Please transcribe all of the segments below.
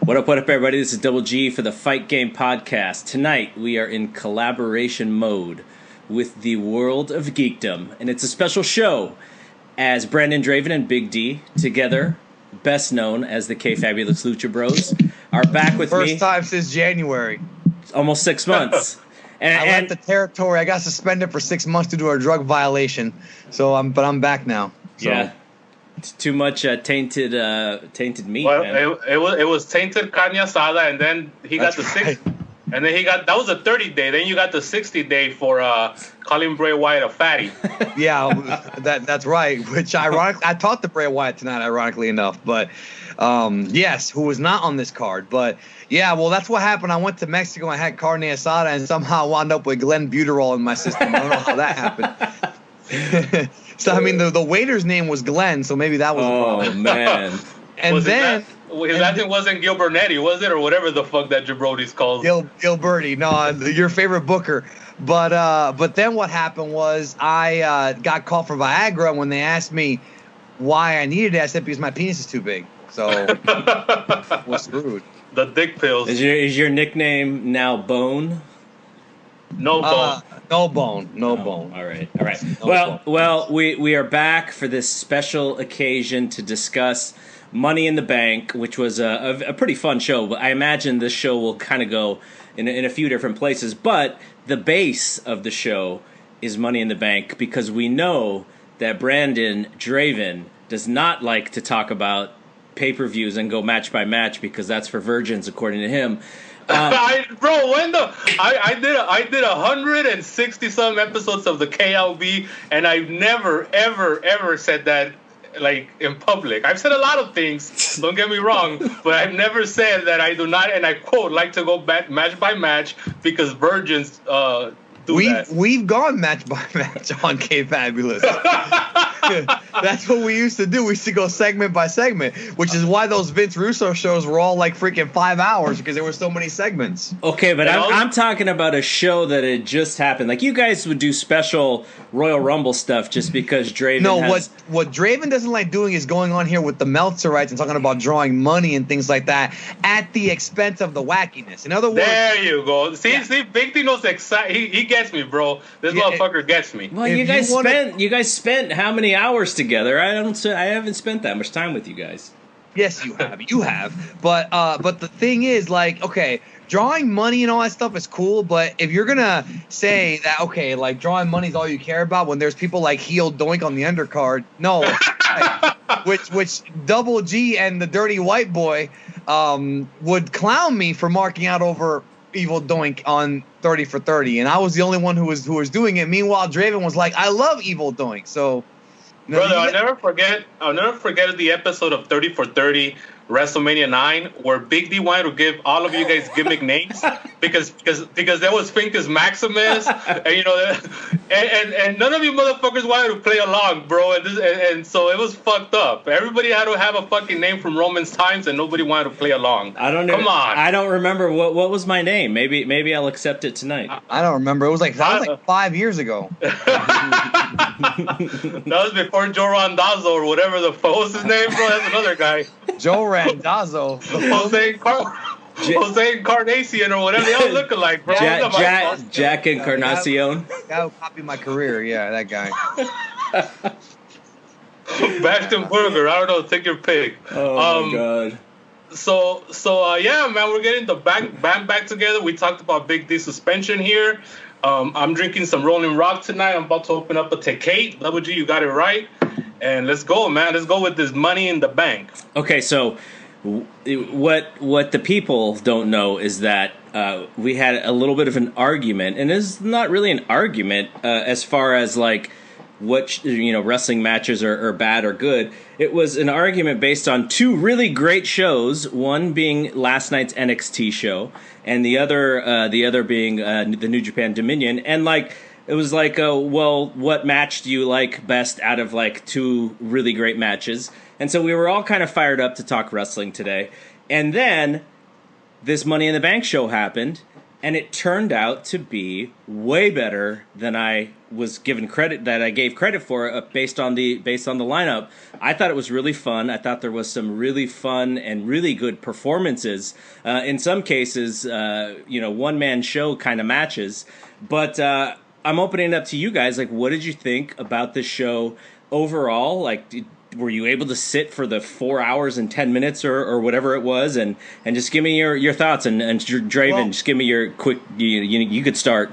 What up, everybody? This is Double G for the Fight Game Podcast. Tonight, we are in collaboration mode with the World of Geekdom, and it's a special show as Brandon Draven and Big D, together, best known as the Kayfabulous Lucha Bros, are back with me. First time since January. Almost 6 months. I left the territory. I got suspended for 6 months due to a drug violation. But I'm back now. So. Yeah. Too much tainted meat. Well, man. it was tainted carne asada, and then he got That's the right. 6, and then that was a 30-day. Then you got the 60-day for calling Bray Wyatt a fatty. Yeah, that's right. Which I talked to Bray Wyatt tonight, ironically enough. But yes, who was not on this card. But yeah, well, that's what happened. I went to Mexico. I had carne asada, and somehow wound up with Glenbuterol in my system. I don't know how that happened. So, I mean, the waiter's name was Glenn, so maybe that was the problem. Oh, man. And His then... last name wasn't Gilbernetti, was it? Or whatever the fuck that Jabrody's called. Gilberti, no, your favorite booker. But then what happened was I got called for Viagra. When they asked me why I needed it, I said because my penis is too big. So, we're screwed. The dick pills. Is your nickname now Bone? No bone. No bone. No bone. All right. No Well, we are back for this special occasion to discuss Money in the Bank, which was a pretty fun show. But I imagine this show will kind of go in a few different places. But the base of the show is Money in the Bank because we know that Brandon Draven does not like to talk about pay-per-views and go match by match because that's for virgins, according to him. I did 160 some episodes of the KLB, and I've never ever said that like in public. I've said a lot of things, don't get me wrong, but I've never said that I do not, and I quote, like to go match by match because virgins We've gone match by match on Kayfabulous. That's what we used to do. We used to go segment by segment, which is why those Vince Russo shows were all like freaking 5 hours because there were so many segments. Okay, but I'm talking about a show that had just happened. Like you guys would do special Royal Rumble stuff just because Draven. No, what Draven doesn't like doing is going on here with the Meltzerites and talking about drawing money and things like that at the expense of the wackiness. In other words, there you go. See, Big T knows he gets me, bro. This motherfucker gets me. Well, you guys spent how many hours together? I haven't spent that much time with you guys. Yes, you have. But the thing is, like, okay, drawing money and all that stuff is cool, but if you're gonna say that, okay, like drawing money is all you care about when there's people like Heel Doink on the undercard, no, which Double G and the Dirty White Boy would clown me for marking out over Evil Doink on 30 for 30, and I was the only one who was doing it. Meanwhile, Draven was like, I love Evil Doink, so. Brother, I'll never forget the episode of 30 for 30 WrestleMania 9 where Big D wanted to give all of you guys gimmick names because there was Finkus Maximus and none of you motherfuckers wanted to play along, bro, and so it was fucked up. Everybody had to have a fucking name from Roman's times and nobody wanted to play along. Come on. I don't remember what was my name. Maybe I'll accept it tonight. I don't remember. That was like 5 years ago. That was before Joe Randazzo or whatever the fuck was his name, bro. That's another guy. Joe Randazzo. Jose Encarnacion or whatever they all look alike, bro. Jack Encarnacion. That would copy my career. Yeah, that guy. Bastion Burger. I don't know. Take your pick. Oh my god. So yeah, man, we're getting the band back together. We talked about Big D suspension here. I'm drinking some Rolling Rock tonight. I'm about to open up a Tecate. Double G, you got it right. And let's go, man. Let's go with this Money in the Bank. Okay, so what the people don't know is that we had a little bit of an argument, and it's not really an argument as far as like what wrestling matches are bad or good. It was an argument based on two really great shows. One being last night's NXT show, and the other being the New Japan Dominion. And like it was like, well, what match do you like best out of like two really great matches? And so we were all kind of fired up to talk wrestling today. And then this Money in the Bank show happened, and it turned out to be way better than I was given credit that I gave credit for based on the lineup. I thought it was really fun. I thought there was some really fun and really good performances. In some cases, one man show kind of matches. But I'm opening it up to you guys. Like, what did you think about the show overall? Like, were you able to sit for the 4 hours and 10 minutes or whatever it was, and just give me your thoughts, and Draven, just give me your quick. You could start.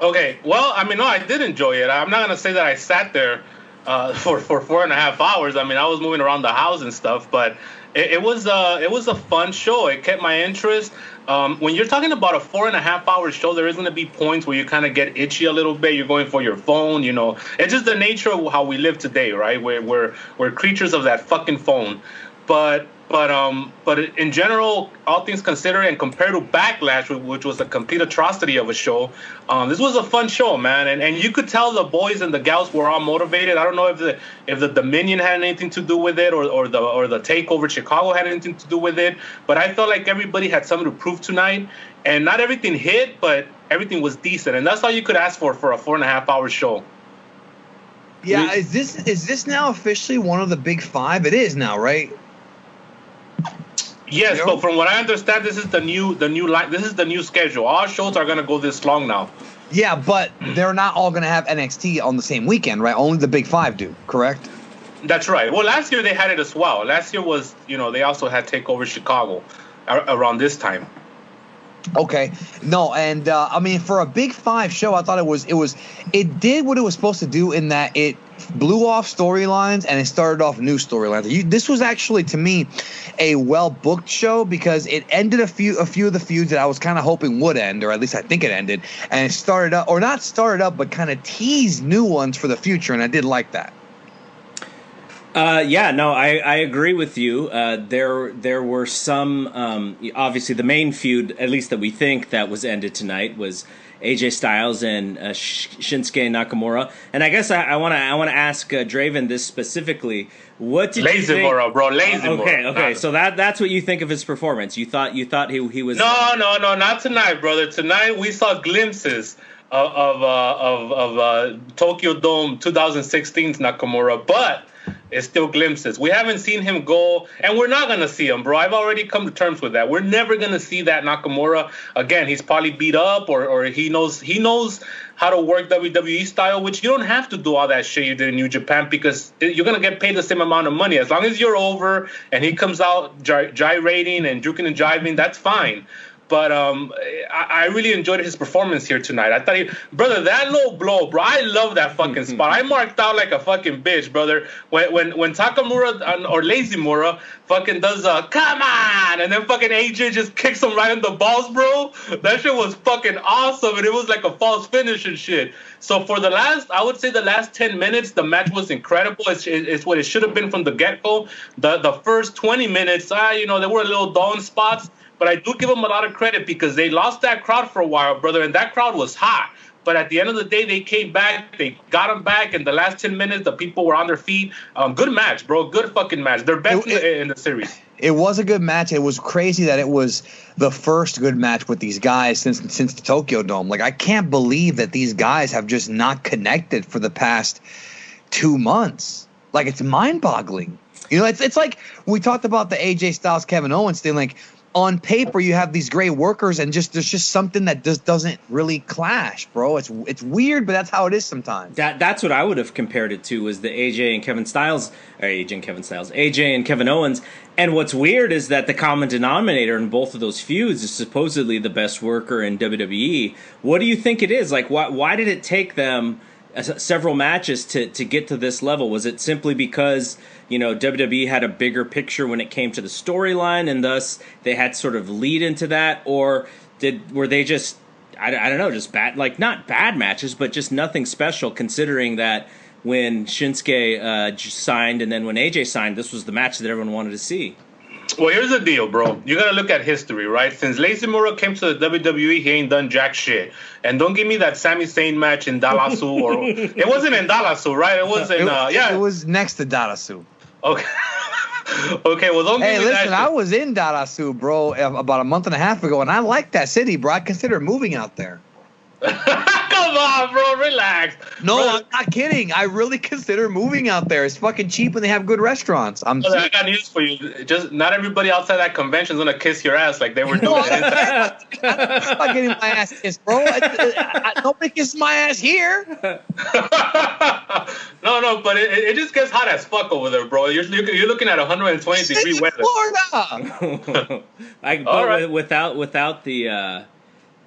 Okay, well, I mean, no, I did enjoy it. I'm not gonna say that I sat there for 4.5 hours. I mean, I was moving around the house and stuff, but it was a fun show. It kept my interest. When you're talking about a 4.5 hour show, there is going to be points where you kind of get itchy a little bit. You're going for your phone, It's just the nature of how we live today, right? We're creatures of that fucking phone. But in general, all things considered, and compared to Backlash, which was a complete atrocity of a show, this was a fun show, man. And you could tell the boys and the gals were all motivated. I don't know if the Dominion had anything to do with it, or the takeover Chicago had anything to do with it. But I felt like everybody had something to prove tonight, and not everything hit, but everything was decent, and that's all you could ask for a 4.5 hour show. Yeah, is this now officially one of the big five? It is now, right? Yes, but from what I understand, this is the new line. This is the new schedule. All shows are gonna go this long now. Yeah, but they're not all gonna have NXT on the same weekend, right? Only the big five do, correct? That's right. Well, last year they had it as well. Last year was, they also had Takeover Chicago around this time. Okay, no, and I mean, for a big five show, I thought it did what it was supposed to do in that it blew off storylines and it started off new storylines. This was actually, to me, a well booked show because it ended a few of the feuds that I was kind of hoping would end, or at least I think it ended, and it started up, or not started up, but kind of teased new ones for the future, and I did like that. I agree with you. There were some, obviously the main feud, at least that we think that was ended tonight, was AJ Styles and Shinsuke Nakamura. And I guess I want to ask Draven this specifically. What did you think? Lazimura, bro, Lazimura. Okay. So that's what you think of his performance. You thought he was. No, not tonight, brother. Tonight we saw glimpses of Tokyo Dome 2016's Nakamura, but it's still glimpses. We haven't seen him go, and we're not going to see him, bro. I've already come to terms with that. We're never going to see that Nakamura again. He's probably beat up, or he knows how to work WWE style, which you don't have to do all that shit you did in New Japan because you're going to get paid the same amount of money. As long as you're over and he comes out gyrating and juking and jiving, that's fine. But I really enjoyed his performance here tonight. I thought brother, that low blow, bro. I love that fucking spot. I marked out like a fucking bitch, brother. When Takamura or Lazimura fucking does come on, and then fucking AJ just kicks him right in the balls, bro. That shit was fucking awesome, and it was like a false finish and shit. So for I would say the last 10 minutes, the match was incredible. It's what it should have been from the get-go. The first 20 minutes, there were little dawn spots. But I do give them a lot of credit because they lost that crowd for a while, brother, and that crowd was hot. But at the end of the day, they came back. They got them back. In the last 10 minutes, the people were on their feet. Good match, bro. Good fucking match. They're best in the series. It was a good match. It was crazy that it was the first good match with these guys since the Tokyo Dome. Like, I can't believe that these guys have just not connected for the past 2 months. Like, it's mind-boggling. It's like we talked about the AJ Styles, Kevin Owens thing. Like, on paper, you have these great workers, and there's just something that just doesn't really clash, bro. It's weird, but that's how it is sometimes. That's what I would have compared it to, was the AJ and Kevin Owens. And what's weird is that the common denominator in both of those feuds is supposedly the best worker in WWE. What do you think it is? Like, why did it take them several matches to get to this level? Was it simply because WWE had a bigger picture when it came to the storyline, and thus they had sort of lead into that, or were they just I don't know, just bad, like not bad matches, but just nothing special, considering that when Shinsuke signed and then when AJ signed, this was the match that everyone wanted to see. Well, here's the deal, bro. You gotta look at history, right? Since Lazimura came to the WWE, he ain't done jack shit. And don't give me that Sami Zayn match in Dallasu, or it wasn't in Dallasu, right? It was in It was next to Dallasu. Okay. Okay, well, don't Hey, give me listen, that I was in Darasu, bro, about a month and a half ago, and I like that city, bro. I consider moving out there. Come on, bro, relax. No, Brother, I'm not kidding. I really consider moving out there. It's fucking cheap and they have good restaurants. brother, I got news for you. Just not everybody outside that convention is gonna kiss your ass like they were doing. I'm not getting my ass kissed, bro. Nobody kisses my ass here. No, but it just gets hot as fuck over there, bro. You're looking at 120-degree weather. Florida. But right.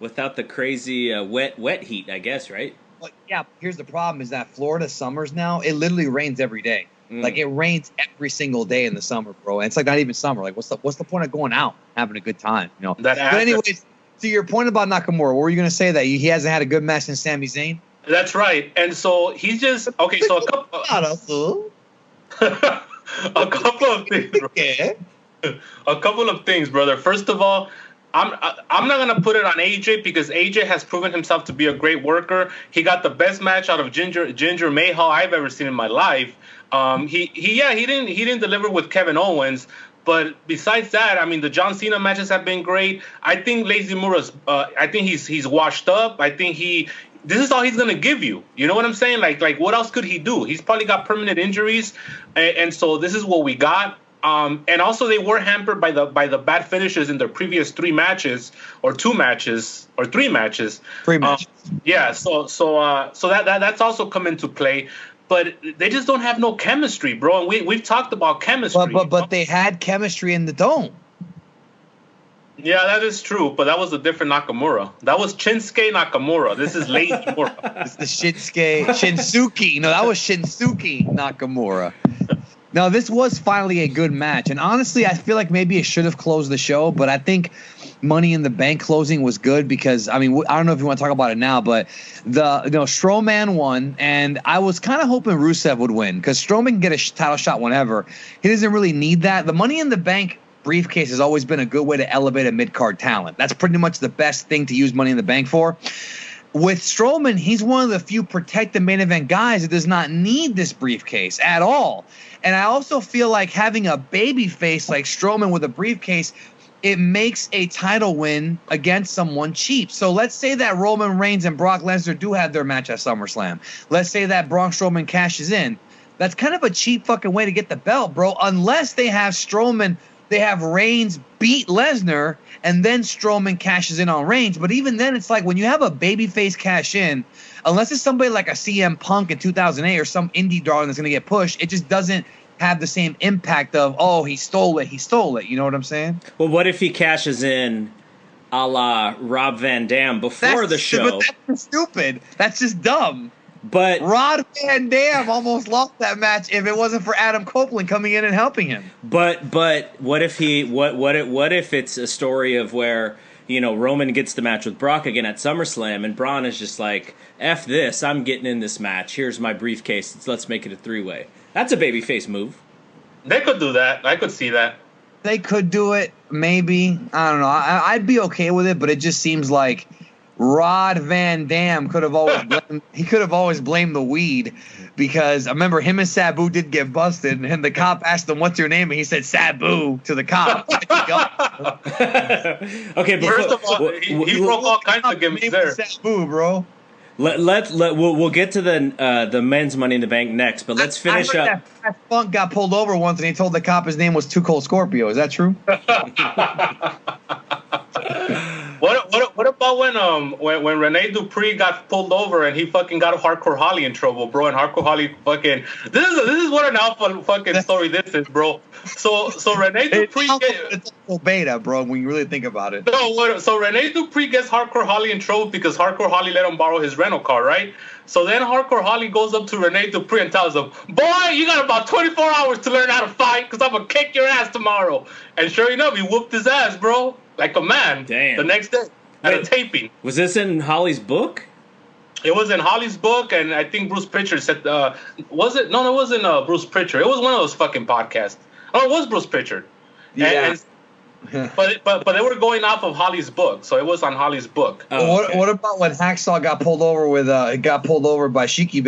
without the crazy wet heat, I guess, right? But yeah, here's the problem: is that Florida summers now it literally rains every day. Like it rains every single day in the summer, bro. And it's like not even summer. Like what's the point of going out having a good time? You know. But anyways, to your point about Nakamura, what were you gonna say that he hasn't had a good match since Sami Zayn? That's right. And so he's just okay. So a couple of things. Bro. Yeah. A couple of things, brother. First of all, I'm not gonna put it on AJ because AJ has proven himself to be a great worker. He got the best match out of Jinder Mahal I've ever seen in my life. He didn't deliver with Kevin Owens, but besides that, I mean the John Cena matches have been great. I think Lazy Mura's I think he's washed up. I think this is all he's gonna give you. You know what I'm saying? Like what else could he do? He's probably got permanent injuries, and so this is what we got. And also they were hampered by the bad finishes in their previous 3 matches or 2 matches or 3 matches. 3 matches. Yeah, so that's also come into play. But they just don't have no chemistry, bro. And we've talked about chemistry. But they had chemistry in the dome. Yeah, that is true. But that was a different Nakamura. That was Shinsuke Nakamura. This is Lady Nakamura. It's the Shinsuke. No, that was Shinsuke Nakamura. No, this was finally a good match. And honestly, I feel like maybe it should have closed the show, but I think Money in the Bank closing was good because, I mean, I don't know if you want to talk about it now, but Strowman won, and I was kind of hoping Rusev would win because Strowman can get a title shot whenever. He doesn't really need that. The Money in the Bank briefcase has always been a good way to elevate a mid-card talent. That's pretty much the best thing to use Money in the Bank for. With Strowman, he's one of the few protect the main event guys that does not need this briefcase at all. And I also feel like having a baby face like Strowman with a briefcase, it makes a title win against someone cheap. So let's say that Roman Reigns and Brock Lesnar do have their match at SummerSlam. Let's say that Braun Strowman cashes in. That's kind of a cheap fucking way to get the belt, bro, unless they have Strowman. They have Reigns beat Lesnar, and then Strowman cashes in on Reigns. But even then, it's like when you have a babyface cash in, unless it's somebody like a CM Punk in 2008 or some indie darling that's going to get pushed, it just doesn't have the same impact of, oh, he stole it. You know what I'm saying? Well, what if he cashes in a la Rob Van Dam before the show? But that's stupid. That's just dumb. But Rod Van Dam almost lost that match if it wasn't for Adam Copeland coming in and helping him. But what if what if it's a story of where, you know, Roman gets the match with Brock again at SummerSlam and Braun is just like, F this, I'm getting in this match. Here's my briefcase. Let's make it a 3-way. That's a babyface move. They could do that. I could see that. They could do it, maybe. I don't know. I'd be okay with it, but it just seems like Rod Van Dam could have always blamed the weed, because I remember him and Sabu did get busted, and the cop asked him, "What's your name?" and he said Sabu to the cop. Okay, first of all, he broke all kinds of gimmicks there. Sabu, bro. We'll get to the men's Money in the Bank next, but let's finish up. That Funk got pulled over once, and he told the cop his name was Too Cold Scorpio. Is that true? What about when Rene Dupree got pulled over and he fucking got Hardcore Holly in trouble, bro? And Hardcore Holly fucking this is what an alpha fucking story this is, bro. So Rene Dupree it's beta, bro. When you really think about it. No, so Rene Dupree gets Hardcore Holly in trouble because Hardcore Holly let him borrow his rental car, right? So then Hardcore Holly goes up to Rene Dupree and tells him, "Boy, you got about 24 hours to learn how to fight, because I'm gonna kick your ass tomorrow." And sure enough, he whooped his ass, bro, like a man. Damn. The next day at a taping. Was this in Holly's book? It was in Holly's book, and I think Bruce Pritchard said, was it? No, it wasn't Bruce Pritchard. It was one of those fucking podcasts. Oh, it was Bruce Pritchard. Yeah. But they were going off of Holly's book, so it was on Holly's book. Oh, okay. What about when Hacksaw got pulled over by Sheiky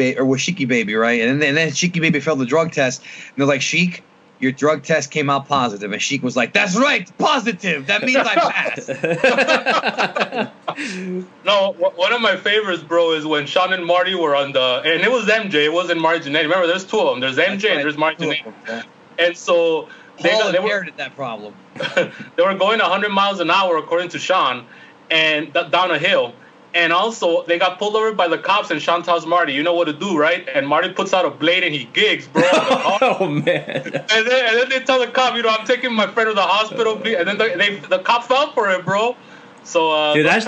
Baby, right? And then Sheiky Baby failed the drug test, and they're like, "Sheik, your drug test came out positive. And Sheik was like, that's right, positive. That means I passed. No, one of my favorites, bro, is when Sean and Marty were on and it was MJ, it wasn't Martinelli. Remember, there's two of them. There's MJ and there's Martinelli. And so they inherited that problem. They were going 100 miles an hour, according to Sean, and down a hill. And also, they got pulled over by the cops, and Sean tells Marty, you know what to do, right? And Marty puts out a blade, and he gigs, bro. Oh, man. And then they tell the cop, I'm taking my friend to the hospital. And then the cop fell for it, bro. So, dude, that's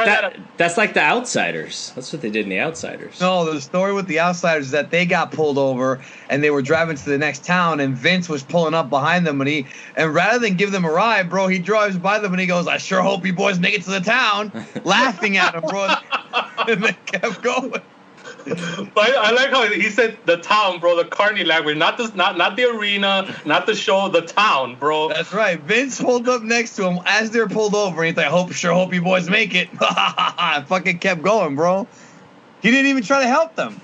like the Outsiders. That's what they did in the Outsiders. No, the story with the Outsiders is that they got pulled over and they were driving to the next town, and Vince was pulling up behind them, and rather than give them a ride, bro, he drives by them and he goes, I sure hope you boys make it to the town, laughing at them, bro. And they kept going. But I like how he said the town, bro, the Carney language, not the arena, not the show, the town, bro. That's right. Vince pulled up next to him as they're pulled over, and he's like, sure hope you boys make it. Fucking kept going, bro. He didn't even try to help them.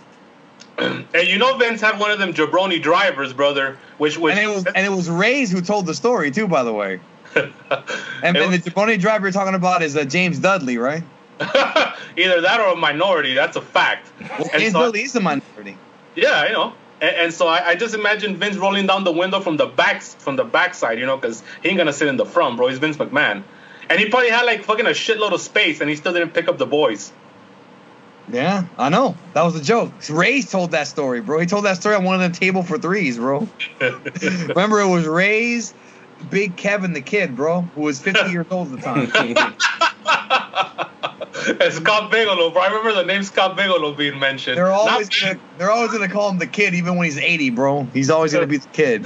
And Vince had one of them jabroni drivers, brother, and it was Reyes who told the story too, by the way. and the jabroni driver you're talking about is James Dudley, right? Either that or a minority. That's a fact. Well, James Dudley is a minority. Yeah, I know. And so I just imagine Vince rolling down the window from the backside, because he ain't gonna sit in the front, bro. He's Vince McMahon, and he probably had like fucking a shitload of space, and he still didn't pick up the boys. Yeah, I know. That was a joke. Reyes told that story, bro. He told that story on one of the table for threes, bro. Remember, it was Reyes, Big Kevin the Kid, bro, who was 50 years old at the time. And Scott Bigelow, bro. I remember the name Scott Bigelow being mentioned. They're always gonna call him the Kid, even when he's 80, bro. He's always gonna be the Kid.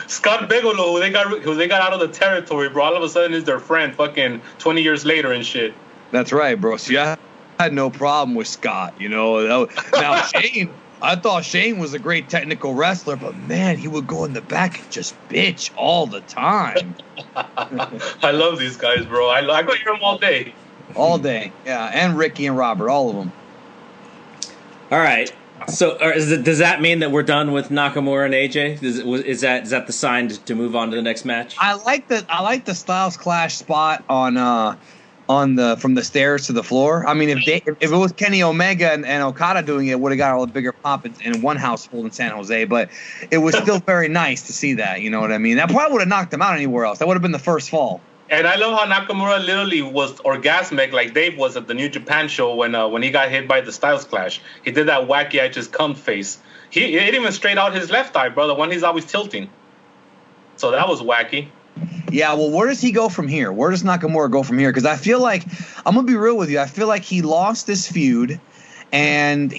Scott Bigelow, who they got out of the territory, bro. All of a sudden is their friend, fucking 20 years later and shit. That's right, bro. See, I had no problem with Scott. Now Shane. I thought Shane was a great technical wrestler, but man, he would go in the back and just bitch all the time. I love these guys, bro. I could hear them all day. All day, yeah, and Ricky and Robert, all of them. All right. So, does that mean that we're done with Nakamura and AJ? Is that the sign to move on to the next match? I like the Styles Clash spot on from the stairs to the floor. I mean, if it was Kenny Omega and Okada doing it, it would have got a bigger pop in one household in San Jose. But it was still very nice to see that. You know what I mean? That probably would have knocked him out anywhere else. That would have been the first fall. And I love how Nakamura literally was orgasmic like Dave was at the New Japan show when he got hit by the Styles Clash. He did that wacky I just come face. He didn't even straight out his left eye, brother, when he's always tilting. So that was wacky. Yeah, well, where does he go from here? Where does Nakamura go from here? Because I feel like, I'm going to be real with you, I feel like he lost this feud, and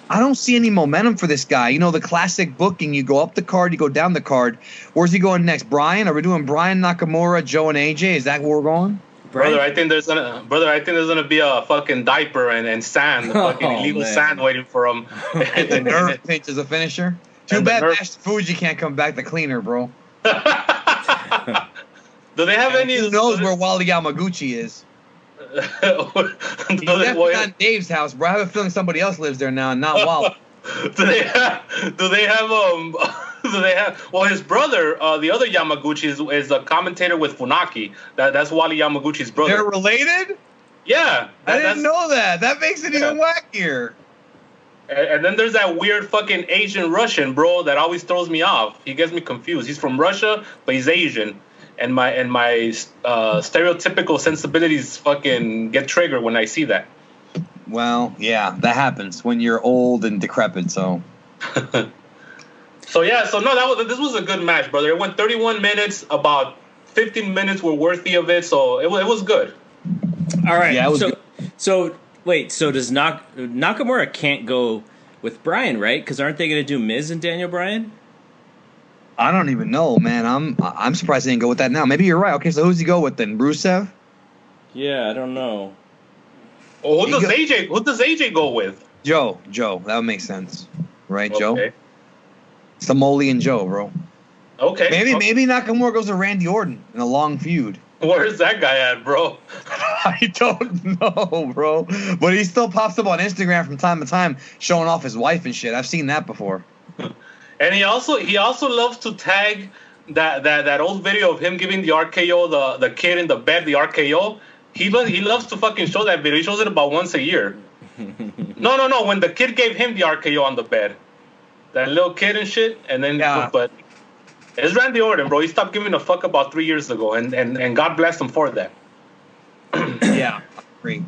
I don't see any momentum for this guy. The classic booking, you go up the card, you go down the card. Where's he going next? Bryan? Are we doing Bryan, Nakamura, Joe, and AJ? Is that where we're going? Brother, I think there's gonna be a fucking diaper and sand, fucking illegal sand waiting for him. And the nerve pinch is a finisher. Too bad Master Fuji can't come back the cleaner, bro. Do they have any? Who knows where Wally Yamaguchi is? He's definitely not in Dave's house, bro. I have a feeling somebody else lives there now, not Wally. Do they have well, his brother, the other Yamaguchi is a commentator with Funaki. That's Wally Yamaguchi's brother. They're related? Yeah. I didn't know that. That makes it even wackier. And then there's that weird fucking Asian Russian, bro, that always throws me off. He gets me confused. He's from Russia, but he's Asian. And my stereotypical sensibilities fucking get triggered when I see that. Well, yeah, that happens when you're old and decrepit. So no, this was a good match, brother. It went 31 minutes. About 15 minutes were worthy of it, so it was good. All right. Yeah, it was good. So wait, so does Nakamura can't go with Bryan, right? Because aren't they going to do Miz and Daniel Bryan? I don't even know, man. I'm surprised they didn't go with that now. Maybe you're right. Okay, so who's he go with then? Rusev? Yeah, I don't know. Well, who does AJ go with? Joe. That would make sense. Right, Okay. Joe? Samoleon Joe, bro. Okay. Maybe Nakamura goes to Randy Orton in a long feud. Where's that guy at, bro? I don't know, bro. But he still pops up on Instagram from time to time showing off his wife and shit. I've seen that before. And he also loves to tag that old video of him giving the RKO, the kid in the bed, the RKO. He loves to fucking show that video. He shows it about once a year. No. When the kid gave him the RKO on the bed, that little kid and shit, and then but it's Randy Orton, bro. He stopped giving a fuck about 3 years ago, and God bless him for that. Yeah, agree.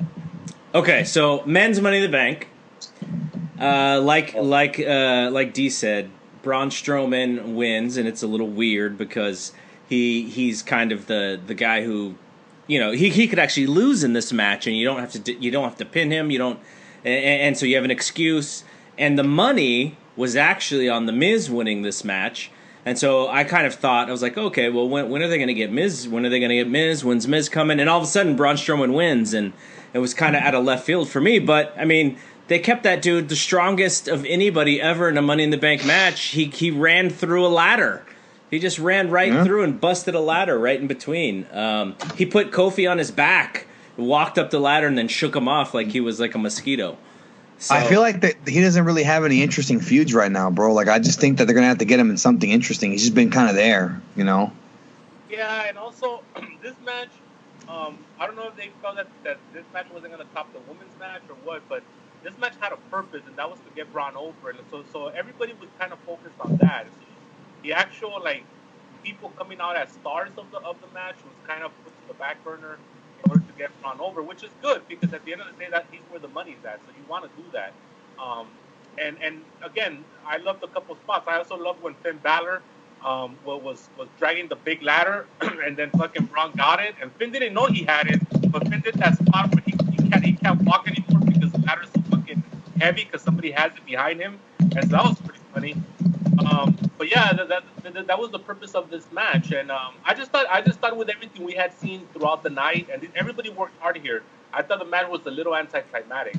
Okay, so men's Money in the Bank. Like Dee said, Braun Strowman wins, and it's a little weird because he's kind of the guy who, you know, he could actually lose in this match, and you don't have to pin him. You don't, and so you have an excuse. And the money was actually on the Miz winning this match. And so I kind of thought, I was like, okay, well, when are they going to get Miz? When are they going to get Miz? When's Miz coming? And all of a sudden, Braun Strowman wins, and it was kind of out of left field for me. But, I mean, they kept that dude the strongest of anybody ever in a Money in the Bank match. He ran through a ladder. He just ran right through and busted a ladder right in between. He put Kofi on his back, walked up the ladder, and then shook him off like he was like a mosquito. So, I feel like that he doesn't really have any interesting feuds right now, bro. Like, I just think that they're going to have to get him in something interesting. He's just been kind of there, you know? Yeah, and also, this match, I don't know if they felt that this match wasn't going to top the women's match or what, but this match had a purpose, and that was to get Braun over. And so everybody was kind of focused on that. So the actual, like, people coming out as stars of the match was kind of put to the back burner in order to get Braun over, which is good because at the end of the day, that he's where the money's at. So you want to do that. And again, I loved a couple spots. I also loved when Finn Balor was dragging the big ladder, and then fucking Braun got it, and Finn didn't know he had it, but Finn did that spot where he can't walk anymore because the ladder's so fucking heavy because somebody has it behind him, and so that was pretty funny. But yeah, that was the purpose of this match, and I just thought with everything we had seen throughout the night, and everybody worked hard here. I thought the match was a little anticlimactic.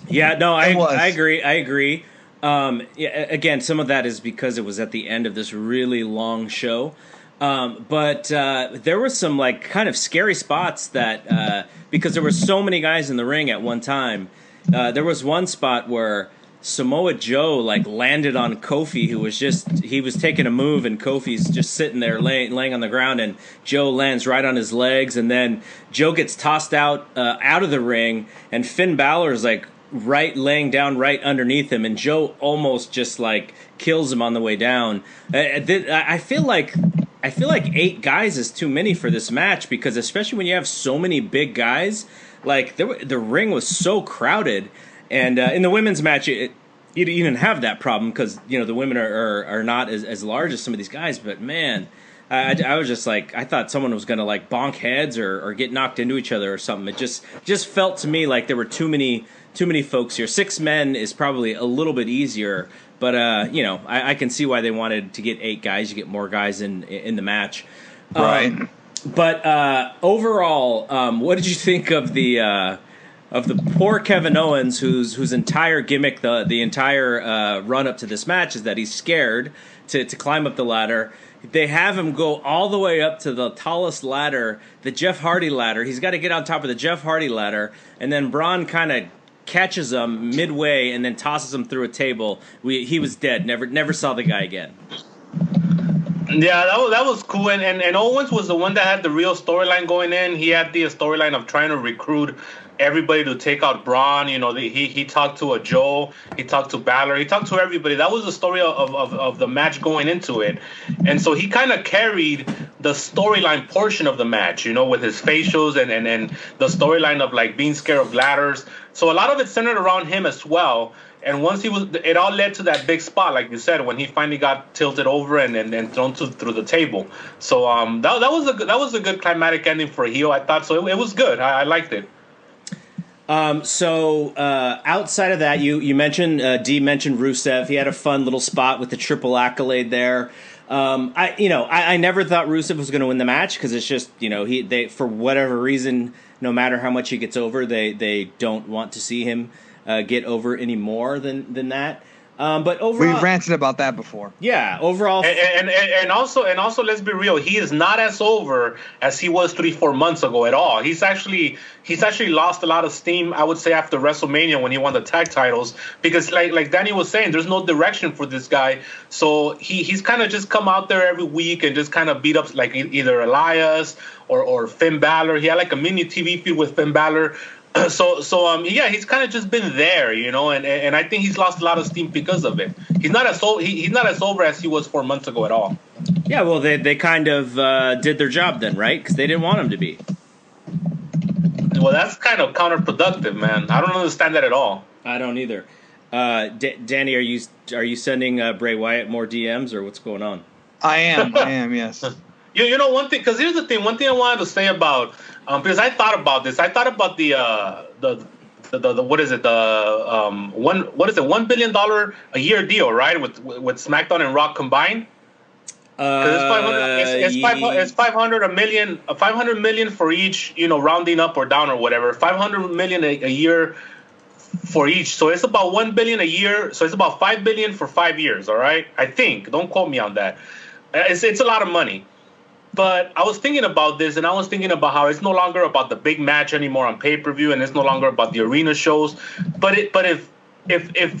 Yeah, no, I agree. Yeah, again, some of that is because it was at the end of this really long show. But there were some like kind of scary spots that because there were so many guys in the ring at one time. There was one spot where Samoa Joe like landed on Kofi, who was he was taking a move, and Kofi's just sitting there laying on the ground, and Joe lands right on his legs, and then Joe gets tossed out of the ring, and Finn Balor is like laying down right underneath him, and Joe almost just like kills him on the way down. I feel like 8 guys is too many for this match, because especially when you have so many big guys, like the ring was so crowded. And in the women's match, you didn't have that problem because, you know, the women are not as large as some of these guys. But man, I was just like, I thought someone was going to like bonk heads or get knocked into each other or something. It just felt to me like there were too many folks here. 6 men is probably a little bit easier, but you know, I can see why they wanted to get 8 guys. You get more guys in the match, right? But overall, what did you think of the poor Kevin Owens, whose entire gimmick, the entire run up to this match is that he's scared to climb up the ladder. They have him go all the way up to the tallest ladder, the Jeff Hardy ladder. He's got to get on top of the Jeff Hardy ladder, and then Braun kind of catches him midway and then tosses him through a table. He was dead. Never saw the guy again. Yeah, that was cool, and Owens was the one that had the real storyline going in. He had the storyline of trying to recruit everybody to take out Braun. You know, he talked to Joe, he talked to Balor, he talked to everybody. That was the story of the match going into it, and so he kind of carried the storyline portion of the match, you know, with his facials and the storyline of like being scared of ladders. So a lot of it centered around him as well. And once it all led to that big spot, like you said, when he finally got tilted over and thrown through the table. So that was a good climatic ending for a heel, I thought. So it was good. I liked it. So outside of that, you mentioned Dee mentioned Rusev. He had a fun little spot with the triple accolade there. I never thought Rusev was going to win the match because it's just, you know, they for whatever reason, no matter how much he gets over, they don't want to see him get over any more than that. But overall, we ranted about that before. Yeah, overall, and also, let's be real. He is not as over as he was 3-4 months ago at all. He's actually lost a lot of steam, I would say, after WrestleMania when he won the tag titles, because like Danny was saying, there's no direction for this guy. So he's kind of just come out there every week and just kind of beat up like either Elias or Finn Balor. He had like a mini TV feud with Finn Balor. So yeah, he's kind of just been there, you know, and I think he's lost a lot of steam because of it. He's not as over as he was 4 months ago at all. Yeah, well, they kind of did their job then, right? Because they didn't want him to be. Well, that's kind of counterproductive, man. I don't understand that at all. I don't either. Danny, are you sending Bray Wyatt more DMs or what's going on? I am, yes. You know one thing, because here's the thing. One thing I wanted to say about because I thought about this. I thought about the what is it, the $1 billion a year deal, right, with SmackDown and Raw combined. It's 500 million for each, you know, rounding up or down or whatever. 500 million a year for each. So it's about 1 billion a year. So it's about 5 billion for 5 years. All right, I think. Don't quote me on that. It's a lot of money. But I was thinking about this, and I was thinking about how it's no longer about the big match anymore on pay-per-view, and it's no longer about the arena shows. But if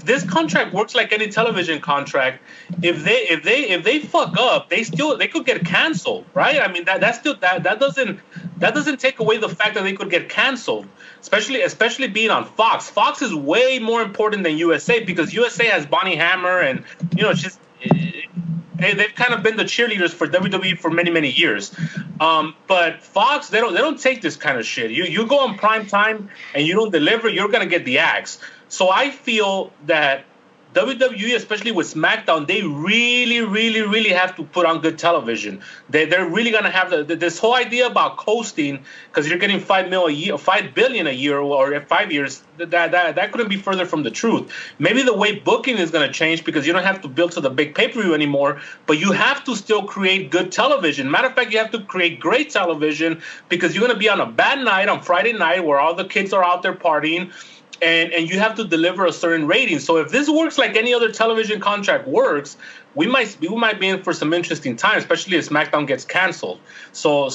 this contract works like any television contract, if they fuck up, they could get canceled, right? I mean that doesn't take away the fact that they could get canceled, especially being on Fox. Fox is way more important than USA because USA has Bonnie Hammer, and you know she's. They've kind of been the cheerleaders for WWE for many, many years. But Fox, they don't take this kind of shit. You go on prime time and you don't deliver, you're going to get the axe. So I feel that WWE, especially with SmackDown, they really, really, really have to put on good television. They're really going to have this whole idea about coasting because you're getting $5 billion a year, or 5 years. That couldn't be further from the truth. Maybe the way booking is going to change because you don't have to build to the big pay-per-view anymore, but you have to still create good television. Matter of fact, you have to create great television because you're going to be on a bad night on Friday night where all the kids are out there partying. And you have to deliver a certain rating. So if this works like any other television contract works, we might be in for some interesting times, especially if SmackDown gets canceled. So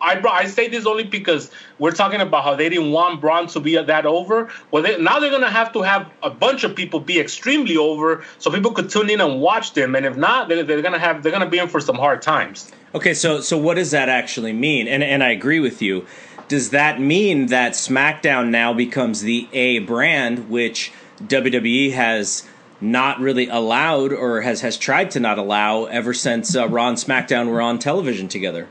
I say this only because we're talking about how they didn't want Braun to be that over. Well, now they're gonna have a bunch of people be extremely over, so people could tune in and watch them. And if not, they're gonna be in for some hard times. Okay, so what does that actually mean? And I agree with you. Does that mean that SmackDown now becomes the A brand, which WWE has not really allowed or has tried to not allow ever since Raw and SmackDown were on television together?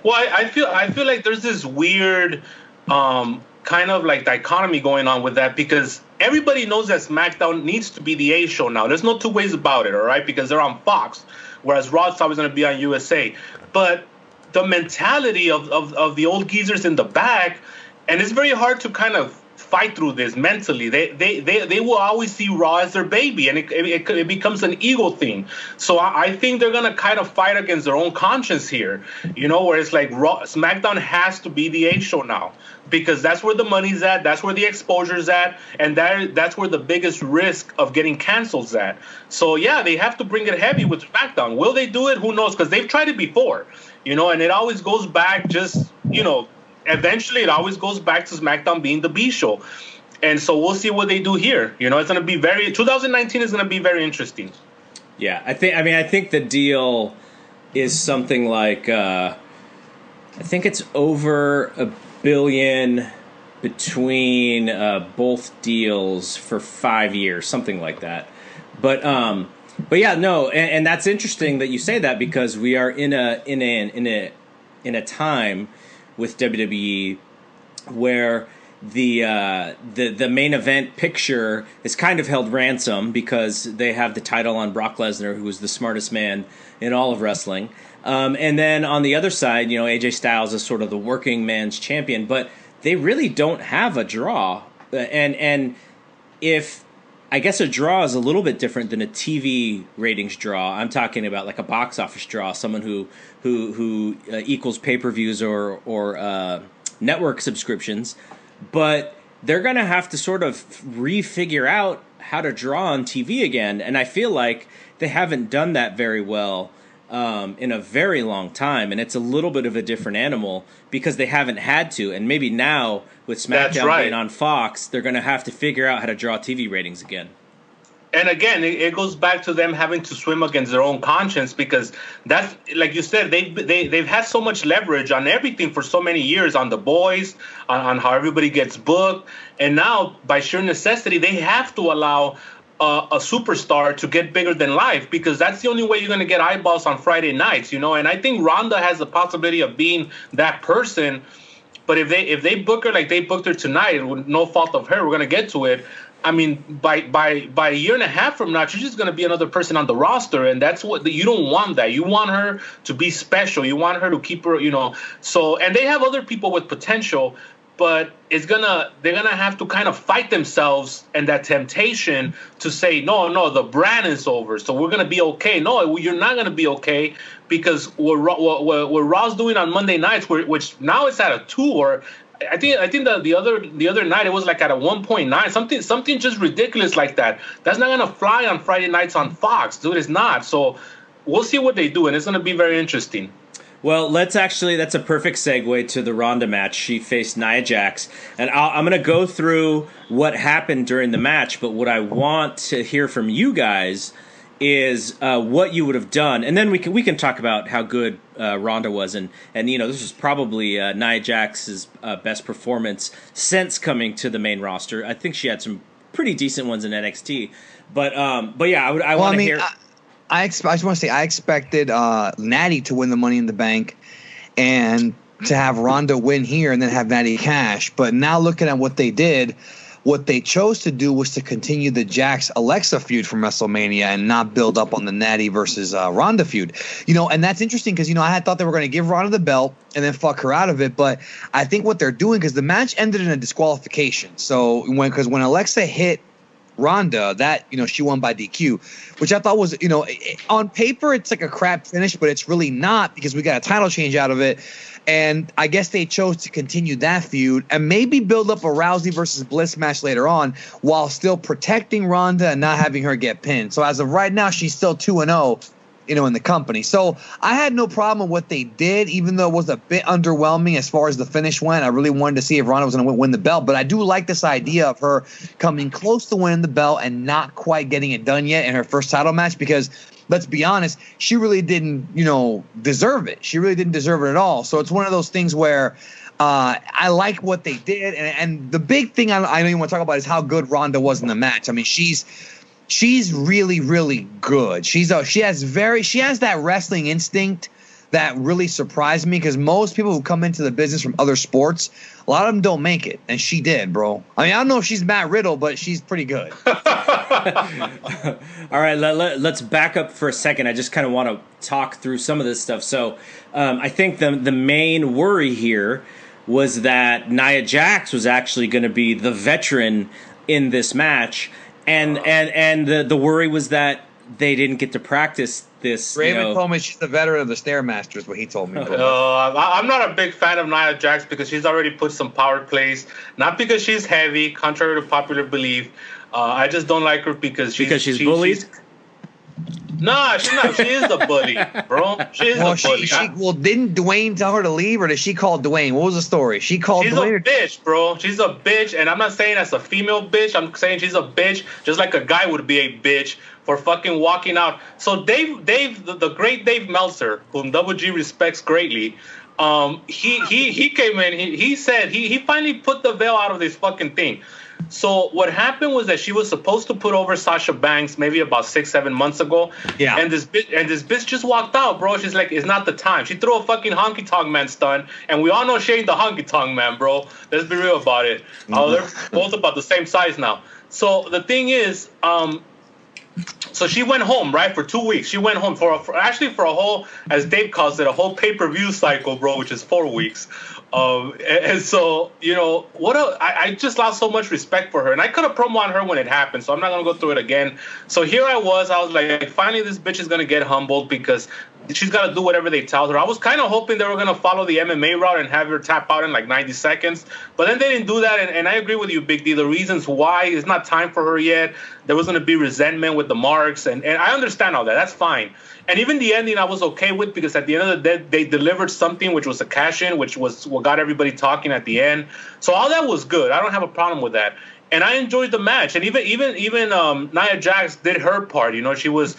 Well, I feel like there's this weird kind of like dichotomy going on with that because everybody knows that SmackDown needs to be the A show now. There's no two ways about it, all right? Because they're on Fox, whereas Raw's always going to be on USA. But the mentality of the old geezers in the back, and it's very hard to kind of fight through this mentally. They will always see Raw as their baby, and it becomes an ego thing. So I think they're gonna kind of fight against their own conscience here, you know, where it's like SmackDown has to be the A show now because that's where the money's at, that's where the exposure's at, and that's where the biggest risk of getting canceled is at. So yeah, they have to bring it heavy with SmackDown. Will they do it? Who knows? Because they've tried it before. You know, and it always goes back eventually it always goes back to SmackDown being the B show. And so we'll see what they do here. You know, it's going to be 2019 is going to be very interesting. Yeah, I think the deal is something like, I think it's over $1 billion between both deals for 5 years, something like that. But yeah, no, and that's interesting that you say that because we are in a time with WWE where the main event picture is kind of held ransom because they have the title on Brock Lesnar, who is the smartest man in all of wrestling, and then on the other side, you know, AJ Styles is sort of the working man's champion, but they really don't have a draw, and if I guess a draw is a little bit different than a TV ratings draw. I'm talking about like a box office draw, someone who equals pay-per-views or network subscriptions. But they're going to have to sort of refigure out how to draw on TV again. And I feel like they haven't done that very well in a very long time. And it's a little bit of a different animal because they haven't had to. And maybe now with SmackDown being on Fox, they're going to have to figure out how to draw TV ratings again. And again, it goes back to them having to swim against their own conscience, because that's, like you said, they've had so much leverage on everything for so many years, on the boys, on how everybody gets booked. And now, by sheer necessity, they have to allow a superstar to get bigger than life, because that's the only way you're going to get eyeballs on Friday nights, you know. And I think Ronda has the possibility of being that person. But if they book her like they booked her tonight, with no fault of her, we're going to get to it. I mean, by a year and a half from now, she's just going to be another person on the roster, and that's what you don't want. That you want her to be special. You want her to keep her, you know. So, and they have other people with potential, but they're gonna have to kind of fight themselves and that temptation to say, no, the brand is over, so we're gonna be okay. No, you're not gonna be okay, because what Raw's doing on Monday nights, which now it's at a 2, or I think that the other night it was like at a 1.9, something just ridiculous like that. That's not gonna fly on Friday nights on Fox, dude. It's not. So we'll see what they do, and it's gonna be very interesting. Well, that's a perfect segue to the Ronda match. She faced Nia Jax, and I'm going to go through what happened during the match, but what I want to hear from you guys is what you would have done, and then we can talk about how good Ronda was, and you know, this was probably Nia Jax's best performance since coming to the main roster. I think she had some pretty decent ones in NXT, but yeah, I want to hear. I just want to say I expected Natty to win the Money in the Bank and to have Ronda win here and then have Natty cash. But now looking at what they did, what they chose to do was to continue the Jax-Alexa feud from WrestleMania and not build up on the Natty versus Ronda feud. You know, and that's interesting because, you know, I had thought they were going to give Ronda the belt and then fuck her out of it. But I think what they're doing, because the match ended in a disqualification. So when Alexa hit Ronda, that, you know, she won by DQ, which I thought was, you know, on paper it's like a crap finish, but it's really not, because we got a title change out of it. And I guess they chose to continue that feud and maybe build up a Rousey versus Bliss match later on while still protecting Ronda and not having her get pinned. So as of right now, she's still 2-0, you know, in the company. So I had no problem with what they did, even though it was a bit underwhelming as far as the finish went. I really wanted to see if Ronda was going to win the belt, but I do like this idea of her coming close to winning the belt and not quite getting it done yet in her first title match, because let's be honest, she really didn't, you know, deserve it. She really didn't deserve it at all. So it's one of those things where I like what they did. And the big thing I know you want to talk about is how good Ronda was in the match. I mean, she's really, really good. She has that wrestling instinct that really surprised me, because most people who come into the business from other sports, a lot of them don't make it, and she did, bro. I mean, I don't know if she's Matt Riddle, but she's pretty good. All right, let's back up for a second. I just kind of want to talk through some of this stuff. So I think the main worry here was that Nia Jax was actually going to be the veteran in this match. And the worry was that they didn't get to practice this. Raven told me she's the veteran of the Stairmaster, is what he told me. I'm not a big fan of Nia Jax because she's already put some power plays. Not because she's heavy, contrary to popular belief. I just don't like her because she's bullied. Nah, she's not. She is a bully, bro. She is a bully. Well, didn't Dwayne tell her to leave, or did she call Dwayne? What was the story? She called Dwayne. She's a bitch, bro. She's a bitch, and I'm not saying as a female bitch. I'm saying she's a bitch, just like a guy would be a bitch for fucking walking out. So Dave, the great Dave Meltzer, whom Double G respects greatly, he came in. He said he finally put the veil out of this fucking thing. So what happened was that she was supposed to put over Sasha Banks maybe about 6-7 months ago. Yeah. And this bitch just walked out, bro. She's like, it's not the time. She threw a fucking honky tonk man stun, and we all know she ain't the honky tonk man, bro. Let's be real about it. They're both about the same size now. So the thing is, so she went home, right, for 2 weeks. She went home for a whole, as Dave calls it, a whole pay-per-view cycle, bro, which is 4 weeks. And so, you know, I just lost so much respect for her. And I could have promo on her when it happened, so I'm not going to go through it again. So here I was like, finally this bitch is going to get humbled, because she's got to do whatever they tell her. I was kind of hoping they were going to follow the MMA route and have her tap out in like 90 seconds. But then they didn't do that. And I agree with you, Big D. The reasons why, it's not time for her yet. There was going to be resentment with the marks. And I understand all that. That's fine. And even the ending I was okay with, because at the end of the day, they delivered something, which was a cash-in, which was what got everybody talking at the end. So all that was good. I don't have a problem with that. And I enjoyed the match, and even Nia Jax did her part. You know, she was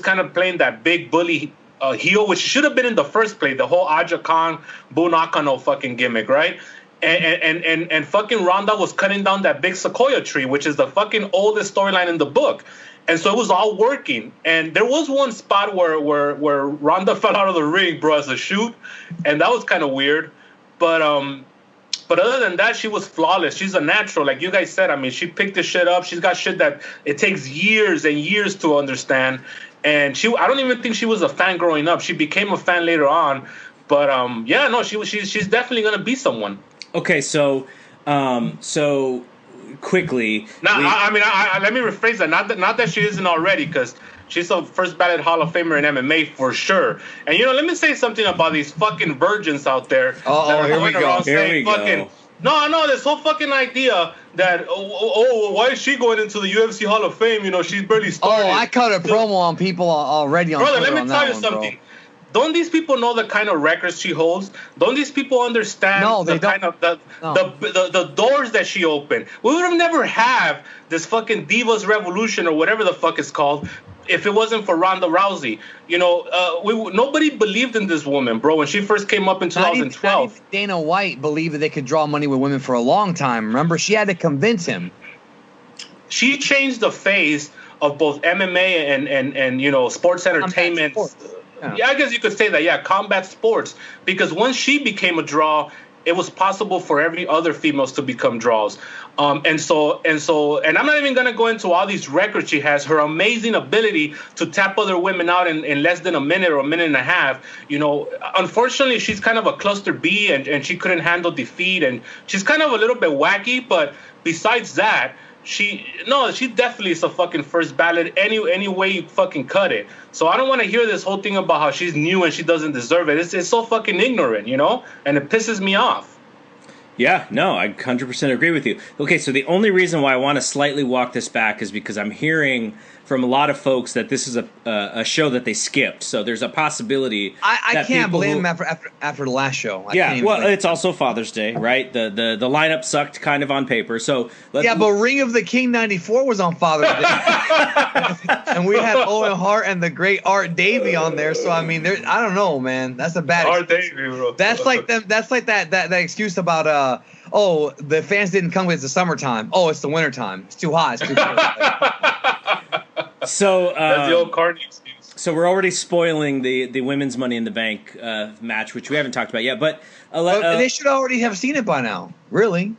kind of playing that big bully heel, which should have been in the first place. The whole Aja Khan, Boo Nakano fucking gimmick, right? And fucking Ronda was cutting down that big sequoia tree, which is the fucking oldest storyline in the book. And so it was all working. And there was one spot where Ronda fell out of the ring, bro, as a shoot, and that was kind of weird. But other than that, she was flawless. She's a natural. Like you guys said, I mean, she picked this shit up. She's got shit that it takes years and years to understand. And I don't even think she was a fan growing up. She became a fan later on. But yeah, no, she's definitely going to be someone. Okay, so quickly. Now, let me rephrase that. Not that she isn't already, because she's a first ballot Hall of Famer in MMA for sure. And, you know, let me say something about these fucking virgins out there. Oh, here we go. No, this whole fucking idea that, why is she going into the UFC Hall of Fame? You know, she's barely started. Oh, I cut a promo on people already on Brother, Twitter. let me tell you something. Bro. Don't these people know the kind of records she holds? Don't these people understand the doors that she opened? We would have never have this fucking Divas Revolution or whatever the fuck it's called if it wasn't for Ronda Rousey. You know, nobody believed in this woman, bro, when she first came up in 2012. Not even Dana White believed that they could draw money with women for a long time. Remember, she had to convince him. She changed the face of both MMA and you know, sports entertainment. Yeah, I guess you could say that. Yeah, combat sports. Because once she became a draw, it was possible for every other females to become draws. And I'm not even gonna go into all these records she has. Her amazing ability to tap other women out in less than a minute or a minute and a half. You know, unfortunately, she's kind of a cluster B, and she couldn't handle defeat, and she's kind of a little bit wacky. But besides that, she definitely is a fucking first ballot any way you fucking cut it. So I don't want to hear this whole thing about how she's new and she doesn't deserve it. It's so fucking ignorant, you know, and it pisses me off. Yeah, no, I 100% agree with you. Okay, so the only reason why I want to slightly walk this back is because I'm hearing from a lot of folks that this is a show that they skipped. So there's a possibility. I can't blame them after the last show. It's also Father's Day, right? The lineup sucked kind of on paper. So but Ring of the King '94 was on Father's Day, and we had Owen Hart and the great Art Davey on there. So I mean, I don't know, man. That's a bad Art Davey, bro. That's like them. That's like that excuse about the fans didn't come because it's the summertime. Oh, it's the wintertime. It's too hot. It's too cold. So that's the old Carney excuse. So we're already spoiling the women's Money in the Bank match, which we haven't talked about yet. But they should already have seen it by now. Really?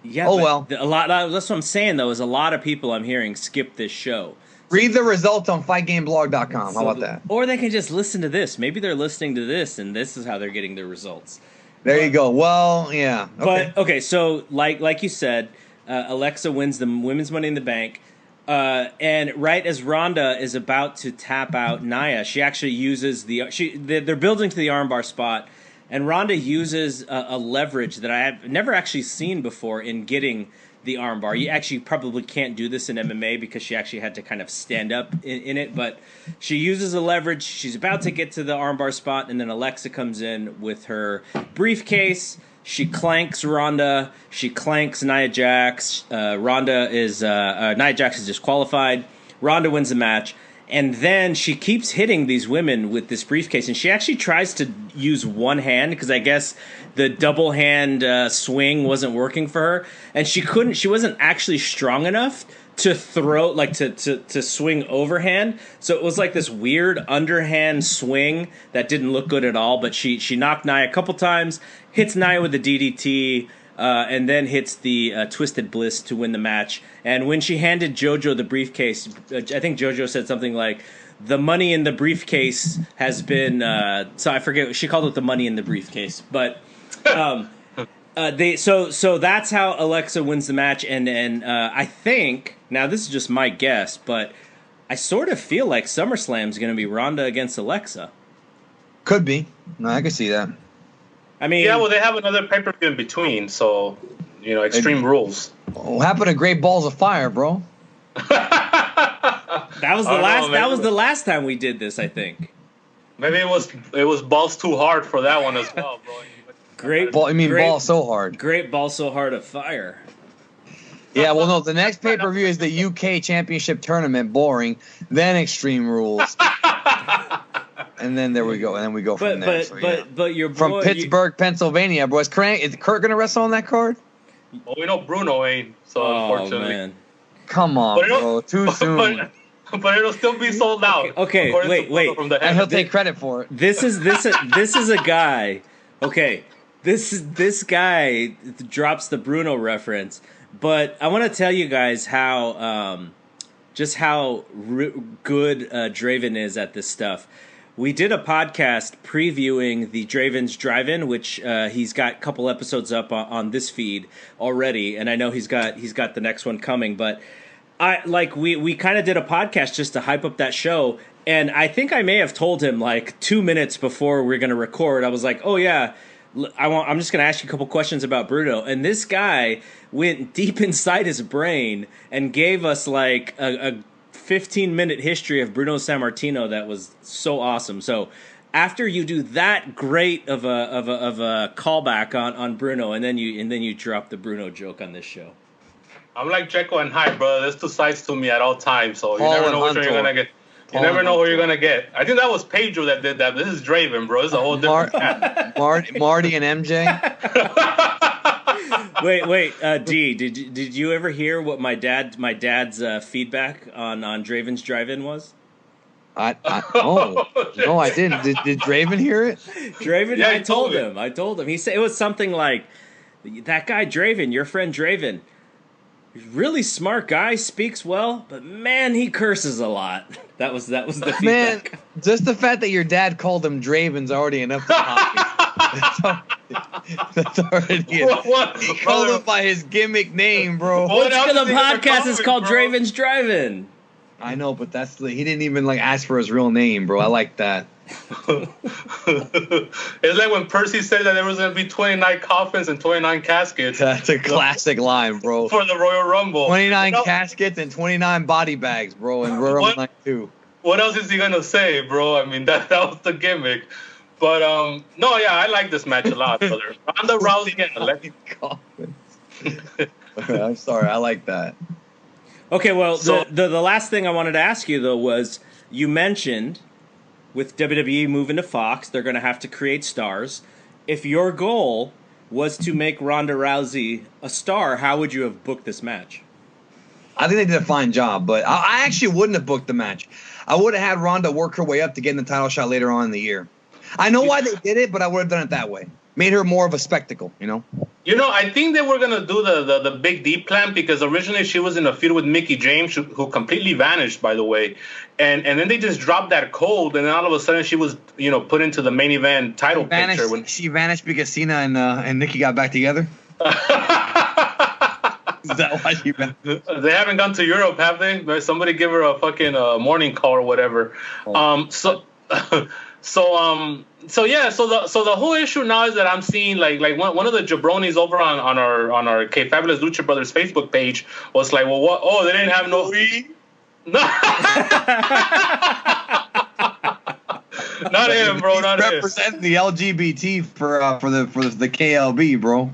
Yeah. Oh well. That's what I'm saying though. Is a lot of people I'm hearing skip this show. Read the results on FightGameBlog.com. How about that? Or they can just listen to this. Maybe they're listening to this, and this is how they're getting their results. There you go. Well, yeah. Okay. But okay, so like you said, Alexa wins the women's Money in the Bank. And right as Ronda is about to tap out Nia, she actually uses they're building to the armbar spot, and Ronda uses a leverage that I have never actually seen before in getting the armbar. You actually probably can't do this in MMA because she actually had to kind of stand up in it, but she uses a leverage. She's about to get to the armbar spot, and then Alexa comes in with her briefcase. She clanks Ronda. She clanks Nia Jax. Nia Jax is disqualified. Ronda wins the match. And then she keeps hitting these women with this briefcase. And she actually tries to use one hand because I guess the double hand swing wasn't working for her. And she wasn't actually strong enough to throw, like to swing overhand. So it was like this weird underhand swing that didn't look good at all. But she knocked Nia a couple times, hits Nia with the DDT, and then hits the Twisted Bliss to win the match. And when she handed JoJo the briefcase, I think JoJo said something like, the money in the briefcase has been, so I forget, she called it the money in the briefcase. But so that's how Alexa wins the match. And I think, now this is just my guess, but I sort of feel like SummerSlam is going to be Ronda against Alexa. Could be. No, I can see that. I mean, yeah, well, they have another pay-per-view in between, so Extreme Rules. What happened to Great Balls of Fire, bro? that was the last time we did this, I think. Maybe it was balls too hard for that one as well, bro. Ball so hard. Great Ball so hard of fire. Yeah, well, no, the next pay-per-view is the UK Championship Tournament, boring. Then Extreme Rules. And then there we go. And then we go from there. But your boy, from Pittsburgh, Pennsylvania, bro. Is Kurt going to wrestle on that card? Well, we know Bruno ain't, so unfortunately. Man. Come on, bro. Too soon. But it'll still be sold out. Okay, wait. And he'll take credit for it. This is a guy. Okay, this guy drops the Bruno reference, but I want to tell you guys how good Draven is at this stuff. We did a podcast previewing the Draven's Drive-In, which he's got a couple episodes up on this feed already, and I know he's got the next one coming. But we kind of did a podcast just to hype up that show, and I think I may have told him like 2 minutes before we we're going to record. I was like, "Oh yeah, I'm just going to ask you a couple questions about Bruno," and this guy went deep inside his brain and gave us like a 15-minute history of Bruno Sammartino that was so awesome. So after you do that great of a callback on Bruno, and then you drop the Bruno joke on this show. I'm like Jekyll and Hyde, brother. There's two sides to me at all times, so you never know which one you're gonna get. You never know who you're gonna get. I think that was Pedro that did that. This is Draven, bro. This is a whole different cat. Marty and MJ. Wait, D, did you ever hear what my dad's feedback on Draven's Drive-In was? No, I didn't. Did Draven hear it? Draven, yeah, I told him. He said it was something like, "That guy Draven, your friend Draven, he's a really smart guy, speaks well, but man, he curses a lot." That was the feedback. Man, just the fact that your dad called him Draven's already enough to pop me. That's already it. He called him by his gimmick name, bro. The podcast is called Draven's Drive-In. I know, but he didn't even ask for his real name, bro. I like that. It's like when Percy said that there was going to be 29 coffins and 29 caskets. That's a classic line, bro. For the Royal Rumble. 29 caskets and 29 body bags, bro, in Royal Rumble Night 2. What else is he going to say, bro? I mean, that was the gimmick. But, no, yeah, I like this match a lot, brother. Ronda Rousey and I'm sorry, I like that. Okay, well, the last thing I wanted to ask you, though, was you mentioned with WWE moving to Fox, they're going to have to create stars. If your goal was to make Ronda Rousey a star, how would you have booked this match? I think they did a fine job, but I actually wouldn't have booked the match. I would have had Ronda work her way up to getting the title shot later on in the year. I know why they did it, but I would have done it that way. Made her more of a spectacle, you know? I think they were going to do the Big D plan because originally she was in a feud with Mickie James, who completely vanished, by the way. And then they just dropped that cold, and then all of a sudden she was, put into the main event title picture. She vanished because Cena and Nikki got back together? Is that why she vanished? They haven't gone to Europe, have they? Somebody give her a fucking morning call or whatever. So the whole issue now is that I'm seeing like one of the jabronis over on our Kayfabulous Lucha Brothers Facebook page was like, well, what? Oh, they didn't have no. Not him, bro. Not him. Representing the LGBT for the KLB, bro.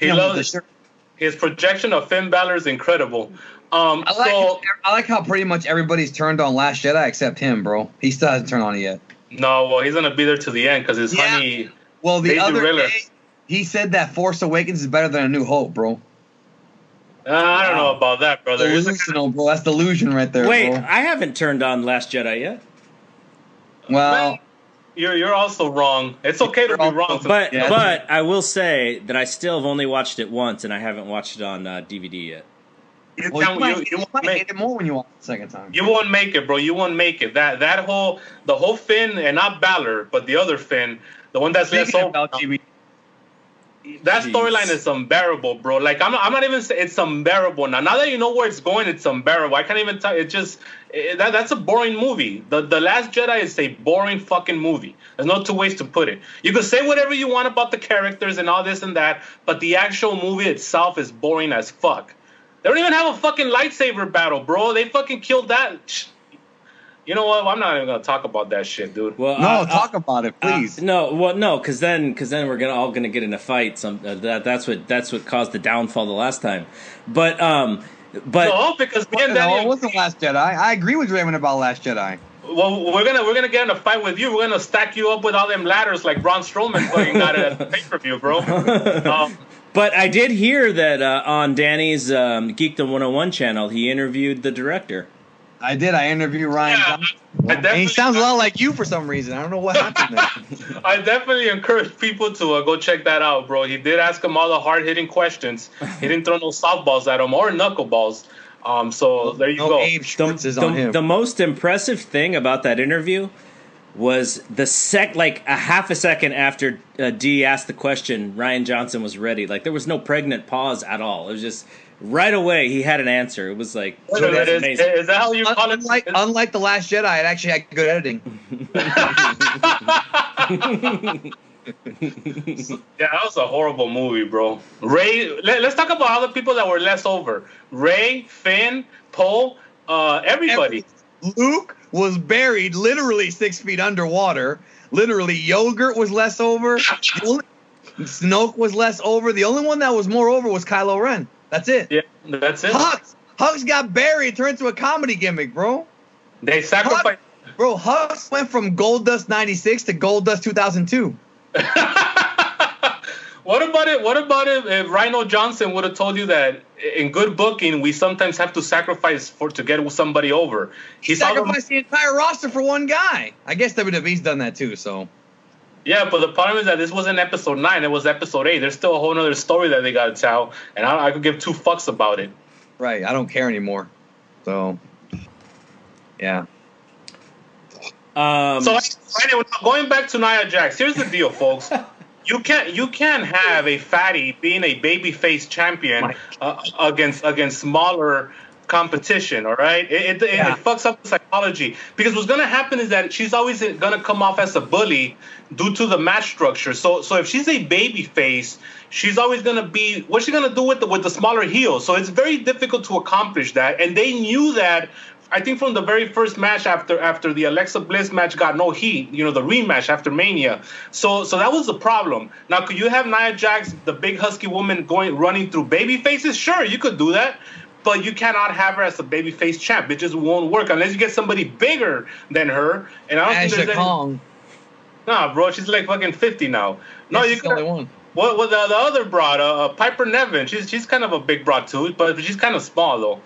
He loves it. His projection of Finn Balor is incredible. I like how pretty much everybody's turned on Last Jedi except him, bro. He still hasn't turned on it yet. No, well, he's gonna be there to the end because his honey. Well, the other day, he said that Force Awakens is better than A New Hope, bro. I don't know about that, brother. Delusional, bro. That's delusion right there. Wait, bro. I haven't turned on Last Jedi yet. Well, man, you're also wrong. It's okay to be wrong, but I will say that I still have only watched it once, and I haven't watched it on DVD yet. You might hate it more when you watch it the second time. You won't make it, bro. You won't make it. The whole Finn, and not Balor, but the other Finn, the one that's less over. that Jeez. storyline is unbearable, bro. Like I'm not even saying it's unbearable now. Now that you know where it's going, it's unbearable. I can't even tell. That's a boring movie. The Last Jedi is a boring fucking movie. There's no two ways to put it. You can say whatever you want about the characters and all this and that, but the actual movie itself is boring as fuck. They don't even have a fucking lightsaber battle, bro. They fucking killed that. You know what? I'm not even gonna talk about that shit, dude. Well, talk about it, please. Because then we're all gonna get in a fight. That's what caused the downfall the last time. But no, because me and Danny, it wasn't Last Jedi. I agree with Raymond about Last Jedi. Well, we're gonna get in a fight with you. We're gonna stack you up with all them ladders like Braun Strowman fucking got it at the pay-per-view, bro. But I did hear that on Danny's Geekdom 101 channel, he interviewed the director. I did. I interviewed Ryan. And he sounds a lot like you for some reason. I don't know what happened there. I definitely encourage people to go check that out, bro. He did ask him all the hard-hitting questions. He didn't throw no softballs at him or knuckleballs. So there you go. Abe Schwartz is on him. The most impressive thing about that interview was like a half a second after D asked the question, Ryan Johnson was ready. Like there was no pregnant pause at all. It was just right away he had an answer. It was like amazing. Is that how you call it? Unlike The Last Jedi, it actually had good editing. Yeah, that was a horrible movie, bro. Ray, let's talk about all the people that were less over. Ray, Finn, Poe, everybody. Luke was buried literally 6 feet underwater. Literally, Yogurt was less over. Snoke was less over. The only one that was more over was Kylo Ren. That's it. Yeah, that's it. Hux got buried, turned into a comedy gimmick, bro. They sacrificed. Hux went from Goldust 96 to Goldust 2002. What about it if Rhino Johnson would have told you that in good booking we sometimes have to sacrifice to get somebody over? He sacrificed the entire roster for one guy. I guess WWE's done that too, so. Yeah, but the problem is that this wasn't episode 9, it was episode 8. There's still a whole other story that they gotta tell, and I could give two fucks about it. Right, I don't care anymore. So yeah. So anyway, going back to Nia Jax, here's the deal, folks. You can't have a fatty being a babyface champion against smaller competition. All right, it fucks up the psychology, because what's gonna happen is that she's always gonna come off as a bully due to the match structure. So if she's a babyface, she's always gonna be, what's she gonna do with the smaller heel? So it's very difficult to accomplish that, and they knew that. I think from the very first match after the Alexa Bliss match got no heat, the rematch after Mania. So that was the problem. Now, could you have Nia Jax, the big husky woman, running through baby faces? Sure, you could do that. But you cannot have her as a babyface champ. It just won't work unless you get somebody bigger than her. And I don't think there's Kong. Nah, bro, she's like fucking 50 now. No, you could. What the other broad, Piper Nevin? She's kind of a big broad too, but she's kind of small though.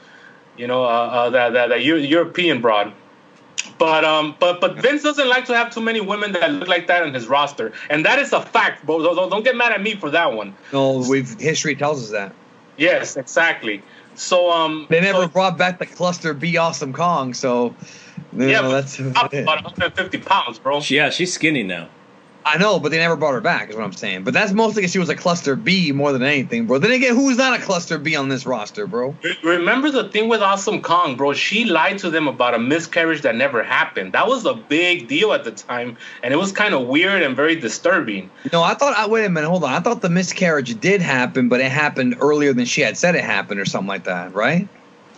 That European broad. But Vince doesn't like to have too many women that look like that in his roster, and that is a fact, bro. Don't get mad at me for that one. No, history tells us that. Yes, exactly. So they never brought back the Cluster B Awesome Kong, so that's about 150 pounds, bro. Yeah, she's skinny now. I know, but they never brought her back, is what I'm saying. But that's mostly because she was a Cluster B more than anything, bro. Then again, who's not a Cluster B on this roster, bro? Remember the thing with Awesome Kong, bro? She lied to them about a miscarriage that never happened. That was a big deal at the time, and it was kind of weird and very disturbing. No, wait a minute, hold on. I thought the miscarriage did happen, but it happened earlier than she had said it happened or something like that, right?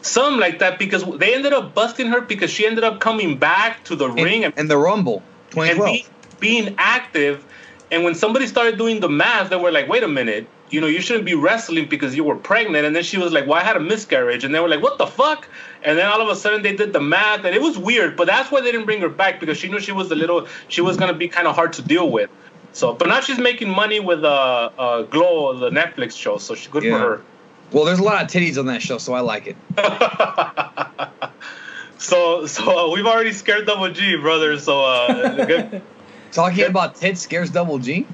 Something like that, because they ended up busting her because she ended up coming back to the ring. And the Rumble, 2012. Being active, and when somebody started doing the math, they were like, wait a minute, you shouldn't be wrestling because you were pregnant. And then she was like, well, I had a miscarriage. And they were like, what the fuck? And then all of a sudden they did the math, and it was weird, but that's why they didn't bring her back, because she knew she was going to be kind of hard to deal with. So, but now she's making money with Glow, the Netflix show, so she's good for her. Well, there's a lot of titties on that show, so I like it. So we've already scared Double G, brother, so good. Talking about tits scares Double G?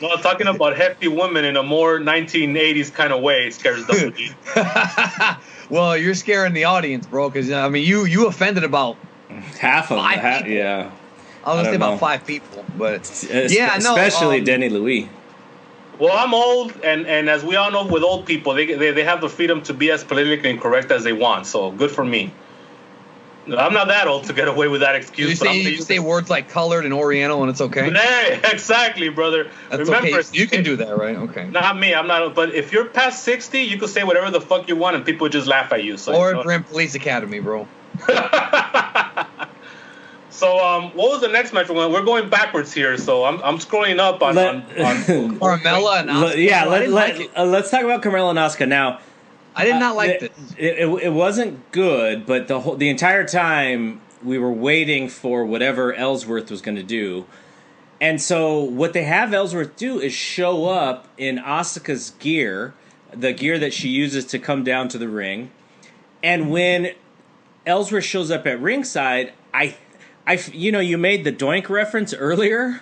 No, talking about hefty women in a more 1980s kind of way scares Double G. Well, you're scaring the audience, bro, because, you offended about half of that. Yeah. I was gonna say know. about 5 people, but yeah, no. Especially Denny Louis. Well, I'm old, and as we all know, with old people, they have the freedom to be as politically incorrect as they want. So good for me. I'm not that old to get away with that excuse. You say words like colored and Oriental, and it's okay. Hey, exactly, brother. That's Remember, okay. You can do that, right? Okay. Not me. I'm not. But if you're past 60, you can say whatever the fuck you want, and people just laugh at you. So, or if you're in police academy, bro. So, what was the next match? We're going backwards here, so I'm scrolling up on Carmella and Asuka. Yeah, let's talk about Carmella and Asuka now. I did not like this. It wasn't good, but the entire time we were waiting for whatever Ellsworth was going to do. And so what they have Ellsworth do is show up in Asuka's gear, the gear that she uses to come down to the ring. And when Ellsworth shows up at ringside, you made the doink reference earlier.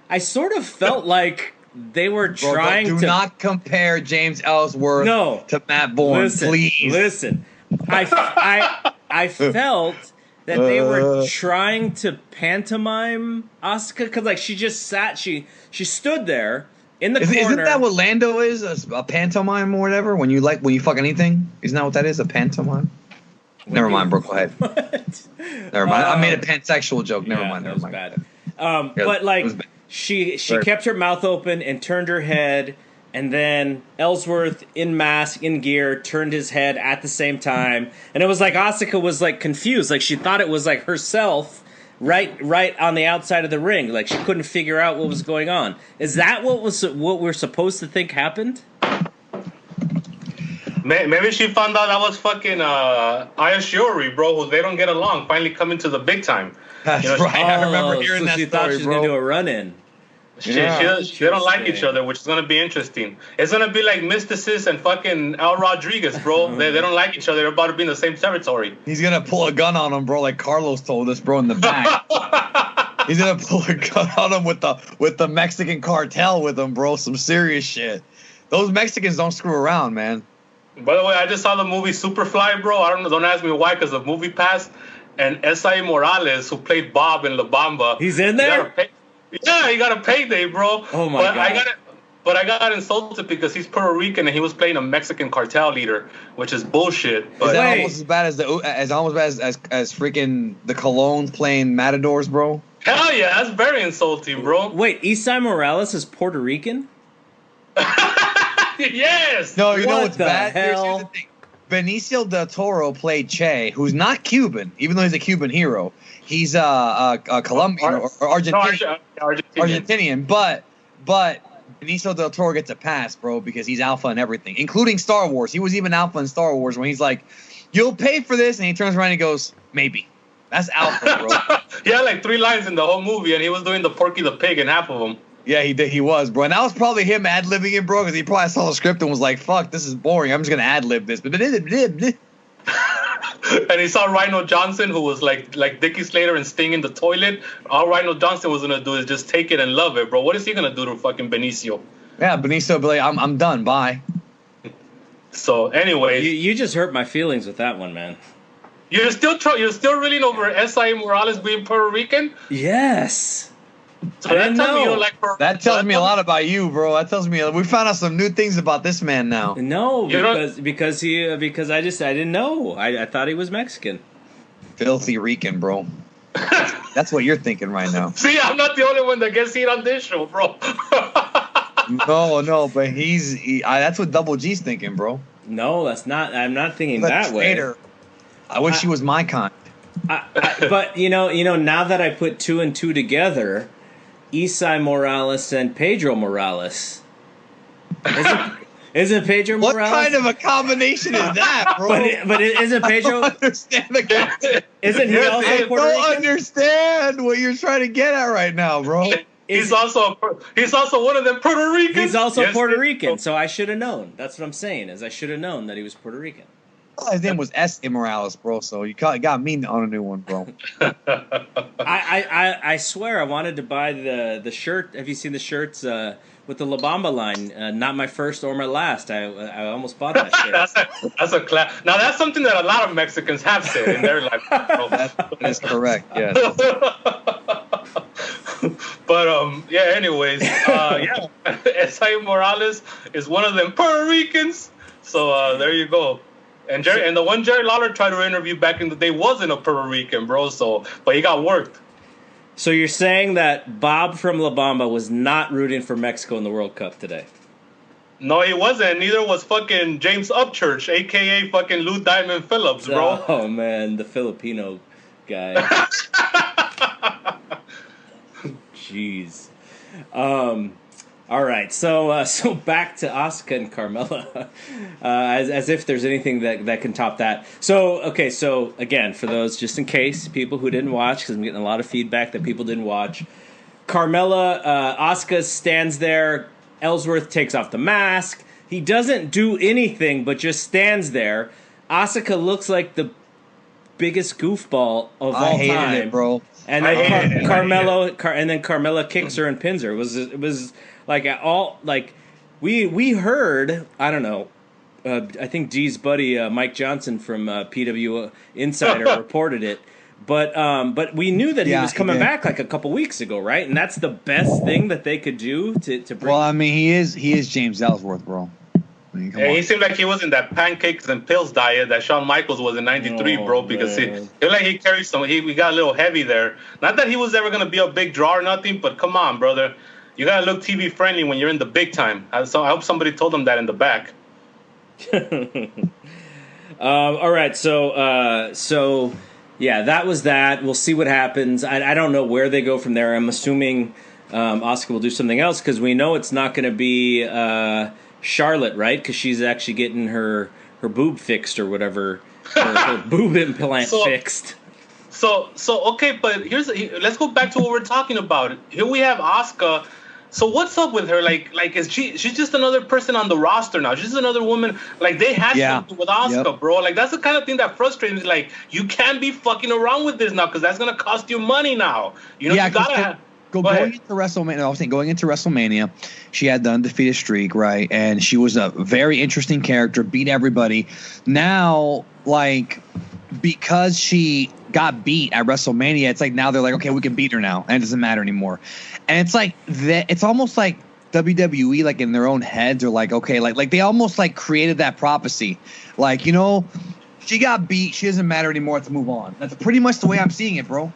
I sort of felt like they were trying to... Do not compare James Ellsworth to Matt Bourne, please. Listen, I felt that they were trying to pantomime Asuka, because like she just sat, she stood there in the corner. Isn't that what Lando is? A pantomime or whatever? When you fuck anything? Isn't that what that is? A pantomime? Never mind, bro. Go ahead. What? Never mind. I made a pansexual joke. Never mind. That was bad. But like she kept her mouth open and turned her head, and then Ellsworth in mask, in gear, turned his head at the same time, and it was like Asuka was like confused, like she thought it was like herself right on the outside of the ring, like she couldn't figure out what was going on. Is that what we're supposed to think happened? Maybe she found out that was fucking Aya Shiori, bro, who they don't get along, finally coming to the big time. That's right. I remember hearing that she thought she was going to do a run-in. They don't like each other, which is going to be interesting. It's going to be like Mysticis and fucking Al Rodriguez, bro. They don't like each other. They're about to be in the same territory. He's going to pull a gun on him, bro, like Carlos told us, bro, in the back. He's going to pull a gun on him with the Mexican cartel with him, bro. Some serious shit. Those Mexicans don't screw around, man. By the way, I just saw the movie Superfly, bro. I don't know. Don't ask me why, because the movie passed. And S.I. Morales, who played Bob in La Bamba. He's in there? He got a payday, bro. Oh, my God. I got insulted because he's Puerto Rican and he was playing a Mexican cartel leader, which is bullshit. But is that almost as bad as freaking the Colognes playing Matadors, bro? Hell yeah, that's very insulting, bro. Wait, Isai Morales is Puerto Rican? Yes. No, you know what's bad? Hell? Here's the thing. Benicio del Toro played Che, who's not Cuban, even though he's a Cuban hero. He's Colombian or Argentinian. Argentinian, but Benicio del Toro gets a pass, bro, because he's alpha in everything, including Star Wars. He was even alpha in Star Wars when he's like, "You'll pay for this," and he turns around and goes, "Maybe." That's alpha, bro. He had like 3 lines in the whole movie, and he was doing the Porky the Pig in half of them. Yeah, he did. He was, bro. And that was probably him ad-libbing it, bro, because he probably saw the script and was like, fuck, this is boring. I'm just going to ad-lib this. And he saw Rhino Johnson, who was like Dickie Slater and Sting in the toilet. All Rhino Johnson was going to do is just take it and love it, bro. What is he going to do to fucking Benicio? Yeah, Benicio will be like, I'm done. Bye. So, anyways. You just hurt my feelings with that one, man. You're still reeling over S.I. Morales being Puerto Rican? Yes. So that tells me you don't like Puerto That tells me a lot about you, bro. That tells me we found out some new things about this man now. No, because I didn't know. I thought he was Mexican. Filthy Rican, bro. That's what you're thinking right now. See, I'm not the only one that gets heat on this show, bro. No, but that's what Double G's thinking, bro. No, that's not. I'm not thinking that way. I wish he was my kind. But now that I put 2 and 2 together, Isai Morales and Pedro Morales. Isn't Pedro Morales? What kind of a combination is that, bro? But isn't Pedro? I don't understand the Isn't he also Puerto Rican? I don't understand what you're trying to get at right now, bro. He's also one of them Puerto Ricans. He's also Puerto Rican, so I should have known. That's what I'm saying. Is I should have known that he was Puerto Rican. Well, his name was S. Morales, bro. So you got me on a new one, bro. I swear I wanted to buy the shirt. Have you seen the shirts with the La Bamba line? Not my first or my last. I almost bought that shirt. that's a class. Now that's something that a lot of Mexicans have said in their life. That is correct. Yes. But yeah. Anyways, yeah. Esai Morales is one of them Puerto Ricans. So there you go. And the one Jerry Lawler tried to interview back in the day wasn't a Puerto Rican, bro. So, but he got worked. So you're saying that Bob from La Bamba was not rooting for Mexico in the World Cup today? No, he wasn't. Neither was fucking James Upchurch, a.k.a. fucking Lou Diamond Phillips, bro. Oh, man, the Filipino guy. Jeez. All right, so back to Asuka and Carmella, as if there's anything that can top that. So again, for those, just in case, people who didn't watch, because I'm getting a lot of feedback that people didn't watch, Carmella, Asuka stands there, Ellsworth takes off the mask, he doesn't do anything but just stands there. Asuka looks like the biggest goofball of all time. I hated it, bro. And then Carmella kicks her and pins her. It was like all like we heard. I don't know. I think D's buddy Mike Johnson from PW Insider reported it, but we knew that he was coming back like a couple weeks ago, right? And that's the best thing that they could do to bring. Well, I mean, he is James Ellsworth, bro. He seemed like he was in that pancakes and pills diet that Shawn Michaels was in '93, bro. Because he like he carried some. He got a little heavy there. Not that he was ever gonna be a big draw or nothing, but come on, brother. You gotta look TV friendly when you're in the big time. So I hope somebody told him that in the back. All right, so yeah, that was that. We'll see what happens. I don't know where they go from there. I'm assuming Asuka will do something else because we know it's not going to be Charlotte, right? Because she's actually getting her boob fixed or whatever, her boob implant fixed. So okay, but let's go back to what we're talking about. Here we have Asuka. So what's up with her? Like is she's just another person on the roster now? She's another woman. Like they had something with Asuka, bro. Like that's the kind of thing that frustrates me. Like you can't be fucking around with this now because that's gonna cost you money now. You know, you gotta going into WrestleMania. I was saying going into WrestleMania, she had the undefeated streak, right? And she was a very interesting character, beat everybody. Now, like because she got beat at WrestleMania, it's like now they're like, okay, we can beat her now, and it doesn't matter anymore. And it's like that. It's almost like WWE, like in their own heads, are like, okay, like they almost like created that prophecy, like, you know, she got beat, she doesn't matter anymore. Let's move on. That's pretty much the way I'm seeing it, bro.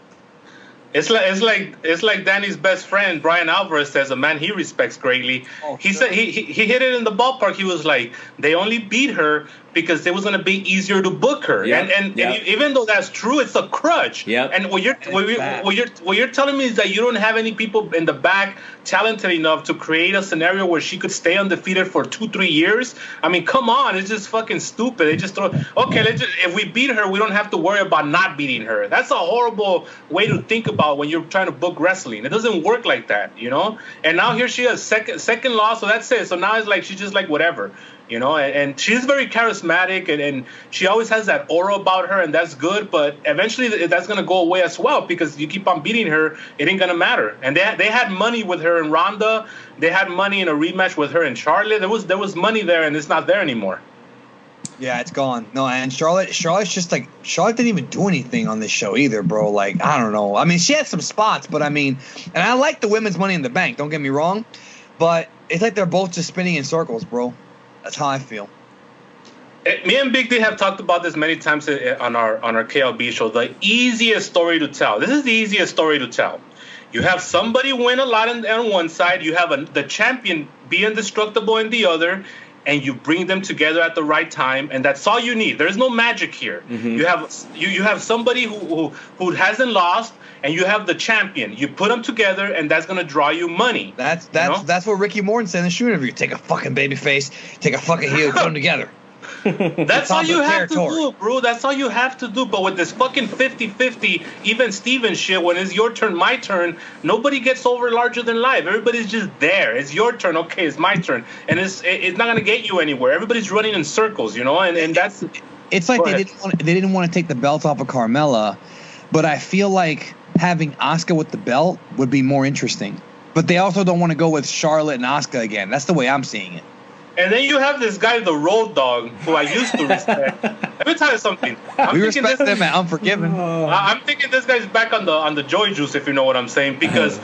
It's like Danny's best friend Brian Alvarez says, a man he respects greatly. He said he hit it in the ballpark. He was like, they only beat her because it was going to be easier to book her. And even though that's true, it's a crutch. And what you're telling me is that you don't have any people in the back talented enough to create a scenario where she could stay undefeated for 2-3 years. I mean, come on, it's just fucking stupid. They just throw, if we beat her, we don't have to worry about not beating her. That's a horrible way to think about when you're trying to book wrestling. It doesn't work like that, you know. And now here she has second loss, so that's it. So now it's like she's just like whatever. You know, and she's very charismatic, and she always has that aura about her, and that's good. But eventually, that's going to go away as well because you keep on beating her, it ain't going to matter. And they had money with her in Ronda. They had money in a rematch with her in Charlotte. There was money there, and it's not there anymore. Yeah, it's gone. No, and Charlotte's just like Charlotte didn't even do anything on this show either, bro. Like, I don't know. I mean, she had some spots, but I mean, and I like the women's Money in the Bank. Don't get me wrong, but it's like they're both just spinning in circles, bro. That's how I feel. Me and Big D have talked about this many times on our KLB show. The easiest story to tell. This is the easiest story to tell. You have somebody win a lot on one side. You have the champion be indestructible in the other, and you bring them together at the right time, and that's all you need. There's no magic here. Mm-hmm. You have somebody who hasn't lost, and you have the champion. You put them together, and that's gonna draw you money. That's what Ricky Morton said in the shoe interview. Take a fucking baby face, take a fucking heel, put them together. That's all you have to do, bro. That's all you have to do. But with this fucking 50-50, even Steven shit, when it's your turn, my turn, nobody gets over larger than life. Everybody's just there. It's your turn. Okay, it's my turn. And it's not going to get you anywhere. Everybody's running in circles, you know? And that's... It's like they didn't want to take the belt off of Carmella, but I feel like having Asuka with the belt would be more interesting. But they also don't want to go with Charlotte and Asuka again. That's the way I'm seeing it. And then you have this guy, the Road Dogg, who I used to respect. Let me tell you something. We respect them at Unforgiven. I'm thinking this guy's back on the Joy Juice, if you know what I'm saying, because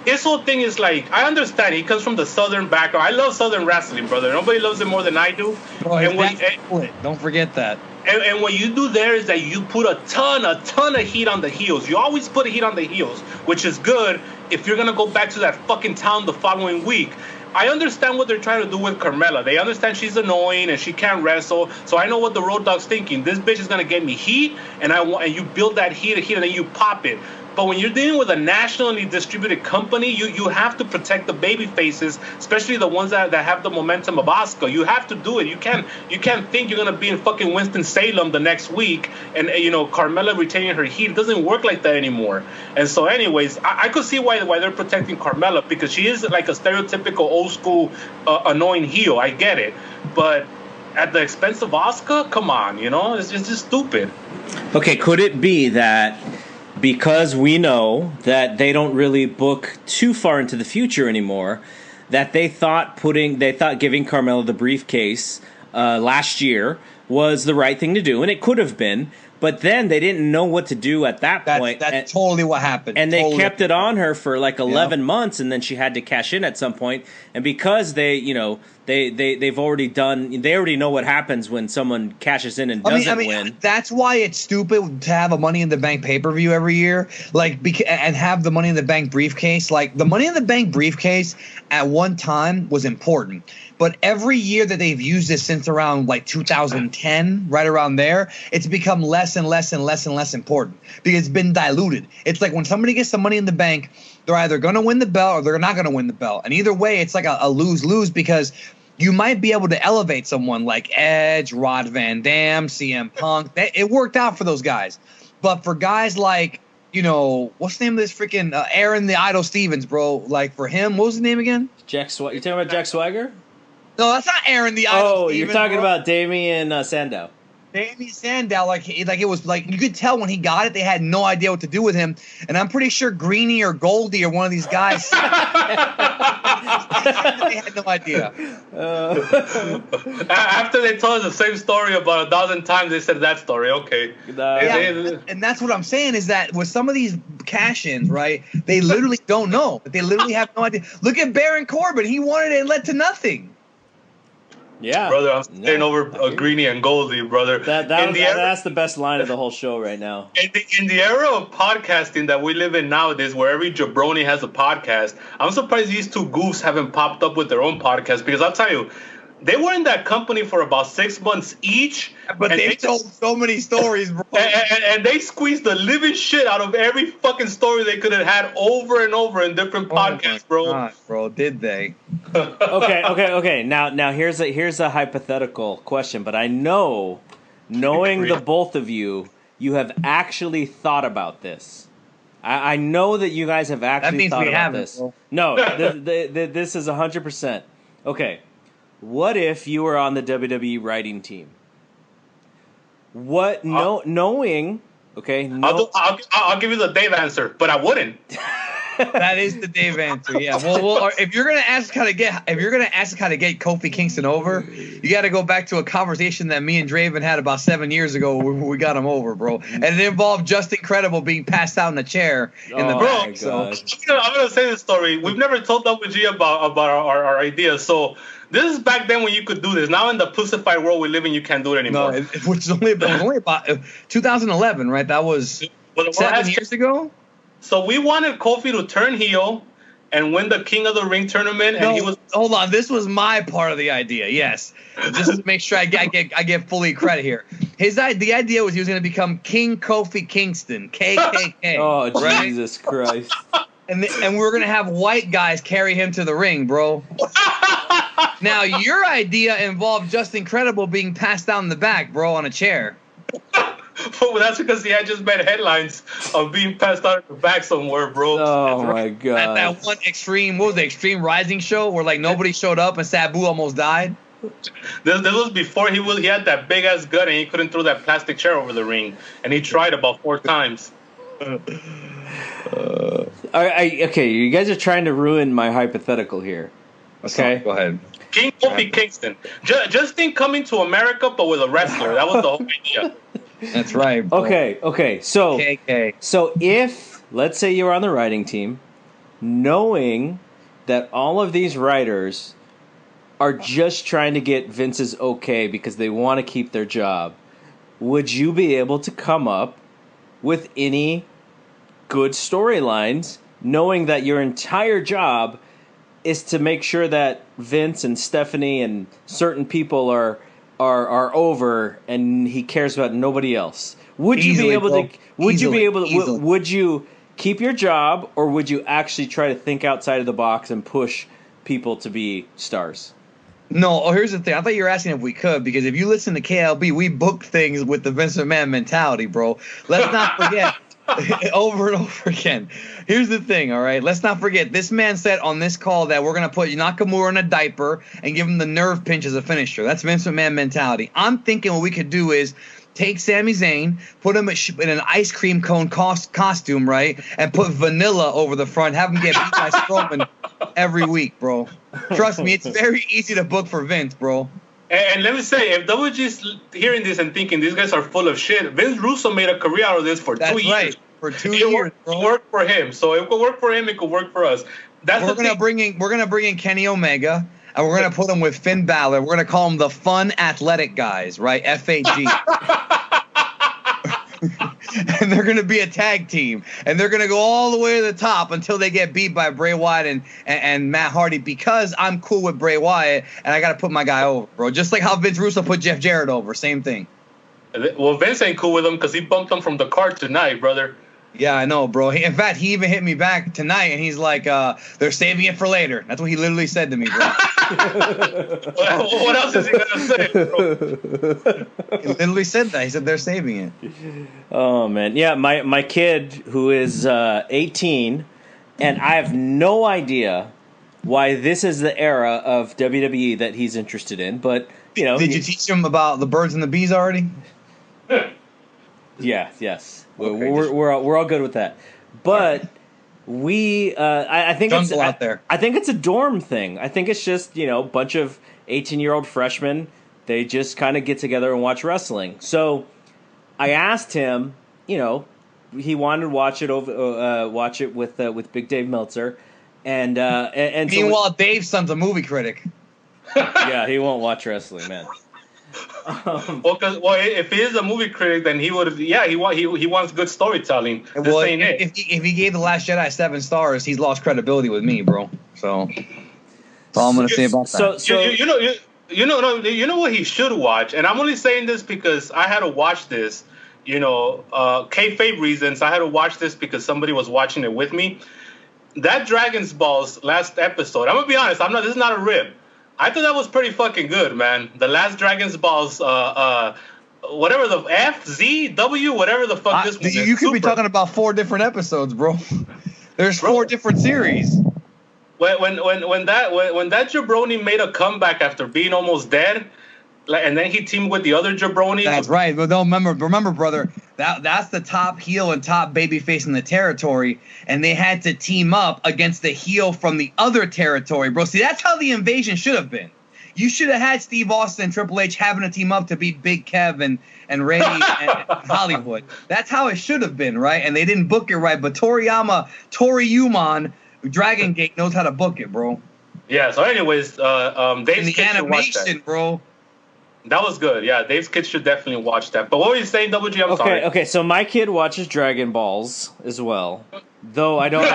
his whole thing is like, I understand he comes from the Southern background. I love Southern wrestling, brother. Nobody loves it more than I do. Don't forget that. And what you do there is that you put a ton of heat on the heels. You always put a heat on the heels, which is good if you're gonna go back to that fucking town the following week. I understand what they're trying to do with Carmella. They understand she's annoying and she can't wrestle. So I know what the Road Dogg's thinking. This bitch is gonna get me heat, and you build that heat, and then you pop it. But when you're dealing with a nationally distributed company, you have to protect the baby faces, especially the ones that have the momentum of Asuka. You have to do it. You can't think you're gonna be in fucking Winston-Salem the next week and Carmella retaining her heat. It doesn't work like that anymore. And so, anyways, I could see why they're protecting Carmella, because she is like a stereotypical old school annoying heel. I get it, but at the expense of Asuka, come on, it's just stupid. Okay, could it be that? Because we know that they don't really book too far into the future anymore, that they thought giving Carmella the briefcase last year was the right thing to do, and it could have been. But then they didn't know what to do at that point. That's totally what happened. And they kept it on her for like 11 months, and then she had to cash in at some point. And because they've already done, they already know what happens when someone cashes in and doesn't win. That's why it's stupid to have a Money in the Bank pay-per-view every year, and have the Money in the Bank briefcase. Like, the Money in the Bank briefcase at one time was important. But every year that they've used this since around like 2010, right around there, it's become less and less and less and less important because it's been diluted. It's like when somebody gets some Money in the Bank, they're either going to win the belt or they're not going to win the belt. And either way, it's like a lose-lose, because you might be able to elevate someone like Edge, Rod Van Dam, CM Punk. It worked out for those guys. But for guys like, what's the name of this freaking Aaron the Idol Stevens, bro? Like, for him, what was his name again? Jack Swagger. You talking about Jack Swagger? No, that's not Aaron the Idol. Oh, you're talking about Damien Sandow. Damien Sandow, it was like you could tell when he got it, they had no idea what to do with him, and I'm pretty sure Greeny or Goldie or one of these guys, they had no idea. After they told us the same story about 1,000 times, they said that story. Okay, and that's what I'm saying is that with some of these cash-ins, right? They literally don't know. They literally have no idea. Look at Baron Corbin; he wanted it and led to nothing. Yeah, brother, I'm staying over Greeny and Goldie, brother. That's the best line of the whole show right now. In the era of podcasting that we live in nowadays, where every jabroni has a podcast, I'm surprised these two goofs haven't popped up with their own podcast, because I'll tell you, they were in that company for about 6 months each. But they told so many stories, bro. And they squeezed the living shit out of every fucking story they could have had over and over in different podcasts, bro. God, bro, did they? Okay. Now here's a hypothetical question, but I know, knowing the both of you, you have actually thought about this. I know that you guys have actually thought about this. Bro. No, this is 100%. Okay. What if you were on the WWE writing team? Knowing? Okay, I'll give you the Dave answer, but I wouldn't. That is the Dave answer. Yeah. Well, if you're gonna ask how to get Kofi Kingston over, you got to go back to a conversation that me and Draven had about 7 years ago where we got him over, bro. And it involved just Incredible being passed out in a chair in the back. So I'm gonna say this story. We've never told WG about our ideas, so. This is back then when you could do this. Now in the pussified world we live in, you can't do it anymore. No, which is only about 2011, right? That was 7 years ago. So we wanted Kofi to turn heel and win the King of the Ring tournament. And he was. Hold on, this was my part of the idea. Yes, just to make sure I get fully credit here. The idea was he was going to become King Kofi Kingston, KKK. Oh, right? Jesus Christ! And we were going to have white guys carry him to the ring, bro. Now, your idea involved just Incredible being passed down the back, bro, on a chair. Well, that's because he had just made headlines of being passed out in the back somewhere, bro. Oh, my God. At that one Extreme Rising show where, like, nobody showed up and Sabu almost died? This was before he had that big-ass gun and he couldn't throw that plastic chair over the ring. And he tried about 4 times. Okay, you guys are trying to ruin my hypothetical here. Okay, go ahead. King Kofi Kingston. Just think coming to America, but with a wrestler. That was the whole idea. That's right. Bro. Okay. So, KK. So if let's say you were on the writing team, knowing that all of these writers are just trying to get Vince's okay because they want to keep their job, would you be able to come up with any good storylines, knowing that your entire job is to make sure that Vince and Stephanie and certain people are over, and he cares about nobody else? Would you be able to? Would you keep your job, or would you actually try to think outside of the box and push people to be stars? No, here's the thing. I thought you were asking if we could, because if you listen to KLB, we book things with the Vince McMahon mentality, bro. Let's not forget. Over and over again. Here's the thing, all right? Let's not forget, this man said on this call that we're going to put Nakamura in a diaper and give him the nerve pinch as a finisher. That's Vince McMahon mentality. I'm thinking what we could do is take Sami Zayn, put him in an ice cream cone costume, right? And put vanilla over the front, have him get beat by Strowman every week, bro. Trust me, it's very easy to book for Vince, bro. And let me say, if WG's hearing this and thinking these guys are full of shit, Vince Russo made a career out of this for 2 years. Right. For 2 years, bro. It worked for him, so it could work for him. It could work for us. We're gonna bring in Kenny Omega, and we're gonna put him with Finn Balor. We're gonna call him the Fun Athletic Guys, right? FAG. And they're gonna be a tag team, and they're gonna go all the way to the top until they get beat by Bray Wyatt and Matt Hardy, because I'm cool with Bray Wyatt and I gotta put my guy over, bro. Just like how Vince Russo put Jeff Jarrett over, same thing. Well, Vince ain't cool with him because he bumped him from the card tonight, brother. Yeah, I know, bro. In fact, he even hit me back tonight, and he's like, they're saving it for later. That's what he literally said to me, bro. What else is he going to say, bro? He literally said that. He said they're saving it. Oh, man. Yeah, my kid, who is 18, and I have no idea why this is the era of WWE that he's interested in, but, you know. Did you teach him about the birds and the bees already? Yeah, yes. Okay, we're all good with that, but I think it's out there. I think it's a dorm thing. I think it's just, you know, a bunch of 18-year-old freshmen. They just kind of get together and watch wrestling. So I asked him, you know, he wanted to watch it with Big Dave Meltzer, and meanwhile, so Dave's son's a movie critic. Yeah, he won't watch wrestling, man. If he is a movie critic, then he would. Yeah, he wants good storytelling. Well, if he gave The Last Jedi 7 stars, he's lost credibility with me, bro. So that's all I'm gonna say about that. So you know what he should watch, and I'm only saying this because I had to watch this. You know, kayfabe reasons. I had to watch this because somebody was watching it with me. That Dragon's Balls last episode. I'm gonna be honest. This is not a rib. I thought that was pretty fucking good, man. The last Dragon's Balls, whatever the F, Z, W, whatever the fuck this was. You could be talking about 4 different episodes, bro. There's 4 different series. When that jabroni made a comeback after being almost dead, and then he teamed with the other jabroni. That's right. But don't remember, brother. That's the top heel and top babyface in the territory, and they had to team up against the heel from the other territory, bro. See, that's how the invasion should have been. You should have had Steve Austin and Triple H having to team up to beat Big Kev and Ray and Hollywood. That's how it should have been, right? And they didn't book it right. But Tori Uman, Dragon Gate, knows how to book it, bro. Yeah. So, anyways, Dave's the animation, bro. That was good. Yeah, Dave's kids should definitely watch that. But what were you saying, WG? I'm sorry. Okay. So my kid watches Dragon Balls as well, though I don't.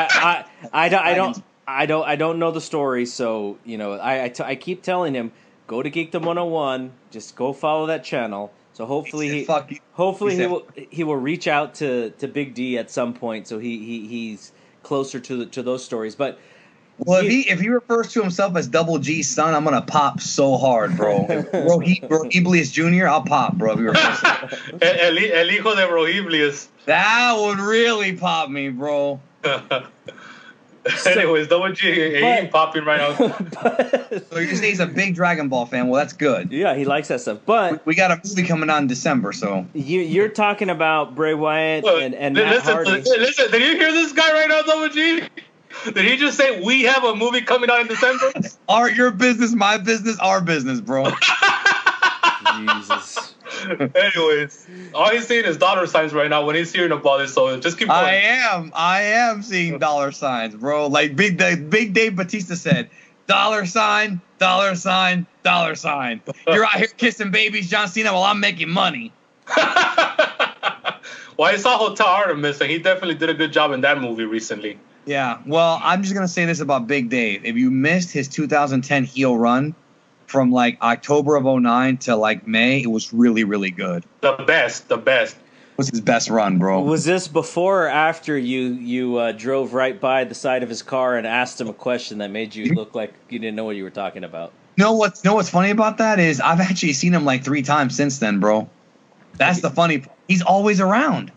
I don't know the story. So you know, I keep telling him, go to Geekdom 101. Just go follow that channel. So hopefully he will reach out to Big D at some point. So he's closer to those stories. But well, if he refers to himself as Double G's son, I'm gonna pop so hard, bro. Rojiblius Jr., I'll pop, bro. If he refers to El hijo de Rojiblius. That would really pop me, bro. Anyways, Double G ain't popping right now. So you're saying he's a big Dragon Ball fan? Well, that's good. Yeah, he likes that stuff. But we got a movie coming out in December, so you're talking about Bray Wyatt and Matt Hardy. Listen, did you hear this guy right now, Double G? Did he just say we have a movie coming out in December? Your business, my business, our business, bro. Jesus. Anyways, all he's seeing is dollar signs right now when he's hearing about it. So just keep going. I am seeing dollar signs, bro. Like Big Dave Batista said, dollar sign, dollar sign, dollar sign. You're out here kissing babies, John Cena, while I'm making money. Well, I saw Hotel Artemis, and he definitely did a good job in that movie recently. Yeah, well, I'm just going to say this about Big Dave. If you missed his 2010 heel run from, like, October of 2009 to, like, May, it was really, really good. The best. It was his best run, bro. Was this before or after you drove right by the side of his car and asked him a question that made you look like you didn't know what you were talking about? Know what's funny about that is I've actually seen him, like, 3 times since then, bro. That's the funny part. He's always around.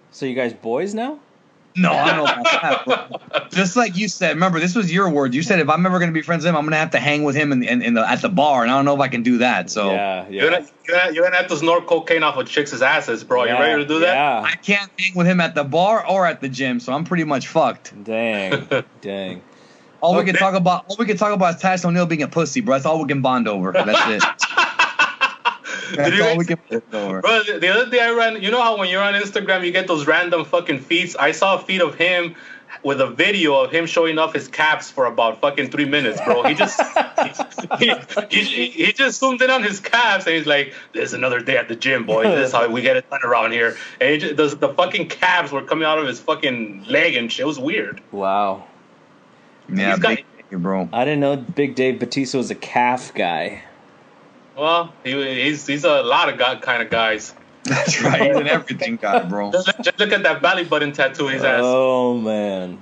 So you guys boys now? No, I don't know about that, bro. Just like you said, remember, this was your words. You said if I'm ever going to be friends with him, I'm going to have to hang with him at the bar, and I don't know if I can do that. So yeah. You're gonna have to snort cocaine off of chicks' asses, bro. You ready to do that? Yeah. I can't hang with him at the bar or at the gym, so I'm pretty much fucked. Dang. All we can talk about is Titus O'Neil being a pussy, bro. That's all we can bond over. That's it. That's all we can bond over. Bro, the other day I ran. You know how when you're on Instagram you get those random fucking feeds? I saw a feed of him with a video of him showing off his calves for about fucking 3 minutes, bro. He just he just zoomed in on his calves and he's like, "There's another day at the gym, boys. This is how we get it done around here." And the fucking calves were coming out of his fucking leg and shit. It was weird. Wow. Yeah, big bro. I didn't know Big Dave Batista was a calf guy. Well, he's a lot of kind of guys. That's right. He's an everything guy, bro. Just look at that belly button tattoo he's has. Oh man.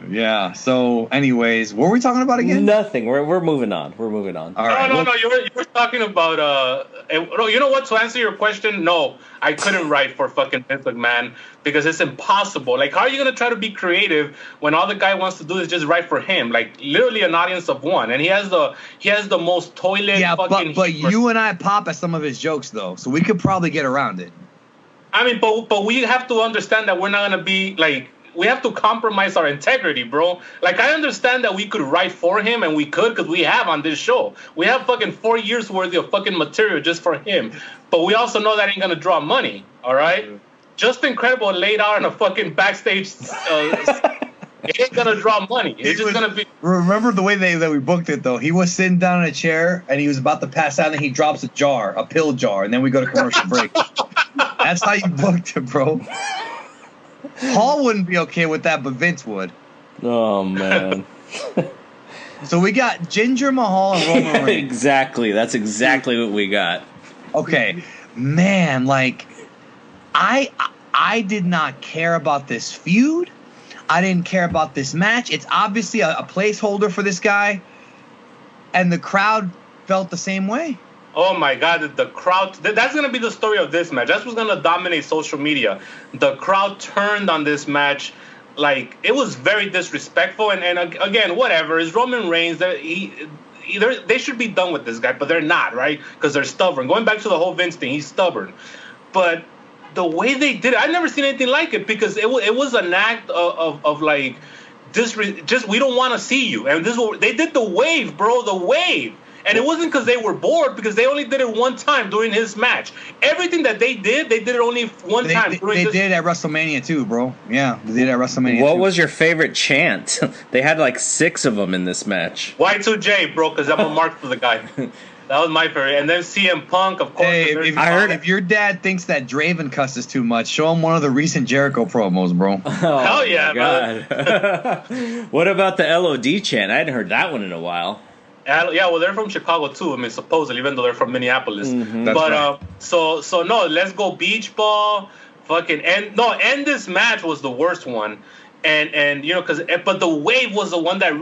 Yeah. So, anyways, what were we talking about again? Nothing. We're moving on. All right. No. You were talking about no. You know what? To answer your question, no, I couldn't write for fucking Vince McMahon because it's impossible. Like, how are you gonna try to be creative when all the guy wants to do is just write for him? Like, literally an audience of one, and he has the most toilet. Yeah, fucking but you and I pop at some of his jokes though, so we could probably get around it. I mean, but we have to understand that we're not gonna be like. We have to compromise our integrity, bro. Like, I understand that we could write for him, and we could because we have on this show. We have fucking 4 years worth of fucking material just for him. But we also know that ain't gonna draw money, all right? Just Incredible laid out in a fucking backstage. It ain't gonna draw money. It's just gonna be. Remember the way that we booked it though? He was sitting down in a chair and he was about to pass out, and he drops a pill jar, and then we go to commercial break. That's how you booked it, bro. Paul wouldn't be okay with that, but Vince would. Oh man. So we got Jinder Mahal and Roman Reigns. Exactly. That's exactly what we got. Okay, man. Like, I did not care about this feud. I didn't care about this match. It's obviously a placeholder for this guy, and the crowd felt the same way. Oh my God, the crowd, that's going to be the story of this match. That's what's going to dominate social media. The crowd turned on this match. Like, it was very disrespectful. And again, whatever. It's Roman Reigns. They should be done with this guy, but they're not, right? Because they're stubborn. Going back to the whole Vince thing, he's stubborn. But the way they did it, I've never seen anything like it because it was an act of like, just we don't want to see you. And they did the wave, bro, the wave. And it wasn't because they were bored, because they only did it one time during his match. Everything that they did it only one time. They did it at WrestleMania too, bro. Yeah, they did it at WrestleMania. What was your favorite chant? They had like 6 of them in this match. Y2J, bro, because I'm a mark for the guy. That was my favorite. And then CM Punk, of course. Hey, if your dad thinks that Draven cusses too much, show him one of the recent Jericho promos, bro. Oh, hell yeah, man. What about the LOD chant? I hadn't heard that one in a while. Yeah, well, they're from Chicago too. I mean, supposedly, even though they're from Minneapolis. Mm-hmm. But right. So no, let's go beach ball. Fucking end this match was the worst one. And you know, but the wave was the one that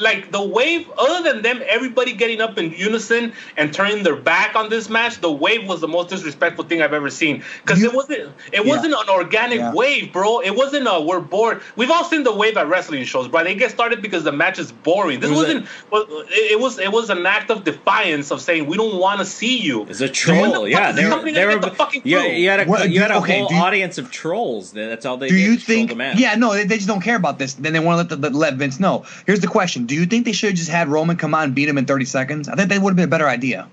like the wave. Other than them, everybody getting up in unison and turning their back on this match, the wave was the most disrespectful thing I've ever seen. Because it wasn't an organic wave, bro. It wasn't we're bored. We've all seen the wave at wrestling shows, bro. They get started because the match is boring. This wasn't. It was an act of defiance of saying we don't want to see you. It's a troll. Yeah, they were the fucking. You had a whole audience of trolls. That's all they did. Do you think? The match. Yeah, no. They just don't care about this. Then they want to let Vince know. Here's the question: do you think they should have just had Roman come out and beat him in 30 seconds? I think that would have been a better idea.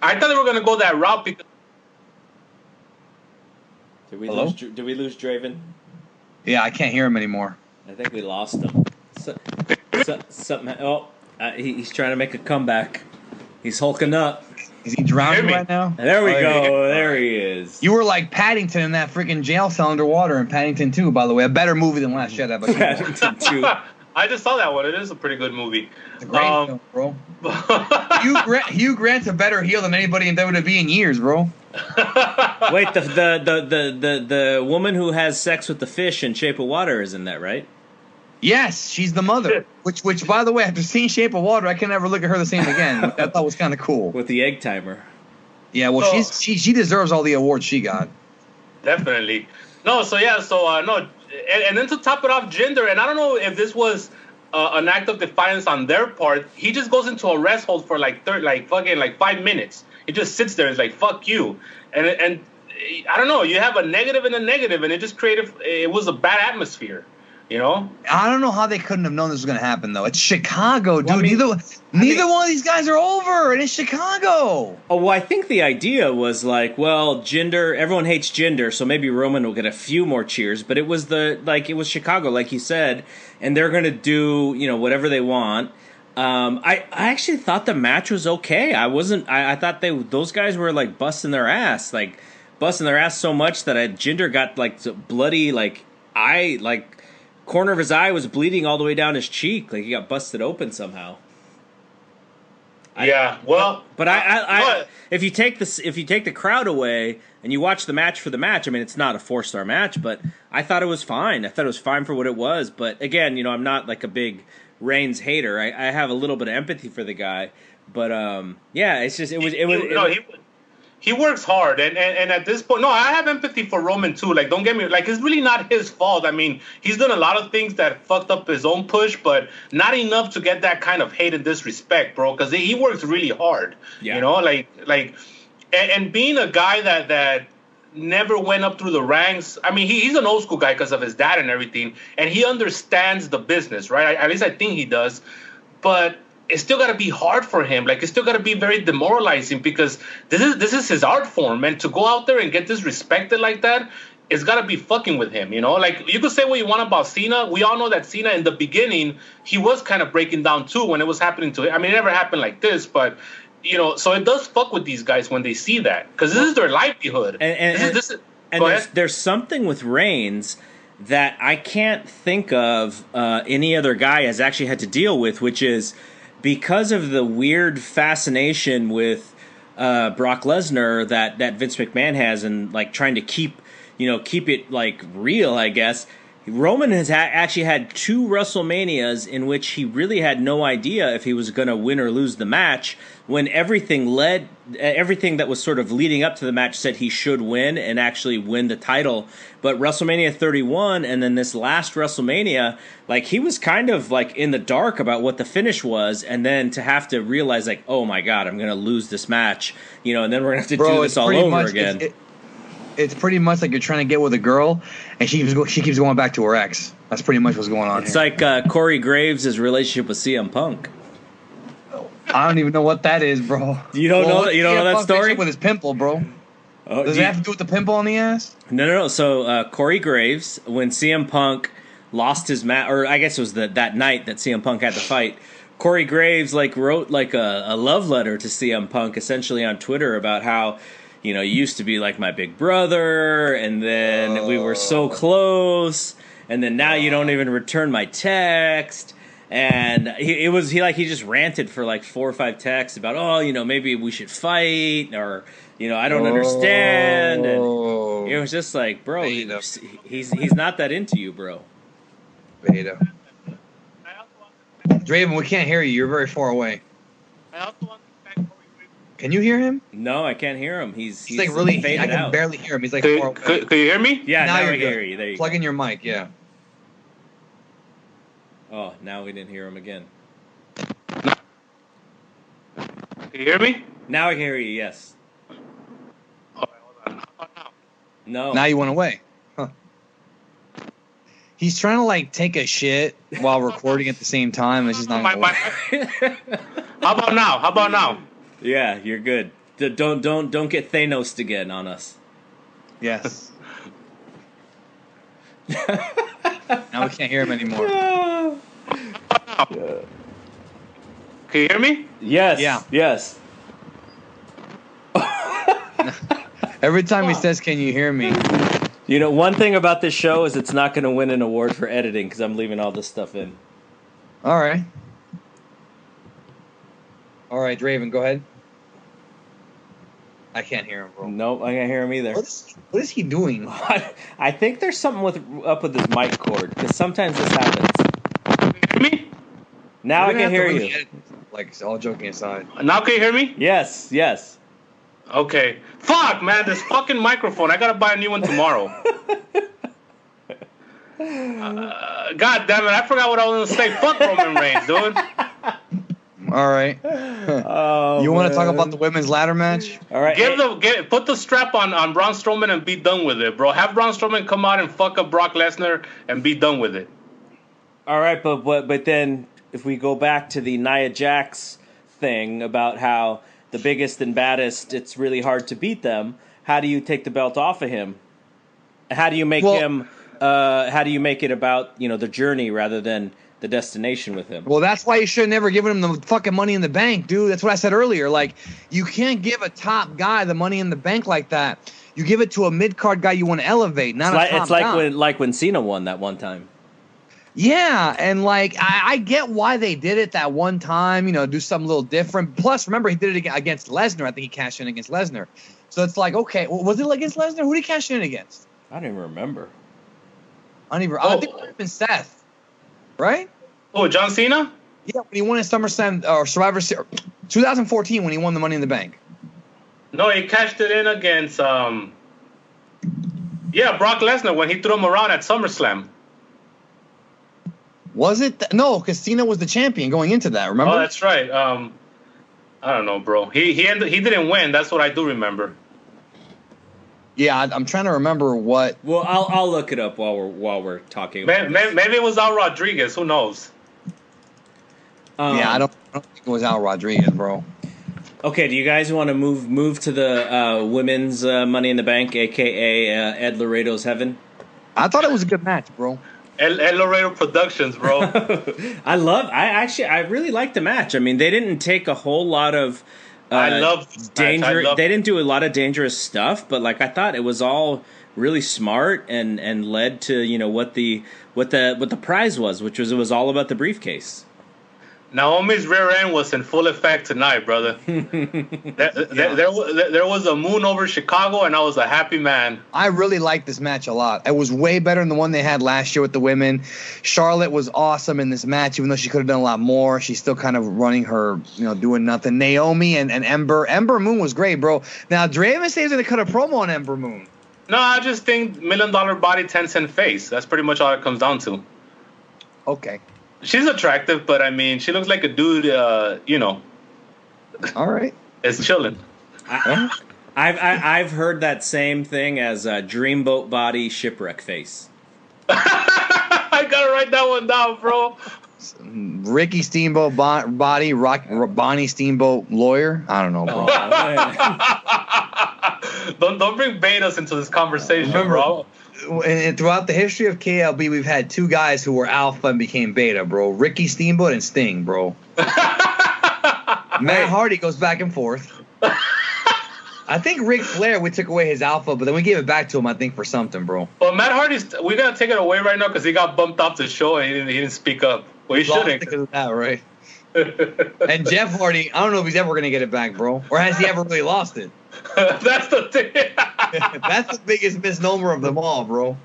I thought they were gonna go that route because. Did we lose Draven? Yeah, I can't hear him anymore. I think we lost him. Something. Oh, he's trying to make a comeback. He's hulking up. Is he drowning right now? There we go. There he is. You were like Paddington in that freaking jail cell underwater in Paddington 2, by the way. A better movie than Last Jedi. But Paddington 2. I just saw that one. It is a pretty good movie. It's a great film, bro. Hugh Grant's a better heel than anybody in WWE in years, bro. Wait, the woman who has sex with the fish in Shape of Water is in that, right? Yes, she's the mother. Which, by the way, after seeing Shape of Water, I can never look at her the same again. Which I thought was kind of cool. With the egg timer. Yeah, well, she deserves all the awards she got. Definitely. No, and then to top it off, Jinder, and I don't know if this was an act of defiance on their part. He just goes into a rest hold for like 5 minutes. He just sits there and is like, "Fuck you," and I don't know. You have a negative and a negative, and it just created. It was a bad atmosphere. You know? I don't know how they couldn't have known this was going to happen, though. It's Chicago, dude. Well, neither one of these guys are over, and it's Chicago. Oh, well, I think the idea was like, well, Jinder, everyone hates Jinder, so maybe Roman will get a few more cheers. But it was Chicago, like you said, and they're going to do, whatever they want. I actually thought the match was okay. I thought those guys were like busting their ass so much that Jinder got like bloody, corner of his eye was bleeding all the way down his cheek, like he got busted open somehow. But if you take the crowd away and you watch the match for the match, I mean, it's not a 4-star match, but I thought it was fine. I thought it was fine for what it was. But again, I'm not like a big Reigns hater. I have a little bit of empathy for the guy, but it's just he works hard, and at this point, I have empathy for Roman too. Like, don't get me, like, it's really not his fault. I mean, he's done a lot of things that fucked up his own push, but not enough to get that kind of hate and disrespect, bro. Because he works really hard, and being a guy that never went up through the ranks. I mean, he's an old school guy because of his dad and everything, and he understands the business, right? At least I think he does, but it's still got to be hard for him. Like, it's still got to be very demoralizing because this is his art form. And to go out there and get disrespected like that, it's got to be fucking with him, Like, you could say what you want about Cena. We all know that Cena in the beginning, he was kind of breaking down too when it was happening to him. I mean, it never happened like this, but, so it does fuck with these guys when they see that because this is their livelihood. And there's something with Reigns that I can't think of any other guy has actually had to deal with, which is because of the weird fascination with Brock Lesnar that Vince McMahon has, and like trying to keep it like real, I guess. Roman has actually had 2 WrestleManias in which he really had no idea if he was going to win or lose the match, when everything that was sort of leading up to the match said he should win and actually win the title. But WrestleMania 31 and then this last WrestleMania, like, he was kind of like in the dark about what the finish was, and then to have to realize like, oh my God, I'm going to lose this match, and then we're going to have to do this all over again. It's pretty much like you're trying to get with a girl, and she keeps going back to her ex. That's pretty much what's going on. It's here. Like Corey Graves' relationship with CM Punk. I don't even know what that is, bro. You don't know that story? With his pimple, bro. Does it have to do with the pimple on the ass? No. So Corey Graves, when CM Punk lost his match, or I guess it was that night that CM Punk had to fight, Corey Graves wrote a love letter to CM Punk essentially on Twitter about how, you used to be like my big brother, and then we were so close, and then now you don't even return my text. And he just ranted for like 4 or 5 texts about, maybe we should fight, or I don't understand. And it was just like, bro, he's not that into you, bro. Beta. Draven, we can't hear you. You're very far away. Can you hear him? No, I can't hear him. He's like really faded I can out. barely hear him. He's like far away. Could you hear me? Yeah, now you're I good. hear you. There you Plug go. in your mic, yeah. Oh, now we didn't hear him again. Can you hear me? Now I can hear you, yes. Oh, hold on. How about now? No. Now you went away. Huh. He's trying to take a shit while recording at the same time. It's just not going to work. How about now? Yeah, you're good. Don't get Thanos again on us. Yes. Now we can't hear him anymore. Can you hear me? Yes. Yeah. Yes. Every time he says, "Can you hear me?" You know, one thing about this show is it's not going to win an award for editing because I'm leaving all this stuff in. All right. All right, Draven, go ahead. I can't hear him, bro. Nope, I can't hear him either. What is he doing? I think there's something up with his mic cord because sometimes this happens. Can you hear me? Now I can hear you. Like, all joking aside. Now can you hear me? Yes. Okay. Fuck, man, this fucking microphone. I gotta buy a new one tomorrow. God damn it, I forgot what I was gonna say. Fuck Roman Reigns, dude. All right. Oh, you want to talk about the women's ladder match? All right. Put the strap on Braun Strowman and be done with it, bro. Have Braun Strowman come out and fuck up Brock Lesnar and be done with it. All right, but then if we go back to the Nia Jax thing about how the biggest and baddest, it's really hard to beat them. How do you take the belt off of him? How do you make him? How do you make it about the journey rather than the destination with him? Well, that's why you should have never given him the fucking Money in the Bank, dude. That's what I said earlier. Like, you can't give a top guy the Money in the Bank like that. You give it to a mid card guy you want to elevate, not a top guy. It's like when Cena won that one time. Yeah, and like I get why they did it that one time, do something a little different. Plus, remember, he did it against Lesnar. I think he cashed in against Lesnar. So it's like, okay, was it against Lesnar? Who did he cash in against? I don't even remember. I think it would have been Seth, right? Oh, John Cena? Yeah, when he won his SummerSlam or Survivor Series, 2014, when he won the Money in the Bank. No, he cashed it in against Brock Lesnar when he threw him around at SummerSlam. Was it? No, because Cena was the champion going into that. Remember? Oh, that's right. I don't know, bro. He didn't win. That's what I do remember. Yeah, I'm trying to remember what. Well, I'll look it up while we're talking. About maybe it was Al Rodriguez. Who knows? Yeah, I don't think it was Al Rodriguez, bro. Okay, do you guys want to move to the women's Money in the Bank, aka Ed Laredo's Heaven? I thought it was a good match, bro. El Laredo Productions, bro. I really liked the match. I mean, they didn't take a whole lot of danger. They didn't do a lot of dangerous stuff, but I thought it was all really smart and led to what the prize was, which was all about the briefcase. Naomi's rear end was in full effect tonight, brother. There was a moon over Chicago, and I was a happy man. I really liked this match a lot. It was way better than the one they had last year with the women. Charlotte was awesome in this match, even though she could have done a lot more. She's still kind of running her, doing nothing. Naomi and Ember. Ember Moon was great, bro. Now, Draven says he's going to cut a promo on Ember Moon. No, I just think $1 million body, 10-cent face. That's pretty much all it comes down to. Okay. She's attractive, but I mean, she looks like a dude, All right. Is chilling. I've heard that same thing as dreamboat body, shipwreck face. I gotta write that one down, bro. Ricky Steamboat body, Bonnie Steamboat lawyer. I don't know, bro. Don't bring betas into this conversation, bro. And throughout the history of KLB, we've had two guys who were alpha and became beta, bro. Ricky Steamboat and Sting, bro. Matt Hardy goes back and forth. I think Ric Flair, we took away his alpha, but then we gave it back to him, I think, for something, bro. Well, Matt Hardy's, we got to take it away right now because he got bumped off the show and he didn't speak up. Well, he shouldn't. Because of that, right? And Jeff Hardy, I don't know if he's ever going to get it back, bro. Or has he ever really lost it? That's the thing. That's the biggest misnomer of them all, bro.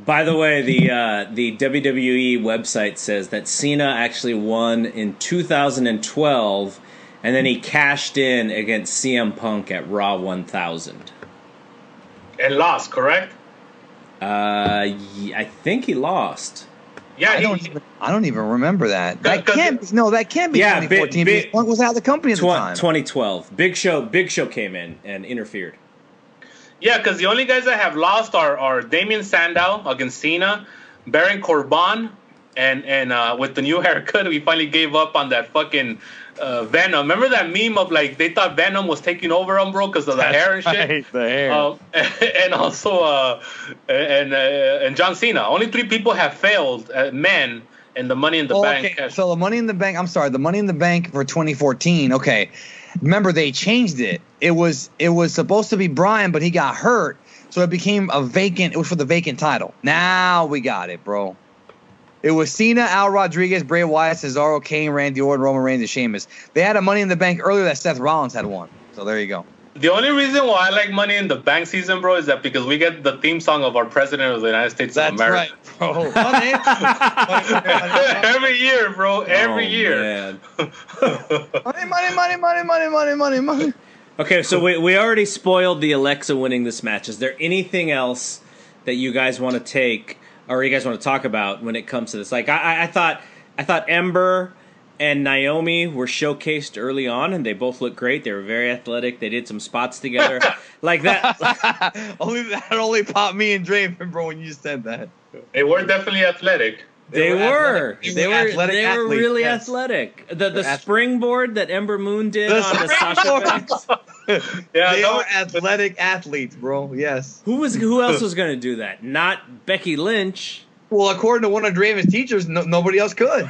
By the way, the WWE website says that Cena actually won in 2012, and then he cashed in against CM Punk at Raw 1000. And lost, correct? I think he lost. Yeah, I don't even remember that. That can't be 2014 because Punk was out of the company at the time. 2012. Big Show came in and interfered. Yeah, because the only guys that have lost are Damien Sandow against Cena, Baron Corbin, and with the new haircut, we finally gave up on that fucking Venom. Remember that meme of like they thought Venom was taking over him, bro, because of the hair and shit. Right, the hair. And also and John Cena. Only 3 people have failed, men, in the Money in the Bank. Okay, so the Money in the Bank. I'm sorry, the Money in the Bank for 2014. Okay, remember they changed it. It was supposed to be Bryan, but he got hurt, so it became a vacant. It was for the vacant title. Now we got it, bro. It was Cena, Al Rodriguez, Bray Wyatt, Cesaro, Kane, Randy Orton, Roman Reigns, and Sheamus. They had a Money in the Bank earlier that Seth Rollins had won. So there you go. The only reason why I like Money in the Bank season, bro, is that because we get the theme song of our president of the United States of America. That's right, bro. Every year, bro. Every year. Man. Money. Okay, so we already spoiled the Alexa winning this match. Is there anything else that you guys want to take, or you guys want to talk about when it comes to this? Like, I thought Ember and Naomi were showcased early on, and they both looked great. They were very athletic. They did some spots together, like that. only popped me and Draven, bro, when you said that. They were definitely athletic. They were really yes. athletic. The springboard that Ember Moon did The on the Sasha Banks. Yeah, They are athletic athletes, bro. Yes. Who else was going to do that? Not Becky Lynch. Well, according to one of Draven's teachers, nobody else could.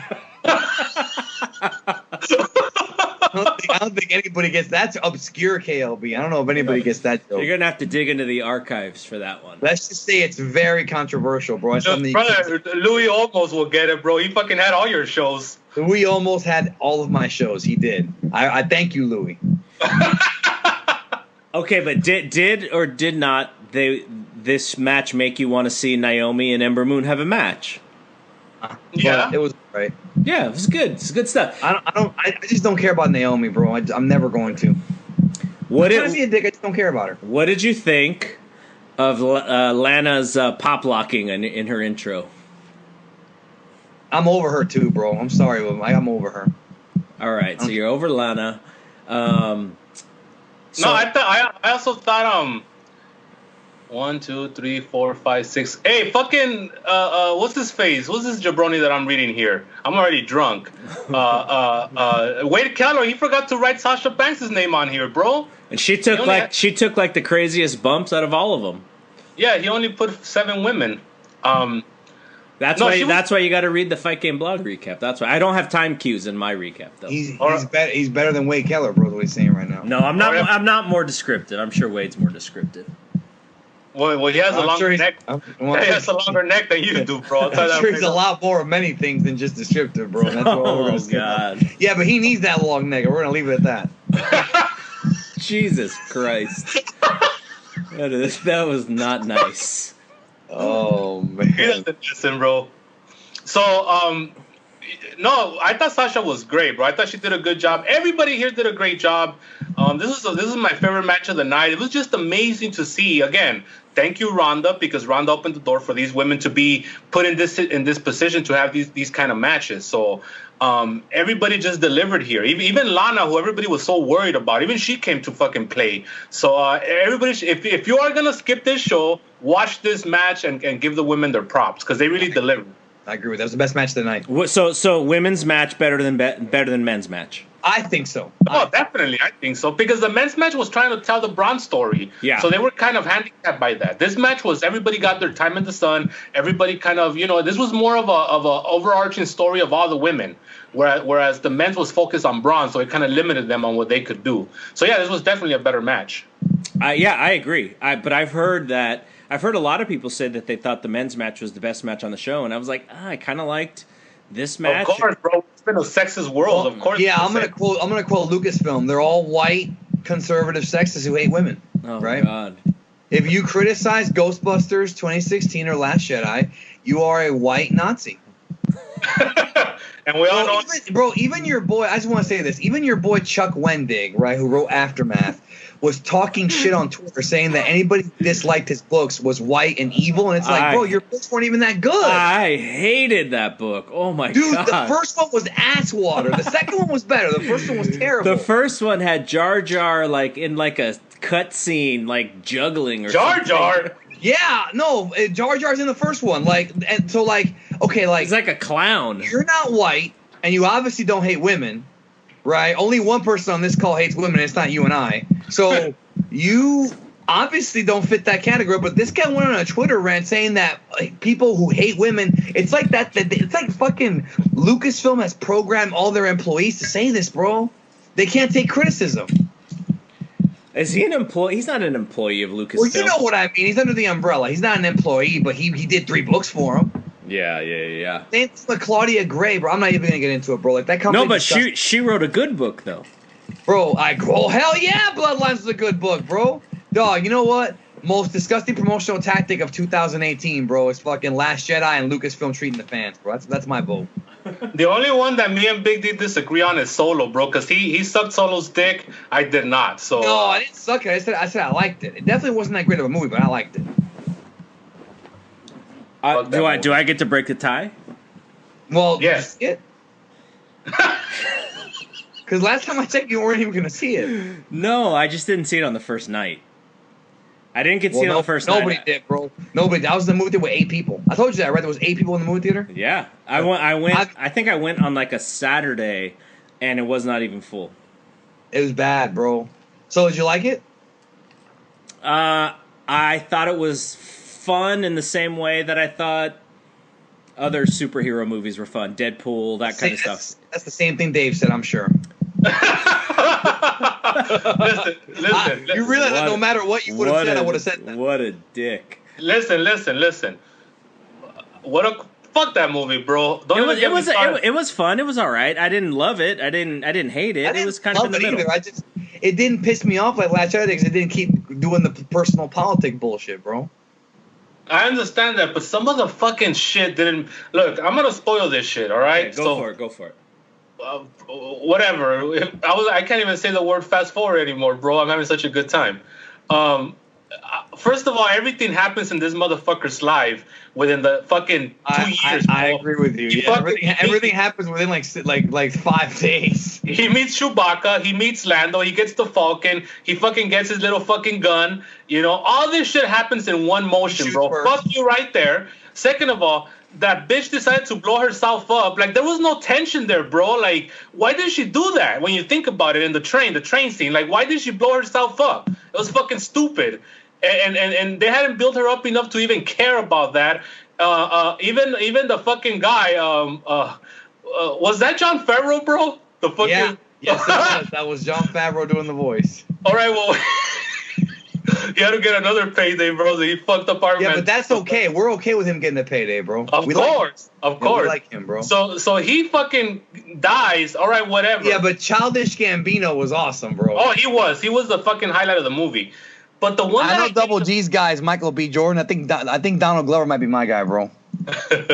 I don't think anybody gets that's obscure KLB. I don't know if anybody gets that joke. You're gonna have to dig into the archives for that one. Let's just say it's very controversial, bro. It's something Brother, Louis almost will get it, bro. He fucking had all your shows. Louis almost had all of my shows. He did. I thank you, Louis. Okay, but did or did not this match make you want to see Naomi and Ember Moon have a match? Yeah, but it was right. Yeah, it was good. It's good stuff. I just don't care about Naomi, bro. I'm never going to. What I'm trying to be a dick. I just don't care about her. What did you think of Lana's pop locking in her intro? I'm over her too, bro. I'm sorry, but I'm over her. All right, so you're over Lana. No, I also thought 1, 2, 3, 4, 5, 6. Hey, fucking what's his face? What's this jabroni that I'm reading here? I'm already drunk. Wade Keller, he forgot to write Sasha Banks' name on here, bro. And she took like the craziest bumps out of all of them. Yeah, he only put 7 women. That's why you got to read the Fight Game blog recap. That's why I don't have time cues in my recap though. He's better than Wade Keller, bro. What he's saying right now. No, I'm not. I'm not more descriptive. I'm sure Wade's more descriptive. Well, he has a longer neck. He has a longer neck than you do, bro. I'm sure he's a lot more of many things than just descriptive, bro. That's what we're gonna God. Yeah, but he needs that long neck. We're gonna leave it at that. Jesus Christ. That was not nice. Oh man. He doesn't listen, bro. So, no, I thought Sasha was great, bro. I thought she did a good job. Everybody here did a great job. This is my favorite match of the night. It was just amazing to see. Again, thank you, Ronda, because Ronda opened the door for these women to be put in this position to have these kind of matches. So everybody just delivered here. Even Lana, who everybody was so worried about, even she came to fucking play. So everybody, if you are gonna skip this show, watch this match and give the women their props because they really delivered. I agree with that. That was the best match of the night. So women's match better than men's match. I think so. Oh, definitely, I think so. Because the men's match was trying to tell the Braun story. Yeah. So they were kind of handicapped by that. This match was everybody got their time in the sun. Everybody kind of, this was more of a overarching story of all the women. Whereas the men's was focused on Braun, so it kind of limited them on what they could do. So yeah, this was definitely a better match. Yeah, I agree. But I've heard a lot of people say that they thought the men's match was the best match on the show, and I was like, I kind of liked this match. Of course, bro. It's been a sexist world. Of course. Yeah, I'm gonna quote Lucasfilm. They're all white conservative sexists who hate women. Oh right? God. If you criticize Ghostbusters 2016 or Last Jedi, you are a white Nazi. And we all know, bro. Even your boy. I just want to say this. Even your boy Chuck Wendig, right, who wrote Aftermath, was talking shit on Twitter, saying that anybody who disliked his books was white and evil. And it's like, bro, your books weren't even that good. I hated that book. Oh my God. Dude, the first one was ass water. The second one was better. The first one was terrible. The first one had Jar Jar in a cut scene, like juggling or something. Jar Jar. Yeah, no, Jar Jar's in the first one. Like, and so like, okay, like He's like a clown. you're not white, and you obviously don't hate women, right? Only one person on this call hates women, and it's not you and I. So you obviously don't fit that category. But this guy went on a Twitter rant saying that like, people who hate women, it's like that. It's like fucking Lucasfilm has programmed all their employees to say this, bro. They can't take criticism. Is he an employee? He's not an employee of Lucasfilm. Well, you know what I mean. He's under the umbrella. He's not an employee, but he did 3 books for him. Yeah. Same thing with Claudia Gray, bro. I'm not even gonna get into it, bro. Like that company. No, but she wrote a good book though. Bro, hell yeah, Bloodlines is a good book, bro. Dog, you know what? Most disgusting promotional tactic of 2018, bro, is fucking Last Jedi and Lucasfilm treating the fans, bro. That's my vote. The only one that me and Big D disagree on is Solo, bro, because he sucked Solo's dick. I did not. So no, I didn't suck it. I said I liked it. It definitely wasn't that great of a movie, but I liked it. Do I get to break the tie? Well, yes. Because last time I checked, you weren't even gonna see it. No, I just didn't see it on the first night. I didn't get to see it on the first night. Nobody did, bro. Nobody. I was in the movie theater with 8 people. I told you that, right? There was 8 people in the movie theater. Yeah, I went. I think I went on like a Saturday, and it was not even full. It was bad, bro. So did you like it? I thought it was fun in the same way that I thought other superhero movies were fun. Deadpool, that kind of stuff. That's the same thing Dave said, I'm sure. Listen. You realize that no matter what you would have said, I would have said that. What a dick. Listen. Fuck that movie, bro. It was fun. It was all right. I didn't love it. I didn't hate it. It was kind of in the middle. It didn't piss me off like Last Jedi because it didn't keep doing the personal politic bullshit, bro. I understand that, but some of the fucking shit didn't. Look, I'm gonna spoil this shit. All right, go for it. Whatever. I can't even say the word fast forward anymore, bro. I'm having such a good time. First of all, everything happens in this motherfucker's life within the fucking 2 years. I agree with you. Yeah, everything happens within like 5 days. He meets Chewbacca. He meets Lando. He gets the Falcon. He fucking gets his little fucking gun. You know, all this shit happens in one motion, bro. Fuck you right there. Second of all, that bitch decided to blow herself up. Like, there was no tension there, bro. Like, why did she do that? When you think about it, in the train scene, like, why did she blow herself up? It was fucking stupid. And they hadn't built her up enough to even care about that. Even the fucking guy, was that Jon Favreau, bro? The fucking yes, it was. That was Jon Favreau doing the voice. All right, well, he had to get another payday, bro. So he fucked up our. Yeah, but that's okay. We're okay with him getting a payday, bro. Of course. We like him, bro. So he fucking dies. All right, whatever. Yeah, but Childish Gambino was awesome, bro. Oh, he was. He was the fucking highlight of the movie. But the one I know Double G's guy is Michael B. Jordan. I think Donald Glover might be my guy, bro. But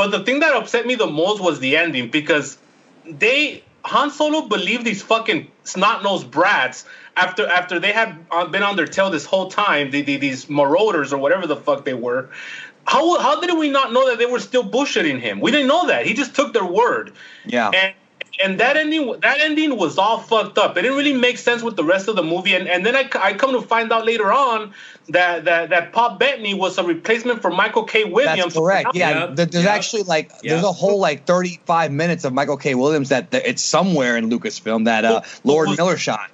the thing that upset me the most was the ending, because Han Solo believed these fucking snot-nosed brats after they had been on their tail this whole time, these marauders or whatever the fuck they were. How did we not know that they were still bullshitting him? We didn't know that. He just took their word. Yeah. And that ending was all fucked up. It didn't really make sense with the rest of the movie. And then I come to find out later on that Paul Bettany was a replacement for Michael K. Williams. That's correct. Yeah, there's actually there's a whole 35 minutes of Michael K. Williams that it's somewhere in Lucasfilm that Lord Miller shot.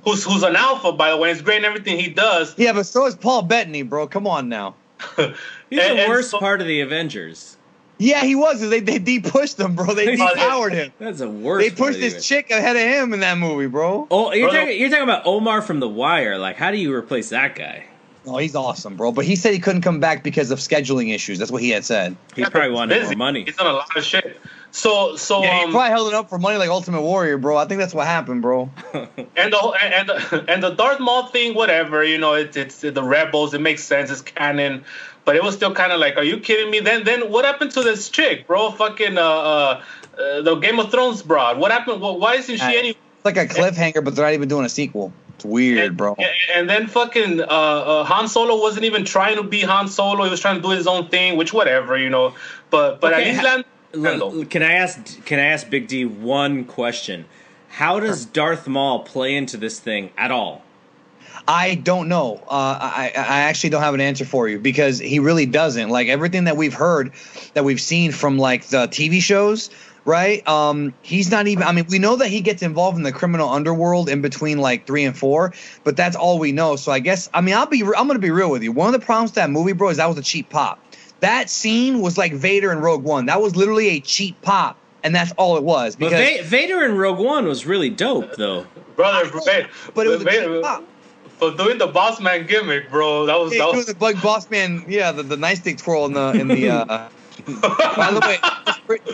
Who's an alpha, by the way. It's great in everything he does. Yeah, but so is Paul Bettany, bro. Come on now. He's the worst part of the Avengers. Yeah, he was. They de-pushed him, bro. They depowered him. That's the worst. They pushed this chick ahead of him in that movie, bro. Oh, you're talking about Omar from The Wire. Like, how do you replace that guy? Oh, he's awesome, bro. But he said he couldn't come back because of scheduling issues. That's what he had said. He probably wanted more money. He's done a lot of shit. So yeah, he probably held it up for money like Ultimate Warrior, bro. I think that's what happened, bro. and the Darth Maul thing, whatever. You know, it's the Rebels. It makes sense. It's canon. But it was still kind of like, are you kidding me? Then what happened to this chick, bro? Fucking the Game of Thrones broad. What happened? Why isn't she any? It's like a cliffhanger, but they're not even doing a sequel. It's weird, bro. And then fucking Han Solo wasn't even trying to be Han Solo. He was trying to do his own thing, which whatever, you know. But okay, at least can I ask Big D one question? How does Darth Maul play into this thing at all? I don't know. I actually don't have an answer for you because he really doesn't. Like everything that we've heard, that we've seen from like the TV shows, right? He's not even. I mean, we know that he gets involved in the criminal underworld in between like 3 and 4, but that's all we know. So I guess I'm gonna be real with you. One of the problems with that movie, bro, is that was a cheap pop. That scene was like Vader in Rogue One. That was literally a cheap pop, and that's all it was. But Vader in Rogue One was really dope, though. Brother, but it was a cheap pop. For doing the boss man gimmick, bro, that was doing the bug boss man. Yeah, the nightstick twirl in the. By the way,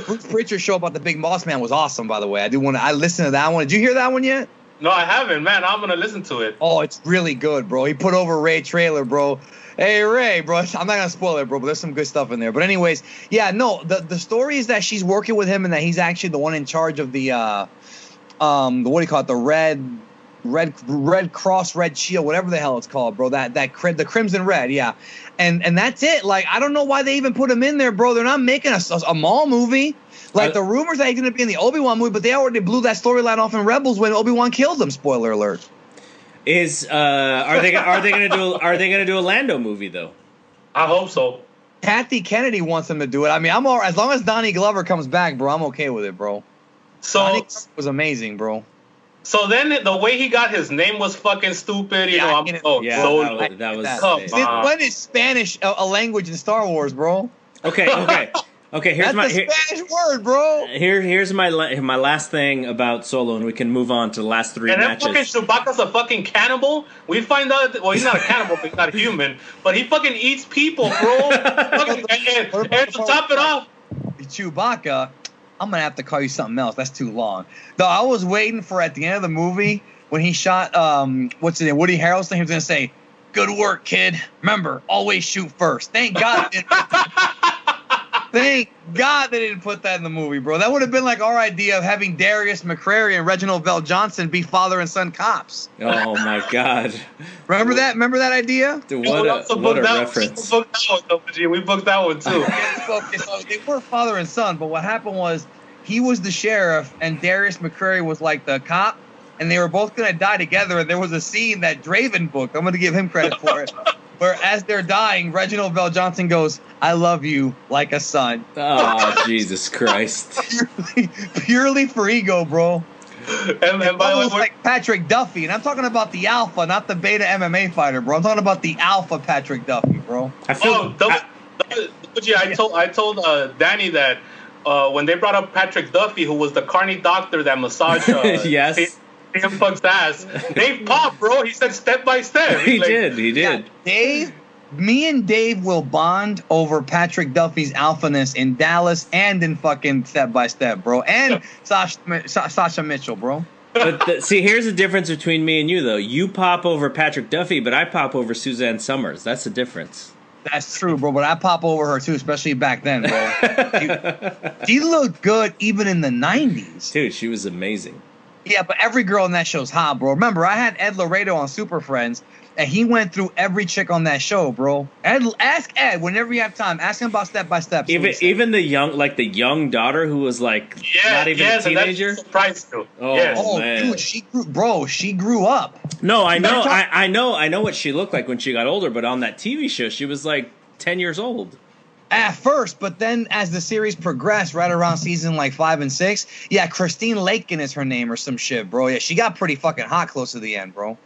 Bruce Pritchard's show about the big boss man was awesome. By the way, I listened to that one. Did you hear that one yet? No, I haven't, man. I'm gonna listen to it. Oh, it's really good, bro. He put over Ray Trailer, bro. Hey Ray, bro. I'm not gonna spoil it, bro, but there's some good stuff in there. But anyways, yeah, no, the story is that she's working with him and that he's actually the one in charge of the what do you call it? The Red Cross, Red Shield, whatever the hell it's called, bro. The Crimson Red, yeah. And that's it. Like, I don't know why they even put him in there, bro. They're not making a Maul movie. Like, the rumors that he's gonna be in the Obi-Wan movie, but they already blew that storyline off in Rebels when Obi-Wan killed him. Spoiler alert. Are they gonna do a Lando movie though? I hope so. Kathy Kennedy wants them to do it. I mean, I'm all as long as Donnie Glover comes back, bro. I'm okay with it, bro. So Donnie Glover was amazing, bro. So then the way he got his name was fucking stupid. That was. When is Spanish a language in Star Wars, bro? Okay. Here's That's the Spanish word, bro. Here's my last thing about Solo, and we can move on to the last 3 matches. And then fucking Chewbacca's a fucking cannibal. We find out. Well, he's not a cannibal, but he's not human. But he fucking eats people, bro. and to top it off, Chewbacca. I'm gonna have to call you something else. That's too long. Though I was waiting for at the end of the movie when he shot what's his name, Woody Harrelson. He was gonna say, "Good work, kid. Remember, always shoot first." Thank God. Thank God they didn't put that in the movie, bro. That would have been like our idea of having Darius McCrary and Reginald Vell Johnson be father and son cops. Oh my God! Remember that? Remember that idea? Dude, what a reference. We booked that one too. So they were father and son, but what happened was he was the sheriff and Darius McCrary was like the cop, and they were both gonna die together. And there was a scene that Draven booked. I'm gonna give him credit for it. Where as they're dying, Reginald Vell Johnson goes, "I love you like a son." Oh, Jesus Christ! Purely for ego, bro. And by the way, like Patrick Duffy, and I'm talking about the alpha, not the beta MMA fighter, bro. I'm talking about the alpha Patrick Duffy, bro. I told Danny that when they brought up Patrick Duffy, who was the carny doctor that massaged yes. CM Punk's ass. Dave popped, bro. He said step by step. He did. Yeah, Dave, me and Dave will bond over Patrick Duffy's alphaness in Dallas and in fucking Step by Step, bro. And Sasha Mitchell, bro. But see, here's the difference between me and you, though. You pop over Patrick Duffy, but I pop over Suzanne Summers. That's the difference. That's true, bro. But I pop over her, too, especially back then, bro. She looked good even in the 90s. Dude, she was amazing. Yeah, but every girl in that show's hot, bro. Remember, I had Ed Laredo on Super Friends, and he went through every chick on that show, bro. Ask Ed whenever you have time. Ask him about Step by Step. Even the young daughter who was like not even a teenager. Man. Dude, she grew up. No, I know what she looked like when she got older, but on that TV show, she was like 10 years old. At first, but then as the series progressed, right around season like 5 and 6, yeah, Christine Lakin is her name or some shit, bro. Yeah, she got pretty fucking hot close to the end, bro.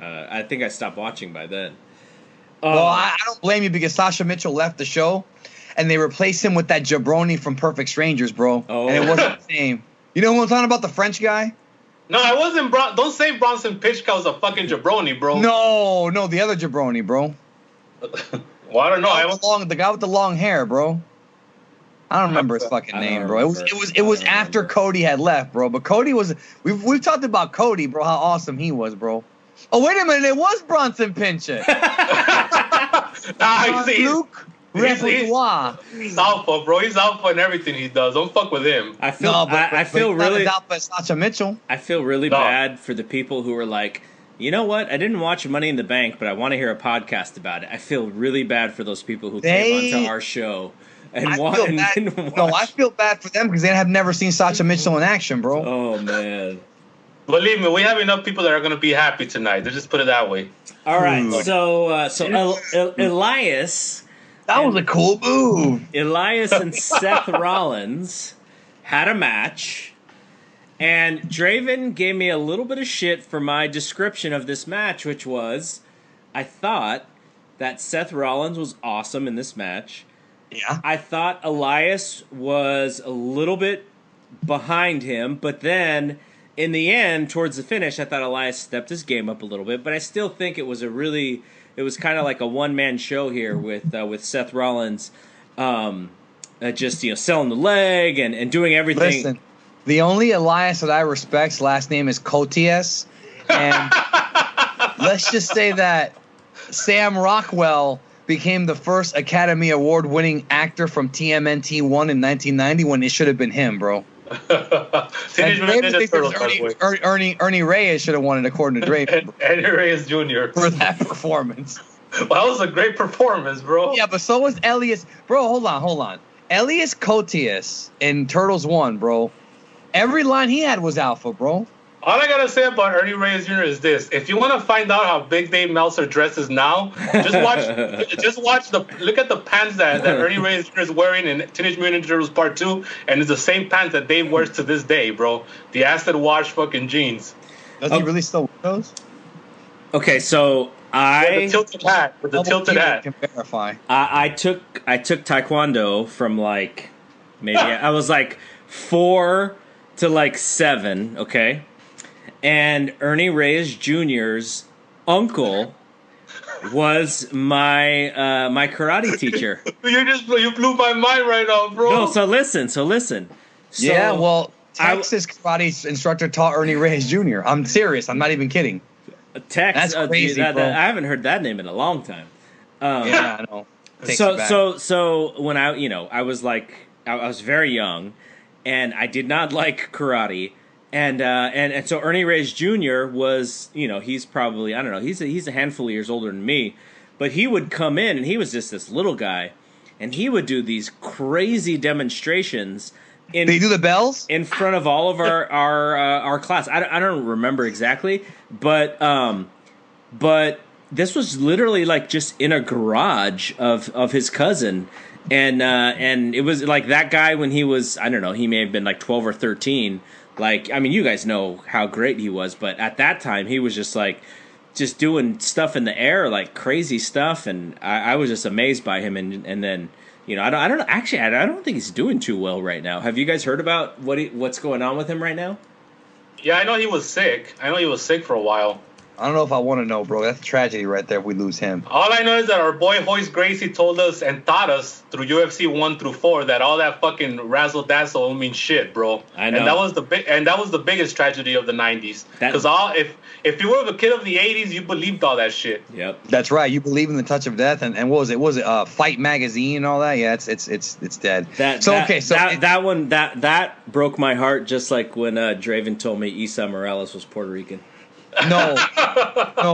I think I stopped watching by then. Well, I don't blame you because Sasha Mitchell left the show, and they replaced him with that jabroni from Perfect Strangers, bro. Oh. And it wasn't the same. You know who I'm talking about? The French guy? No, I wasn't. Don't say Bronson Pitchka was a fucking jabroni, bro. No, the other jabroni, bro. Well, I don't know. The guy with the long hair, bro. I don't remember his fucking name, bro. It was after Cody had left, bro. But Cody was. We've talked about Cody, bro. How awesome he was, bro. Oh wait a minute, it was Bronson Pinchot. Luke Repertoire. He's alpha, bro. He's alpha in everything he does. Don't fuck with him. I feel really alpha as Sasha Mitchell. I feel really bad for the people who are like, you know what? I didn't watch Money in the Bank, but I want to hear a podcast about it. I feel really bad for those people who came onto our show and didn't watch. No, I feel bad for them because they have never seen Sasha Mitchell in action, bro. Oh man. Believe me, we have enough people that are going to be happy tonight. Let's just put it that way. All right, so Elias. That was a cool move. Elias and Seth Rollins had a match, and Draven gave me a little bit of shit for my description of this match, which was, I thought that Seth Rollins was awesome in this match. Yeah. I thought Elias was a little bit behind him, but then in the end, towards the finish, I thought Elias stepped his game up a little bit, but I still think it was kind of like a one-man show here with Seth Rollins just, selling the leg and doing everything. Listen, the only Elias that I respect's last name is Cotias, and let's just say that Sam Rockwell became the first Academy Award-winning actor from TMNT 1 in 1990 when it should have been him, bro. Ernie Reyes should have won it according to Drake. Ernie Reyes Jr. for that performance. Well, that was a great performance, bro. Yeah, but so was Elias. Bro, hold on. Elias Cotias in Turtles 1, bro. Every line he had was alpha, bro. All I gotta say about Ernie Reyes Jr. is this: if you want to find out how Big Dave Meltzer dresses now, look at the pants that Ernie Reyes Jr. is wearing in Teenage Mutant Ninja Turtles Part 2, and it's the same pants that Dave wears to this day, bro. The acid wash fucking jeans. Does he really still wear those? Okay, so with the tilted hat. Can verify. I took Taekwondo from maybe I was 4 to 7, okay? And Ernie Reyes Jr.'s uncle was my karate teacher. You blew my mind right now, bro. No, so listen. Yeah, well, Texas karate instructor taught Ernie Reyes Jr. I'm serious. I'm not even kidding. Tex, that's crazy, bro. I haven't heard that name in a long time. Yeah, I know. So when I was I was very young, and I did not like karate. And so Ernie Reyes Jr. was, he's probably, I don't know, he's a handful of years older than me, but he would come in and he was just this little guy, and he would do these crazy demonstrations. They do the bells in front of all of our class. I don't remember exactly, but this was literally just in a garage of his cousin. And it was that guy when he was, I don't know, he may have been 12 or 13. You guys know how great he was, but at that time he was just doing stuff in the air, crazy stuff, and I was just amazed by him. And then I don't know. Actually, I don't think he's doing too well right now. Have you guys heard about what's going on with him right now? Yeah, I know he was sick. For a while. I don't know if I want to know, bro. That's a tragedy right there if we lose him. All I know is that our boy Hoist Gracie told us and taught us through UFC 1 through 4 that all that fucking razzle dazzle don't mean shit, bro. I know. And that was the biggest tragedy of the 90s. Because if you were the kid of the 80s, you believed all that shit. Yep. That's right. You believe in the touch of death, and what was it? Was it Fight Magazine and all that? Yeah, it's dead. That broke my heart, just like when Draven told me Isa Morales was Puerto Rican. No.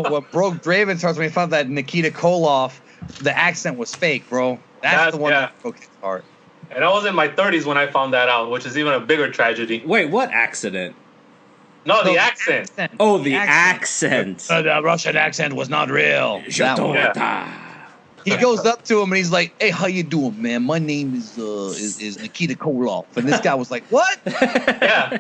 What broke Draven's heart when he found that Nikita Koloff, the accent was fake, bro. That's the one that broke his heart. And I was in my 30s when I found that out, which is even a bigger tragedy. Wait, what accident? No, the accent. Oh, the accent. The Russian accent was not real. He goes up to him and he's like, "Hey, how you doing, man? My name is Nikita Koloff." And this guy was like, "What?" Yeah.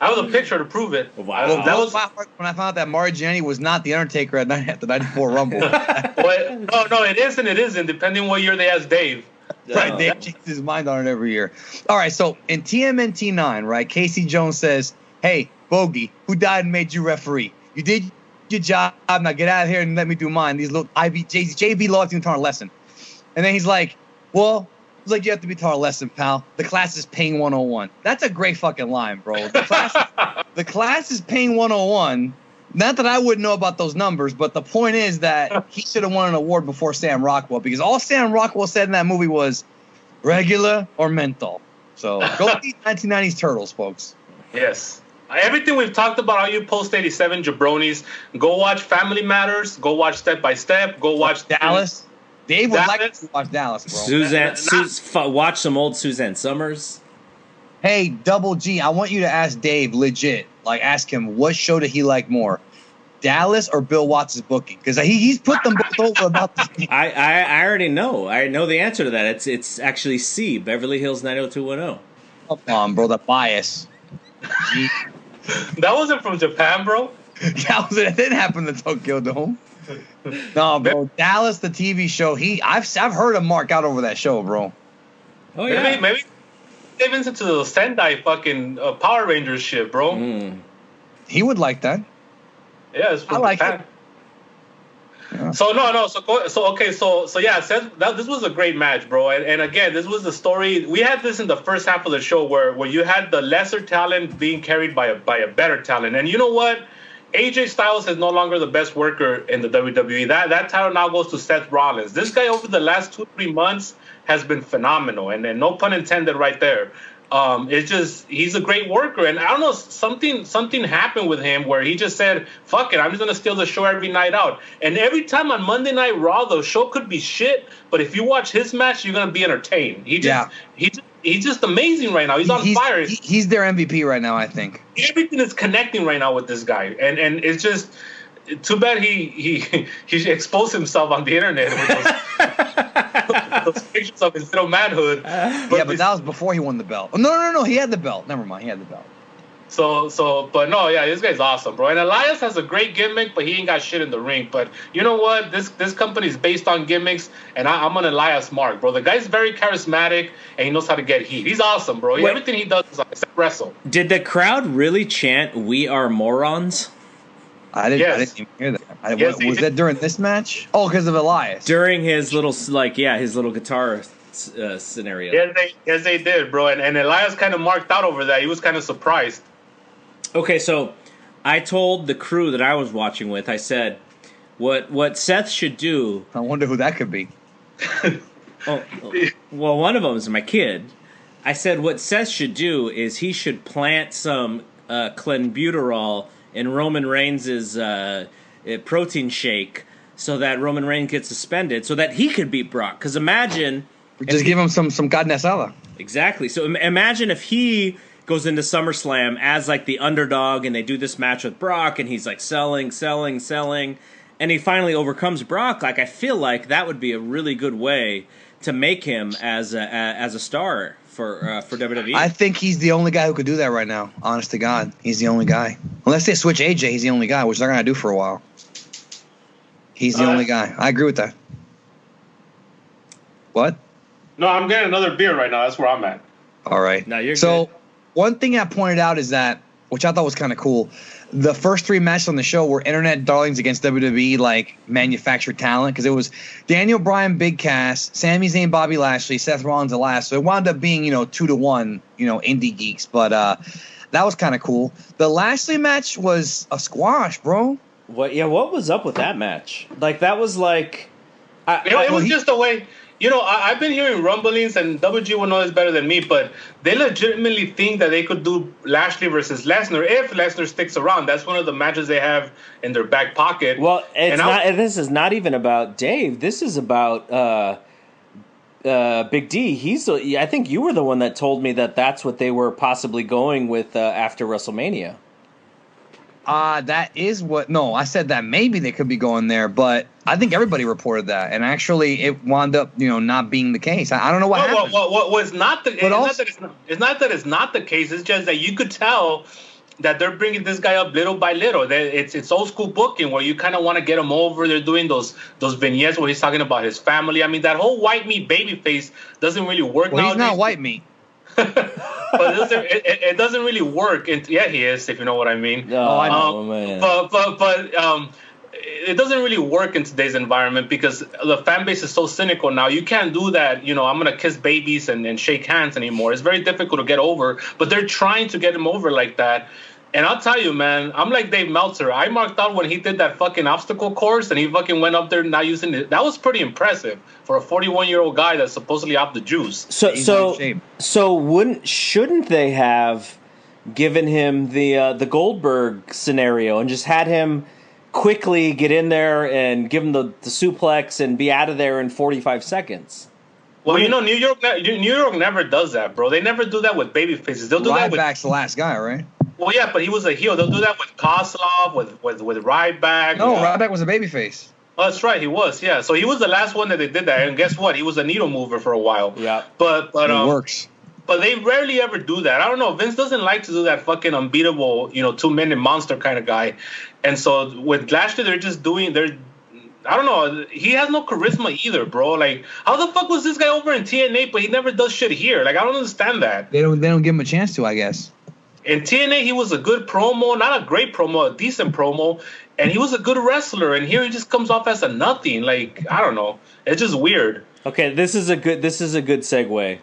I have a picture to prove it. Wow. Well, that was when I found out that Marty Jannetty was not the Undertaker at the '94 Rumble. No, it is and it isn't, depending what year they asked Dave. Right, Dave changes his mind on it every year. All right, so in TMNT 9, right, Casey Jones says, "Hey, Bogey, who died and made you referee? You did your job. Now get out of here and let me do mine. These little JB logged into our lesson." And then he's like, "Well." It's like, you have to be taught a lesson, pal. The class is paying 101. That's a great fucking line, bro. The class is paying 101. Not that I wouldn't know about those numbers, but the point is that he should have won an award before Sam Rockwell, because all Sam Rockwell said in that movie was regular or menthol. So go see 1990s Turtles, folks. Yes. Everything we've talked about, all you post 87 jabronis, go watch Family Matters, go watch Step by Step, go watch Dallas. Dave would like to watch Dallas, bro. Watch some old Suzanne Summers. Hey, Double G, I want you to ask Dave legit. Like, ask him what show did he like more, Dallas or Bill Watts' booking? Because he's put them both over about the same. I already know. I know the answer to that. It's actually C, Beverly Hills 90210. Come on, bro, the bias. That wasn't from Japan, bro. That didn't happen in the Tokyo Dome. No, bro, Dallas, the TV show. I've heard him mark out over that show, bro. Oh yeah, maybe David's into the Sendai fucking Power Rangers shit, bro. He would like that. Yeah, it's from I like Japan. it. Yeah. So yeah, Seth, this was a great match, bro. And again, this was the story. We had this in the first half of the show where you had the lesser talent being carried by a better talent. And you know what? AJ Styles is no longer the best worker in the WWE. That title now goes to Seth Rollins. This guy over the last 2-3 months has been phenomenal, and no pun intended right there. It's just he's a great worker, and I don't know, something happened with him where he just said, "Fuck it, I'm just gonna steal the show every night out." And every time on Monday Night Raw, the show could be shit, but if you watch his match, you're gonna be entertained. He's just amazing right now. He's on fire. He's their MVP right now, I think. Everything is connecting right now with this guy, and it's just too bad he exposed himself on the internet with those pictures of his little manhood. But that was before he won the belt. Oh, no, he had the belt. Never mind, he had the belt. But no, yeah, this guy's awesome, bro. And Elias has a great gimmick, but he ain't got shit in the ring. But you know what? This company is based on gimmicks, and I'm an Elias mark, bro. The guy's very charismatic, and he knows how to get heat. He's awesome, bro. Everything he does is except wrestle. Did the crowd really chant "We are morons"? I didn't even hear that. Was that during this match? Oh, because of Elias. During his little guitar scenario. Yes, they did, bro. And Elias kind of marked out over that. He was kind of surprised. Okay, so I told the crew that I was watching with, I said, what Seth should do... I wonder who that could be. Well, one of them is my kid. I said what Seth should do is he should plant some clenbuterol in Roman Reigns' protein shake so that Roman Reigns gets suspended so that he could beat Brock. Because imagine... Just give him some carne asada. Exactly. So imagine if he... goes into SummerSlam as like the underdog, and they do this match with Brock, and he's like selling, and he finally overcomes Brock. Like, I feel like that would be a really good way to make him as a star for WWE. I think he's the only guy who could do that right now. Honest to God, he's the only guy. Unless they switch AJ, he's the only guy, which they're gonna do for a while. He's the only guy. I agree with that. What? No, I'm getting another beer right now. That's where I'm at. All right. No, you're good. One thing I pointed out is that, which I thought was kind of cool, the first 3 matches on the show were internet darlings against WWE, like manufactured talent, because it was Daniel Bryan, Big Cass, Sami Zayn, Bobby Lashley, Seth Rollins, Elias. So it wound up being 2-1, indie geeks. But that was kind of cool. The Lashley match was a squash, bro. What? Yeah, what was up with that match? Like, that was like, it was just a way. I've been hearing rumblings, and WG will know this better than me, but they legitimately think that they could do Lashley versus Lesnar if Lesnar sticks around. That's one of the matches they have in their back pocket. Well, this is not even about Dave. This is about Big D. I think you were the one that told me that that's what they were possibly going with after WrestleMania. That is what. No, I said that maybe they could be going there, but I think everybody reported that, and actually, it wound up, not being the case. I don't know what happened. It's not the. It's not that it's not the case. It's just that you could tell that they're bringing this guy up little by little. It's old school booking where you kind of want to get him over. They're doing those vignettes where he's talking about his family. I mean, that whole white meat baby face doesn't really work nowadays. He's not white meat. But it doesn't really work. Yeah, he is, if you know what I mean. Oh, I know, man. But it doesn't really work in today's environment because the fan base is so cynical now. You can't do that. I'm going to kiss babies and shake hands anymore. It's very difficult to get over. But they're trying to get him over like that. And I'll tell you, man, I'm like Dave Meltzer. I marked out when he did that fucking obstacle course and he fucking went up there not using it. That was pretty impressive for a 41-year-old guy that's supposedly off the juice. Shouldn't they have given him the Goldberg scenario and just had him quickly get in there and give him the suplex and be out of there in 45 seconds? Well, New York never does that, bro. They never do that with baby faces. They'll do that with. Ryback's the last guy, right? Well, yeah, but he was a heel. They'll do that with Kozlov, with Ryback. No, Ryback was a babyface. Oh, that's right, he was. Yeah, so he was the last one that they did that, and guess what? He was a needle mover for a while. Yeah, but it works. But they rarely ever do that. I don't know. Vince doesn't like to do that fucking unbeatable, 2-minute monster kind of guy. And so with Lashley, they're just doing. I don't know. He has no charisma either, bro. Like, how the fuck was this guy over in TNA, but he never does shit here? Like, I don't understand that. They don't give him a chance to, I guess. In TNA, he was a good promo, not a great promo, a decent promo, and he was a good wrestler. And here he just comes off as a nothing. Like, I don't know. It's just weird. Okay, this is a good segue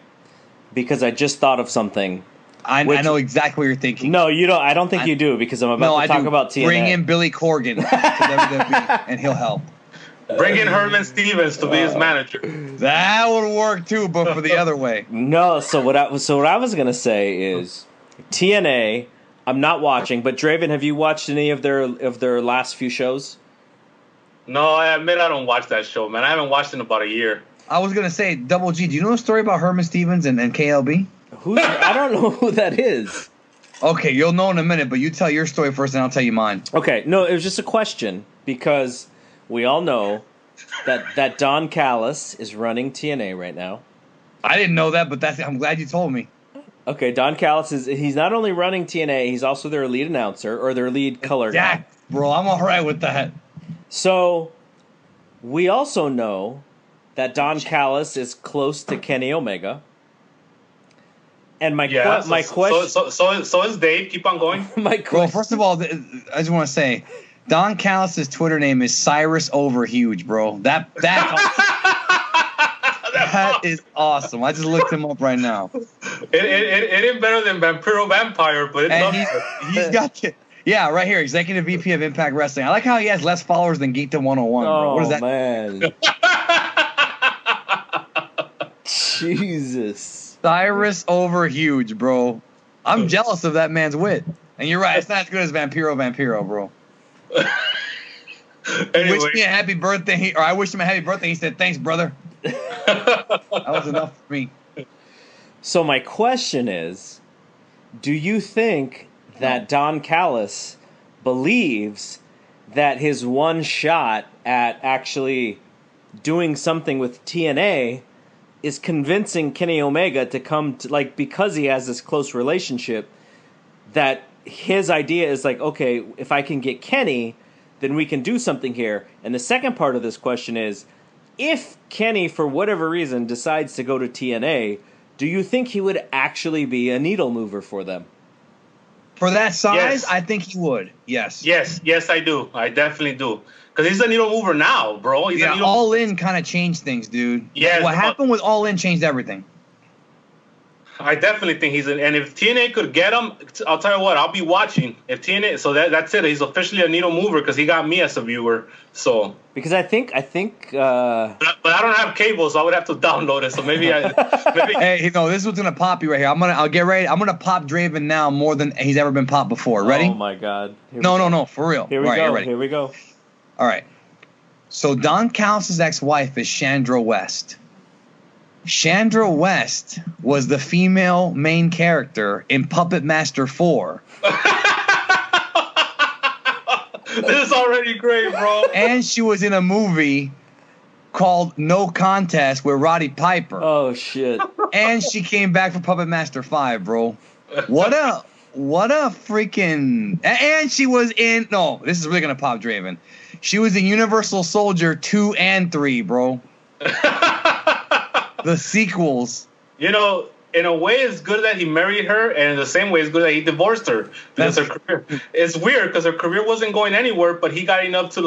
because I just thought of something. I know exactly what you're thinking. No, you don't. I don't think you do because I'm about to talk about TNA. Bring in Billy Corgan to WWE, and he'll help. Bring in Herman Stevens to be his manager. That would work too, but for the other way. No. So what I was gonna say is TNA. I'm not watching, but Draven, have you watched any of their last few shows? No, I admit I don't watch that show, man. I haven't watched it in about a year. I was gonna say, Double G. Do you know a story about Herman Stevens and KLB? I don't know who that is. Okay, you'll know in a minute, but you tell your story first, and I'll tell you mine. Okay, no, it was just a question because we all know that Don Callis is running TNA right now. I didn't know that, but I'm glad you told me. Okay, Don Callis he's not only running TNA, he's also their lead announcer or their lead color guy. Bro, I'm all right with that. So we also know that Don Callis is close to Kenny Omega. And my question. So is Dave. Keep on going. Well, first of all, I just want to say, Don Callis' Twitter name is Cyrus Overhuge, bro. That is awesome. I just looked him up right now. It ain't better than Vampiro Vampire, but it's he's got yeah, right here, Executive VP of Impact Wrestling. I like how he has less followers than Geekdom 101. Bro. What is that? Man. Jesus. Cyrus Overhuge, bro. I'm jealous of that man's wit. And you're right, it's not as good as Vampiro, bro. Anyway. Wish me a happy birthday, or I wished him a happy birthday. He said, "Thanks, brother." That was enough for me. So my question is, do you think that Don Callis believes that his one shot at actually doing something with TNA is convincing Kenny Omega to come to, like, because he has this close relationship, that his idea is like, okay, if I can get Kenny, then we can do something here. And the second part of this question is, if Kenny, for whatever reason, decides to go to TNA, do you think he would actually be a needle mover for them? For that size, yes. I think he would. Yes. Yes, I do. I definitely do. Because he's a needle mover now, bro. All In kind of changed things, dude. Yeah. What happened with All In changed everything. I definitely think and if TNA could get him, I'll tell you what, I'll be watching. If TNA, so that's it. He's officially a needle mover because he got me as a viewer. So because I think. But I don't have cable, so I would have to download it. So maybe Hey, no, this is what's gonna pop you right here. I'll get ready. I'm gonna pop Draven now more than he's ever been popped before. Ready? Oh my God. No, for real. Here we go. All right. So Don Callis' ex-wife is Chandra West. Chandra West was the female main character in Puppet Master 4. This is already great, bro. And she was in a movie called No Contest with Roddy Piper. Oh, shit. And she came back for Puppet Master 5, bro. What a freaking... And she was in... No, this is really going to pop Draven. She was in Universal Soldier 2 and 3, bro. The sequels. In a way, it's good that he married her, and in the same way, it's good that he divorced her. Because her career, it's weird because her career wasn't going anywhere, but he got enough to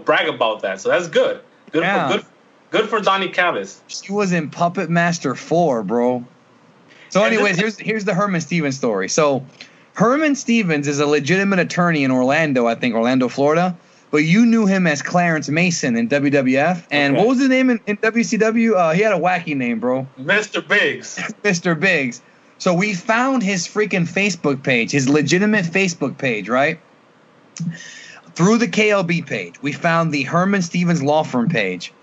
brag about that. So that's good. Good for Donnie Callis. She was in Puppet Master 4, bro. So, anyways, here's the Herman Stevens story. So, Herman Stevens is a legitimate attorney in Orlando, Florida. But you knew him as Clarence Mason in WWF. And What was his name in WCW? He had a wacky name, bro. Mr. Biggs. Mr. Biggs. So we found his freaking Facebook page, his legitimate Facebook page, right? Through the KLB page. We found the Herman Stevens Law Firm page.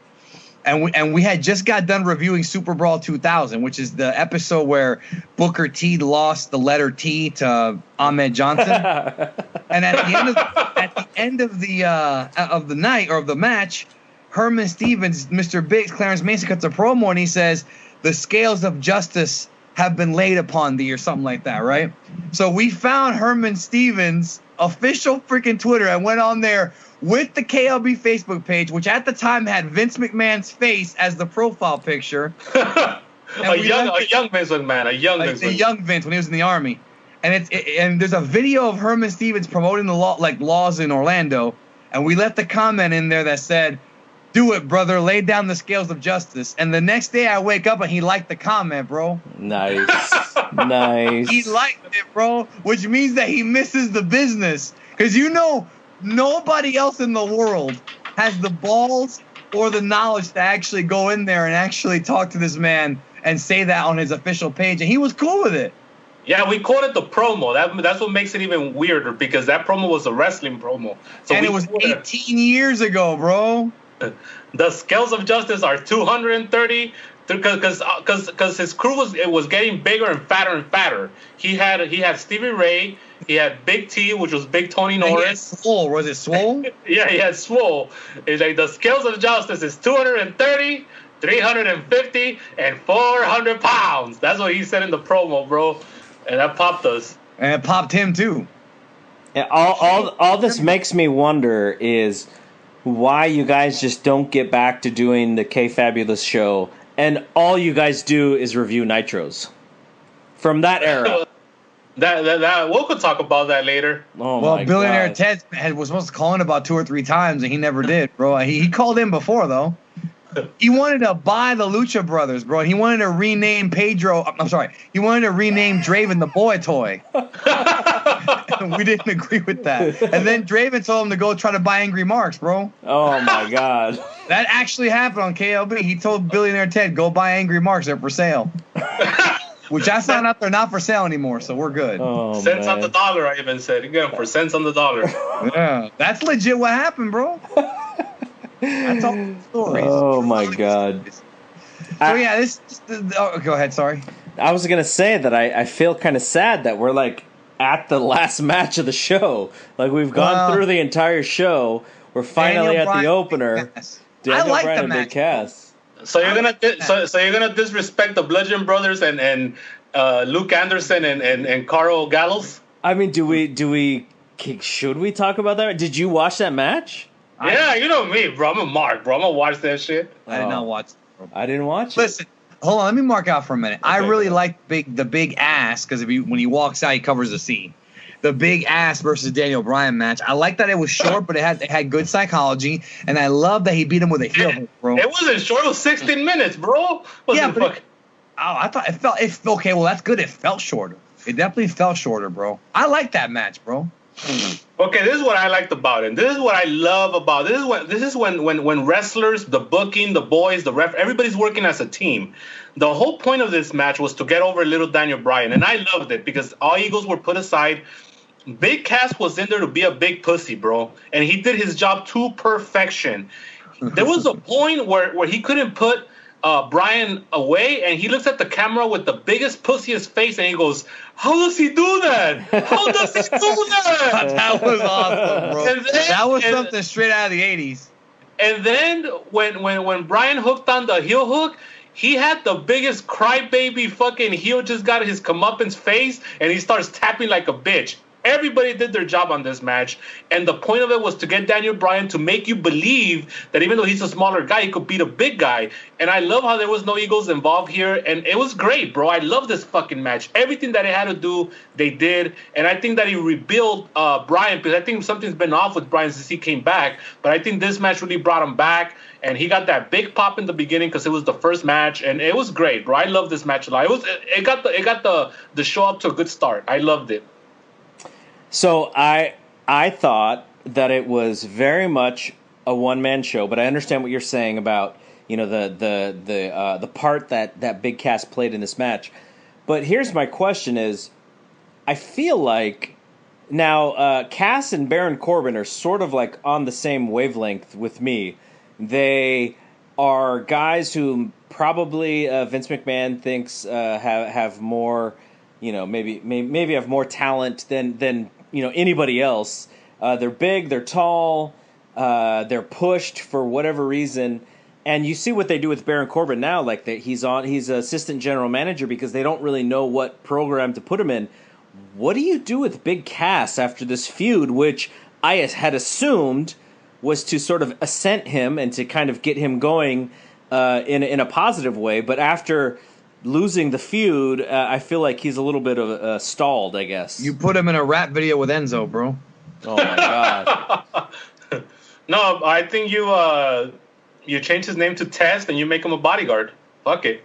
and we had just got done reviewing Super Brawl 2000, which is the episode where Booker T lost the letter T to Ahmed Johnson. And at the end of the night or of the match, Herman Stevens, Mr. Biggs, Clarence Mason cuts a promo and he says, "The scales of justice have been laid upon thee," or something like that, right? So we found Herman Stevens' official freaking Twitter and went on there with the KLB Facebook page, which at the time had Vince McMahon's face as the profile picture. a young Vince McMahon, a young Vince when he was in the army. And and there's a video of Herman Stevens promoting the laws in Orlando, and we left a comment in there that said, "Do it, brother. Lay down the scales of justice." And the next day I wake up and he liked the comment, bro. Nice. Nice. He liked it, bro, which means that he misses the business. Because nobody else in the world has the balls or the knowledge to actually go in there and actually talk to this man and say that on his official page. And he was cool with it. Yeah, we called it the promo. That's what makes it even weirder, because that promo was a wrestling promo. And it was 18 years ago, bro. The scales of justice are 230 because his crew was getting bigger and fatter. He had Stevie Ray, he had Big T, which was Big Tony Norris. Swole. Was it Swole? Yeah, he had Swole. It's like the scales of justice is 230, 350, and 400 pounds. That's what he said in the promo, bro. And that popped us. And it popped him too. And all this makes me wonder is why you guys just don't get back to doing the Kayfabulous show, and all you guys do is review Nitros from that era. that we could talk about that later. Oh well, my Billionaire God. Ted was supposed to call in about 2 or 3 times, and he never did, bro. He called in before though. He wanted to buy the Lucha Brothers, bro. He wanted to rename Pedro. I'm sorry. He wanted to rename Draven the boy toy. We didn't agree with that. And then Draven told him to go try to buy Angry Marks, bro. Oh my God. That actually happened on KLB. He told Billionaire Ted, go buy Angry Marks. They're for sale. Which I found out they're not for sale anymore, so we're good. Oh, cents man. on the dollar, I even said. You get them for cents on the dollar. Yeah. That's legit what happened, bro. That's all the stories. Oh my God. So yeah, go ahead, sorry. I was gonna say that I feel kind of sad that we're like at the last match of the show. Like we've gone through the entire show. We're finally at the opener. Daniel like Bryan the and match. Big Cass. So you're gonna disrespect the Bludgeon Brothers and Luke Anderson and Carl Gallows? I mean, should we talk about that? Did you watch that match? Yeah, you know me, bro. I'm a mark, bro. I'm gonna watch that shit. I did not watch it, bro. I didn't watch it. Listen, hold on. Let me mark out for a minute. I really like the big ass because when he walks out, he covers the scene. The big ass versus Daniel Bryan match. I like that it was short, but it had good psychology, and I love that he beat him with a heel hook, bro. It wasn't short. It was 16 minutes, bro. I thought it felt. Okay, well that's good. It felt shorter. It definitely felt shorter, bro. I like that match, bro. Okay, this is what I liked about it. This is what I love about it. This is when wrestlers, the booking, the boys, the ref, everybody's working as a team. The whole point of this match was to get over little Daniel Bryan, and I loved it because all egos were put aside. Big Cass was in there to be a big pussy, bro, and he did his job to perfection. There was a point where he couldn't put Bryan away, and he looks at the camera with the biggest pussiest face, and he goes, "How does he do that? How does he do that?" That was awesome, bro. That was something straight out of the 80s. And then when Bryan hooked on the heel hook, he had the biggest crybaby fucking heel just got his comeuppance face, and he starts tapping like a bitch. Everybody did their job on this match, and the point of it was to get Daniel Bryan to make you believe that even though he's a smaller guy, he could beat a big guy. And I love how there was no egos involved here, and it was great, bro. I love this fucking match. Everything that they had to do, they did, and I think that he rebuilt Bryan, because I think something's been off with Bryan since he came back, but I think this match really brought him back, and he got that big pop in the beginning because it was the first match, and it was great, bro. I love this match a lot. It got the show up to a good start. I loved it. So I thought that it was very much a one-man show, but I understand what you're saying about, you know, the part that Big Cass played in this match. But here's my question is, I feel like now Cass and Baron Corbin are sort of like on the same wavelength with me. They are guys who probably Vince McMahon thinks have more, maybe have more talent than anybody else. They're big, they're tall, they're pushed for whatever reason. And you see what they do with Baron Corbin now, like he's assistant general manager because they don't really know what program to put him in. What do you do with Big Cass after this feud, which I had assumed was to sort of ascent him and to kind of get him going in a positive way, but after losing the feud, I feel like he's a little bit of stalled, I guess. You put him in a rap video with Enzo, bro. Oh my god. No, I think you change his name to Test and you make him a bodyguard. Fuck it.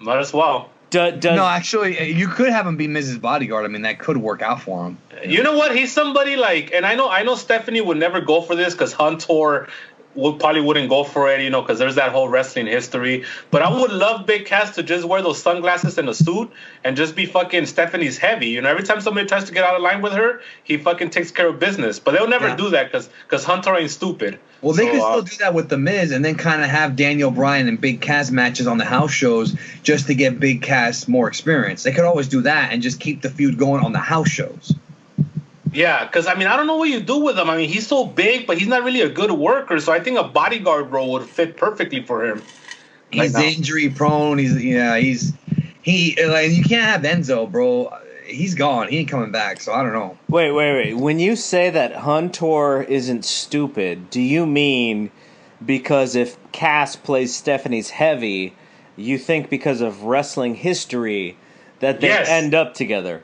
Might as well. No, actually, you could have him be Mrs. Bodyguard. I mean, that could work out for him. You know what? He's somebody like, and I know Stephanie would never go for this because Hunter probably wouldn't go for it, because there's that whole wrestling history. But I would love Big Cass to just wear those sunglasses and a suit and just be fucking Stephanie's heavy. Every time somebody tries to get out of line with her, he fucking takes care of business. But they'll never do that because Hunter ain't stupid. Well, they could still do that with The Miz and then kind of have Daniel Bryan and Big Cass matches on the house shows just to get Big Cass more experience. They could always do that and just keep the feud going on the house shows. Yeah, because, I don't know what you do with him. He's so big, but he's not really a good worker, so I think a bodyguard role would fit perfectly for him. He's injury prone. You can't have Enzo, bro. He's gone. He ain't coming back, so I don't know. Wait. When you say that Hunter isn't stupid, do you mean because if Cass plays Stephanie's heavy, you think because of wrestling history that they end up together?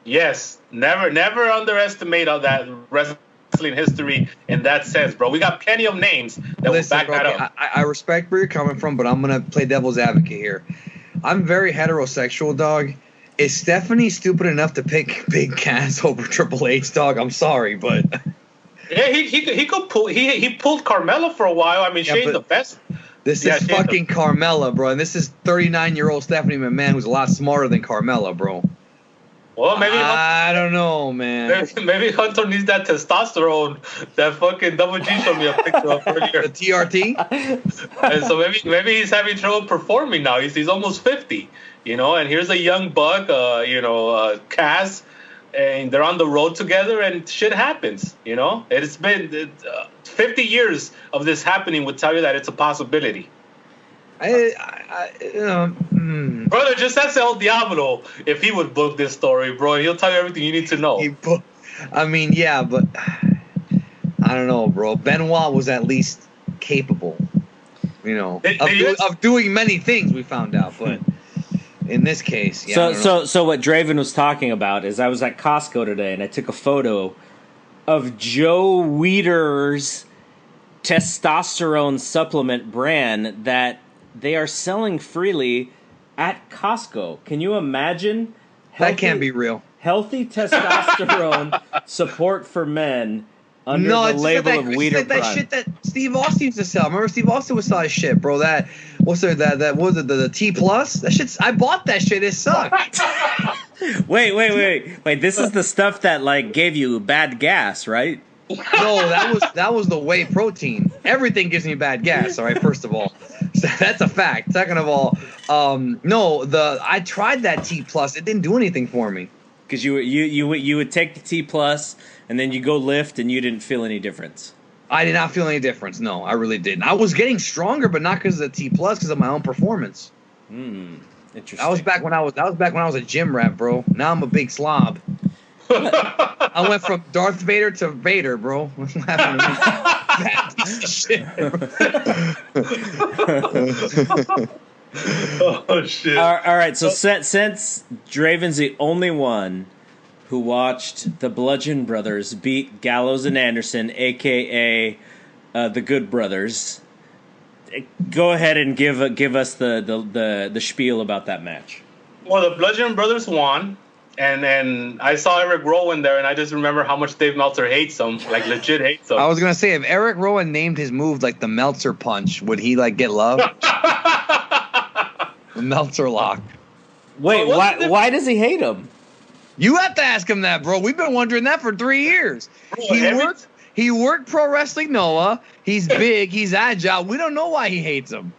Yes. Never underestimate all that wrestling history in that sense, bro. We got plenty of names that will back that up. I respect where you're coming from, but I'm going to play devil's advocate here. I'm very heterosexual, dog. Is Stephanie stupid enough to pick Big Cass over Triple H, dog? I'm sorry, but yeah, he could pull. He pulled Carmella for a while. She ain't the best. This is fucking Carmella, bro, and this is 39-year-old Stephanie McMahon, who's a lot smarter than Carmella, bro. Well, maybe I don't know, man. Maybe Hunter needs that testosterone. That fucking Double G showed me a picture of earlier. The TRT. And so maybe he's having trouble performing now. He's almost 50, And here's a young buck, Cass, and they're on the road together, and shit happens. It's been 50 years of this happening would tell you that it's a possibility. Brother, just ask El Diablo if he would book this story, bro. He'll tell you everything you need to know. Yeah, but I don't know, bro. Benoit was at least capable, of doing many things. We found out, but in this case, yeah. So what Draven was talking about is I was at Costco today and I took a photo of Joe Weider's testosterone supplement brand that they are selling freely at Costco. Can you imagine? That can't be real. Healthy testosterone support for men under the label of Weider Prime. That shit that Steve Austin used to sell. Remember Steve Austin was selling shit, bro. That was it the T Plus? That shit's I bought that shit. It sucked. Wait. This is the stuff that gave you bad gas, right? No, that was the whey protein. Everything gives me bad gas. All right, first of all, so that's a fact. Second of all, I tried that T Plus. It didn't do anything for me. Because you would take the T Plus and then you go lift and you didn't feel any difference. I did not feel any difference. No, I really didn't. I was getting stronger, but not because of the T Plus, because of my own performance. Interesting. That was back when I was a gym rat, bro. Now I'm a big slob. I went from Darth Vader to Vader, bro. What's happening to me? Bad piece of shit. Oh shit! All right. So since Draven's the only one who watched the Bludgeon Brothers beat Gallows and Anderson, aka the Good Brothers, go ahead and give us the spiel about that match. Well, the Bludgeon Brothers won. And I saw Eric Rowan there, and I just remember how much Dave Meltzer hates him, legit hates him. I was gonna say, if Eric Rowan named his move the Meltzer Punch, would he get love? The Meltzer Lock. Wait, why does he hate him? You have to ask him that, bro. We've been wondering that for 3 years. Bro, He worked Pro Wrestling Noah. He's big. He's agile. We don't know why he hates him.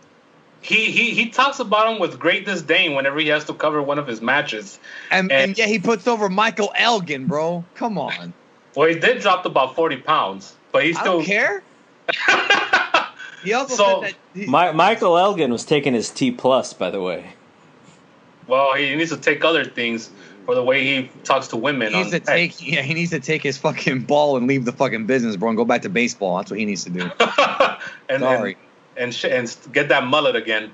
He talks about him with great disdain whenever he has to cover one of his matches. And yeah, he puts over Michael Elgin, bro. Come on. Well, he did drop about 40 pounds, but he still... I don't care. He also said that... Michael Elgin was taking his T+, by the way. Well, he needs to take other things for the way he talks to women. He needs to take his fucking ball and leave the fucking business, bro, and go back to baseball. That's what he needs to do. Sorry. And get that mullet again.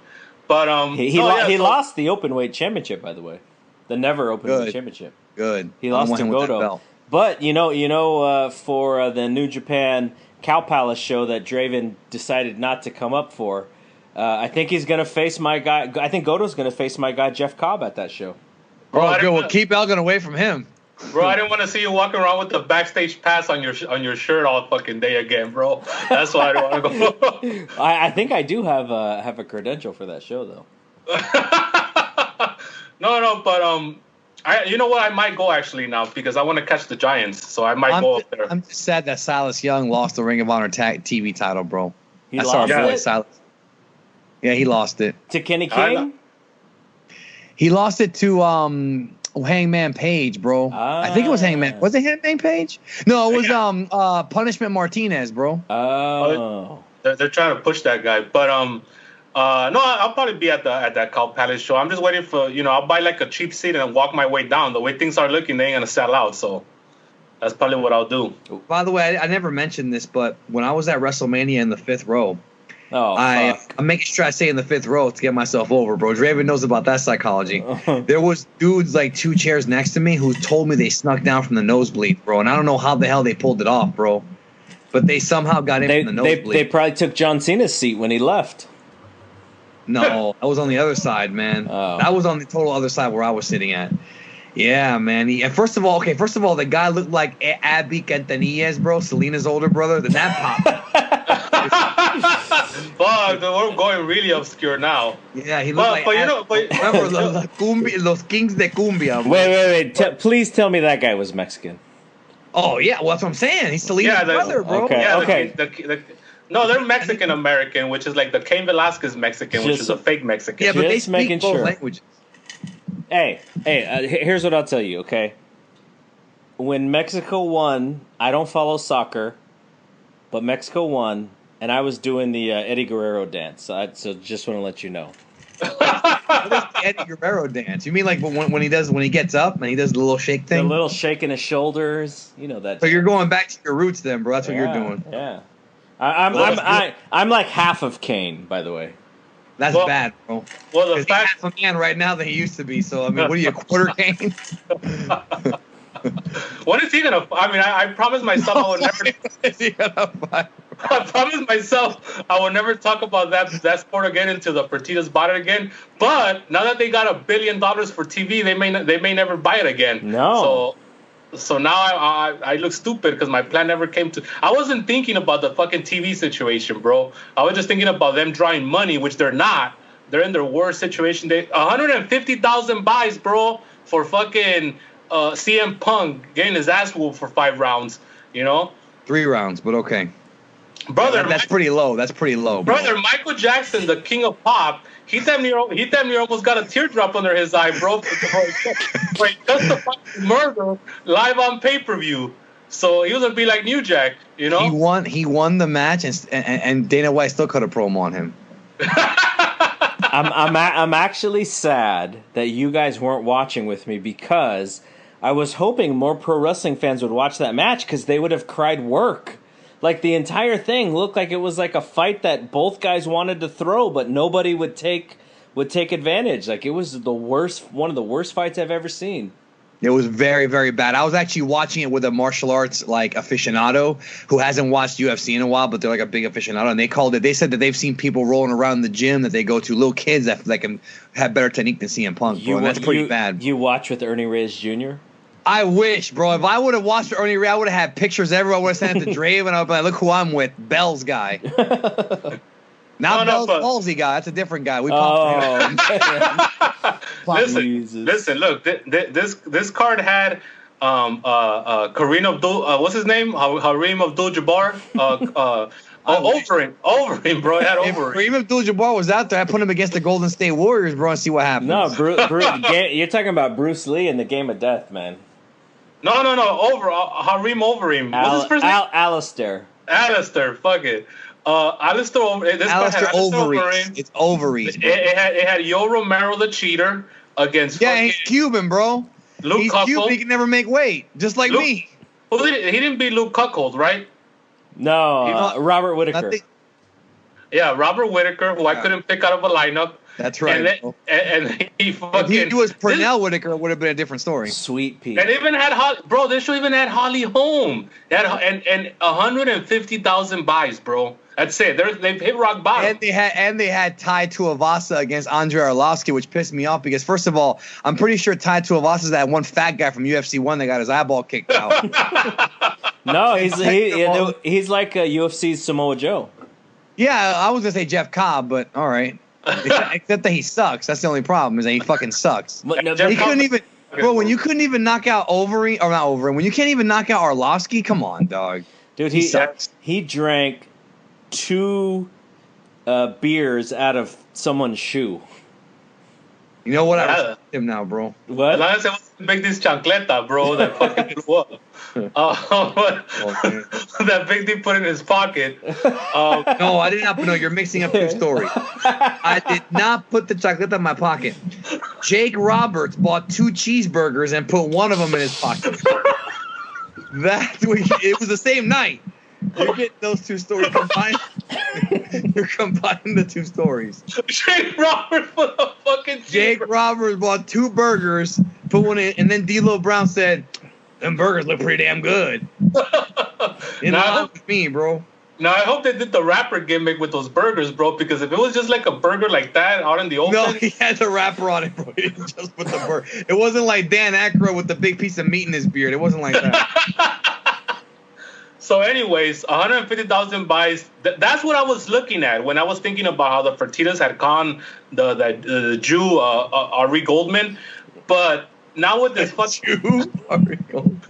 But he lost the openweight championship, by the way. The never openweight championship. Good. He lost to Goto. But for the New Japan Cow Palace show that Draven decided not to come up for, I think he's going to face my guy. I think Goto's going to face my guy Jeff Cobb at that show. Bro, good. Well, keep Elgin away from him. Bro, I didn't want to see you walking around with the backstage pass on your shirt all fucking day again, bro. That's why I don't want to go. I think I do have a credential for that show, though. No, but you know what? I might go actually now because I want to catch the Giants, so I might go up there. I'm just sad that Silas Young lost the Ring of Honor TV title, bro. He lost it? Silas. Yeah, he lost it to Kenny King. He lost it to Hangman Page, bro. I think it was Hangman. Was it Hangman Page? No, it was Punishment Martinez, bro. Oh. They're trying to push that guy, but no, I'll probably be at that Cow Palace show. I'm just waiting for I'll buy like a cheap seat and walk my way down. The way things are looking, they ain't gonna sell out, so that's probably what I'll do. By the way, I never mentioned this, but when I was at WrestleMania in the 5th row. I'm making sure I stay in the 5th row to get myself over, bro. Draven knows about that psychology. There was dudes like 2 chairs next to me who told me they snuck down from the nosebleed, bro. And I don't know how the hell they pulled it off, bro. But they somehow got in from the nosebleed. They probably took John Cena's seat when he left. No, that was on the other side, man. Oh. That was on the total other side where I was sitting at. Yeah, man. And first of all, the guy looked like Abby Quintanillas, bro, Selena's older brother. Then that popped. Fuck, we're going really obscure now. Yeah, he looked remember los Kings de Cumbia. Bro. Wait. Please tell me that guy was Mexican. Oh, yeah, well, that's what I'm saying. He's Selena's brother, bro. Okay, yeah, okay. No, they're Mexican-American, which is like the Cain Velasquez Mexican, which is a fake Mexican. Yeah, but they speak both languages. Hey, here's what I'll tell you, okay? When Mexico won, I don't follow soccer, but Mexico won, and I was doing the Eddie Guerrero dance, so just want to let you know. What is the Eddie Guerrero dance? You mean like when he gets up and he does the little shake thing? The little shake in his shoulders, that. So you're going back to your roots then, bro. That's what you're doing. Yeah. I'm like half of Kane, by the way. That's bad, bro. Well, the fact he's half a man right now than he used to be. So I mean, what are you, a quarter Kane? What is he gonna? I mean, I promised myself I would never. I promised myself I would never talk about that sport again until the Fertitas bought it again. But now that they got $1 billion for TV, they may never buy it again. No. So now I look stupid because my plan never came to. I wasn't thinking about the fucking TV situation, bro. I was just thinking about them drawing money, which they're not. They're in their worst situation. 150,000 buys, bro, for fucking CM Punk getting his ass whooped for 5 rounds. 3 rounds, but okay. Brother, that's pretty low. That's pretty low, bro. Brother, Michael Jackson, the king of pop, he damn near almost got a teardrop under his eye, bro, for a justified murder live on pay-per-view. So he was gonna be like New Jack, He won the match, and Dana White still cut a promo on him. I'm actually sad that you guys weren't watching with me because I was hoping more pro wrestling fans would watch that match because they would have cried work. Like, the entire thing looked like it was like a fight that both guys wanted to throw, but nobody would take advantage. Like, it was one of the worst fights I've ever seen. It was very, very bad. I was actually watching it with a martial arts aficionado who hasn't watched UFC in a while, but they're like a big aficionado, and they said that they've seen people rolling around the gym that they go to, little kids that can have better technique than CM Punk, bro, and that's pretty bad. You watch with Ernie Reyes Jr.? I wish, bro. If I would have watched Ernie Ray, I would have had pictures everywhere. I would have sent it to Drave, and I would be like, look who I'm with, Bell's guy. Not Bell's ballsy guy. That's a different guy. We Listen, look, this card had Kareem Abdul, what's his name? Hareem Abdul-Jabbar. Over him, bro. It had If over him. Kareem Abdul-Jabbar was out there, I'd put him against the Golden State Warriors, bro, and see what happens. No, you're talking about Bruce Lee in the Game of Death, man. No. Hareem over him. What's his first name? Alistair. Fuck it. Alistair over. Alistair Overeem. It's Overeem. It had Yo Romero the cheater against. Yeah, he's Cuban, bro. He's Cuban. He can never make weight, just like me. He didn't beat Luke Cuckold, right? No, Robert Whittaker. Yeah, Robert Whittaker, who I couldn't pick out of a lineup. That's right. And he fucking. If he was Pernell Whitaker, it would have been a different story. Sweet Pea. And even had this show even had Holly Holm. And 150,000 buys, bro. That's it. They've hit rock bottom. And they had Tai Tuivasa against Andrei Arlovsky, which pissed me off because first of all, I'm pretty sure Tai Tuivasa is that one fat guy from UFC 1 that got his eyeball kicked out. No, he's like a UFC Samoa Joe. Yeah, I was gonna say Jeff Cobb, but all right. Except that he sucks. That's the only problem is that he fucking sucks. But no, he couldn't even, bro. When you couldn't even knock out when you can't even knock out Arlovsky, come on, dog. Dude, he sucks. He drank 2 beers out of someone's shoe. You know what? I respect him now, bro. What? Elias wants to make this chancleta, bro. That fucking blew up. That Big D put in his pocket. No, I did not. No, you're mixing up 2 stories. I did not put the chancleta in my pocket. Jake Roberts bought 2 cheeseburgers and put one of them in his pocket. It was the same night. You get those 2 stories combined. You're combining the 2 stories. Jake Roberts put a fucking. Jake Roberts bought 2 burgers, put one in, and then D'Lo Brown said, "Them burgers look pretty damn good." With me, bro. Now I hope they did the rapper gimmick with those burgers, bro. Because if it was just like a burger like that out in the open, no, he had the rapper on it, bro. He didn't just put the burger. It wasn't like Dan Aykroyd with the big piece of meat in his beard. It wasn't like that. So, anyways, 150,000 buys. That's what I was looking at when I was thinking about how the Fertitas had conned the Jew Ari Goldman, but now with this fucking Ari Goldman.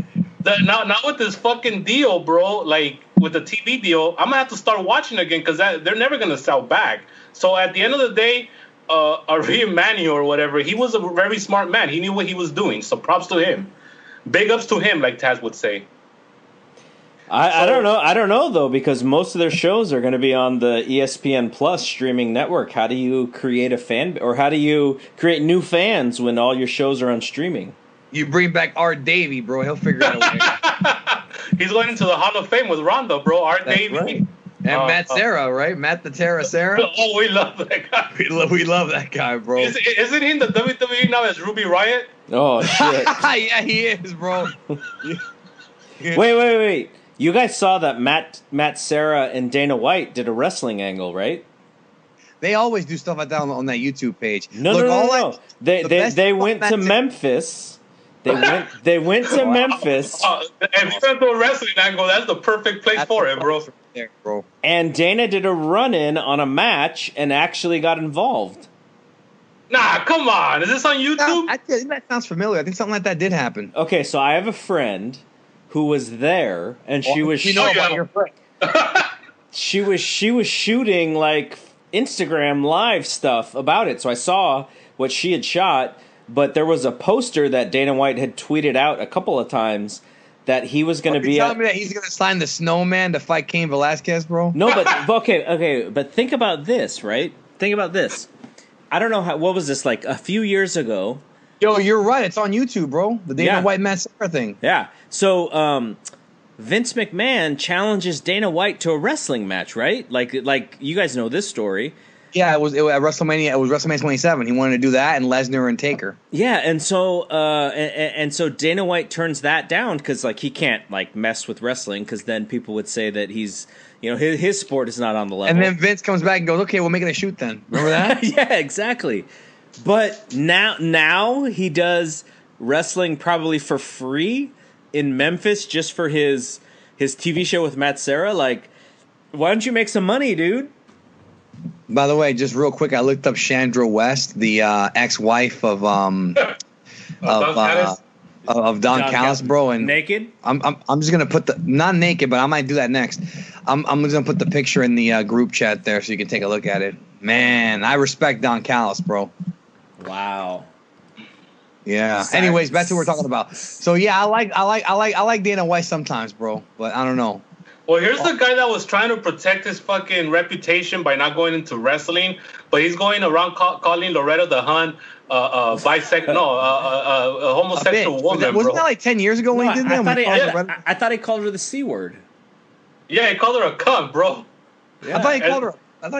Now with this fucking deal, bro, like with the TV deal, I'm gonna have to start watching again because they're never gonna sell back. So at the end of the day, Ari Emanuel or whatever, he was a very smart man. He knew what he was doing. So props to him. Big ups to him, like Taz would say. I don't know. I don't know though, because most of their shows are going to be on the ESPN Plus streaming network. How do you create a fan, or how do you create new fans when all your shows are on streaming? You bring back Art Davey, bro. He'll figure it out. He's going into the Hall of Fame with Ronda, bro. Art Davey. Right. And Matt Serra, right? Matt the Terra Serra. Oh, we love that guy. We love that guy, bro. Isn't he in the WWE now as Ruby Riott? Oh, shit. Yeah, he is, bro. Wait. You guys saw that Matt Serra and Dana White did a wrestling angle, right? They always do stuff like that on that YouTube page. No. They went to Memphis. They went to Memphis. If you went to a wrestling angle, that's the perfect place for it, bro. There, bro. And Dana did a run-in on a match and actually got involved. Nah, come on. Is this on YouTube? That sounds familiar. I think something like that did happen. Okay, so I have a friend who was there, and she was. You know about your friend. She was shooting like Instagram live stuff about it. So I saw what she had shot, but there was a poster that Dana White had tweeted out a couple of times that he was going to be. Telling me that he's going to sign the Snowman to fight Cain Velasquez, bro? No, but okay, but think about this, right? Think about this. I don't know what was this, like a few years ago. Yo, you're right. It's on YouTube, bro. The Dana White Matt Serra thing. Yeah. So Vince McMahon challenges Dana White to a wrestling match, right? Like you guys know this story. Yeah, it was at WrestleMania. It was WrestleMania 27. He wanted to do that, and Lesnar and Taker. Yeah, and so so Dana White turns that down because like he can't like mess with wrestling because then people would say that he's his sport is not on the level. And then Vince comes back and goes, "Okay, we'll make it a shoot then." Remember that? Yeah, exactly. But now he does wrestling probably for free in Memphis just for his TV show with Matt Serra. Like, why don't you make some money, dude? By the way, just real quick, I looked up Chandra West, the ex-wife of of Don Callis, bro, and naked. I'm just gonna put not naked, but I might do that next. I'm just gonna put the picture in the group chat there so you can take a look at it. Man, I respect Don Callis, bro. Wow. Yeah. Anyways, back to what we're talking about. So yeah, I like Dana White sometimes, bro, but I don't know. Well, here's the guy that was trying to protect his fucking reputation by not going into wrestling, but he's going around calling Loretta the Hun a homosexual woman. Wasn't that like 10 years ago when he did that? I thought he called her the C word. Yeah, he called her a cunt, bro. Yeah. I thought he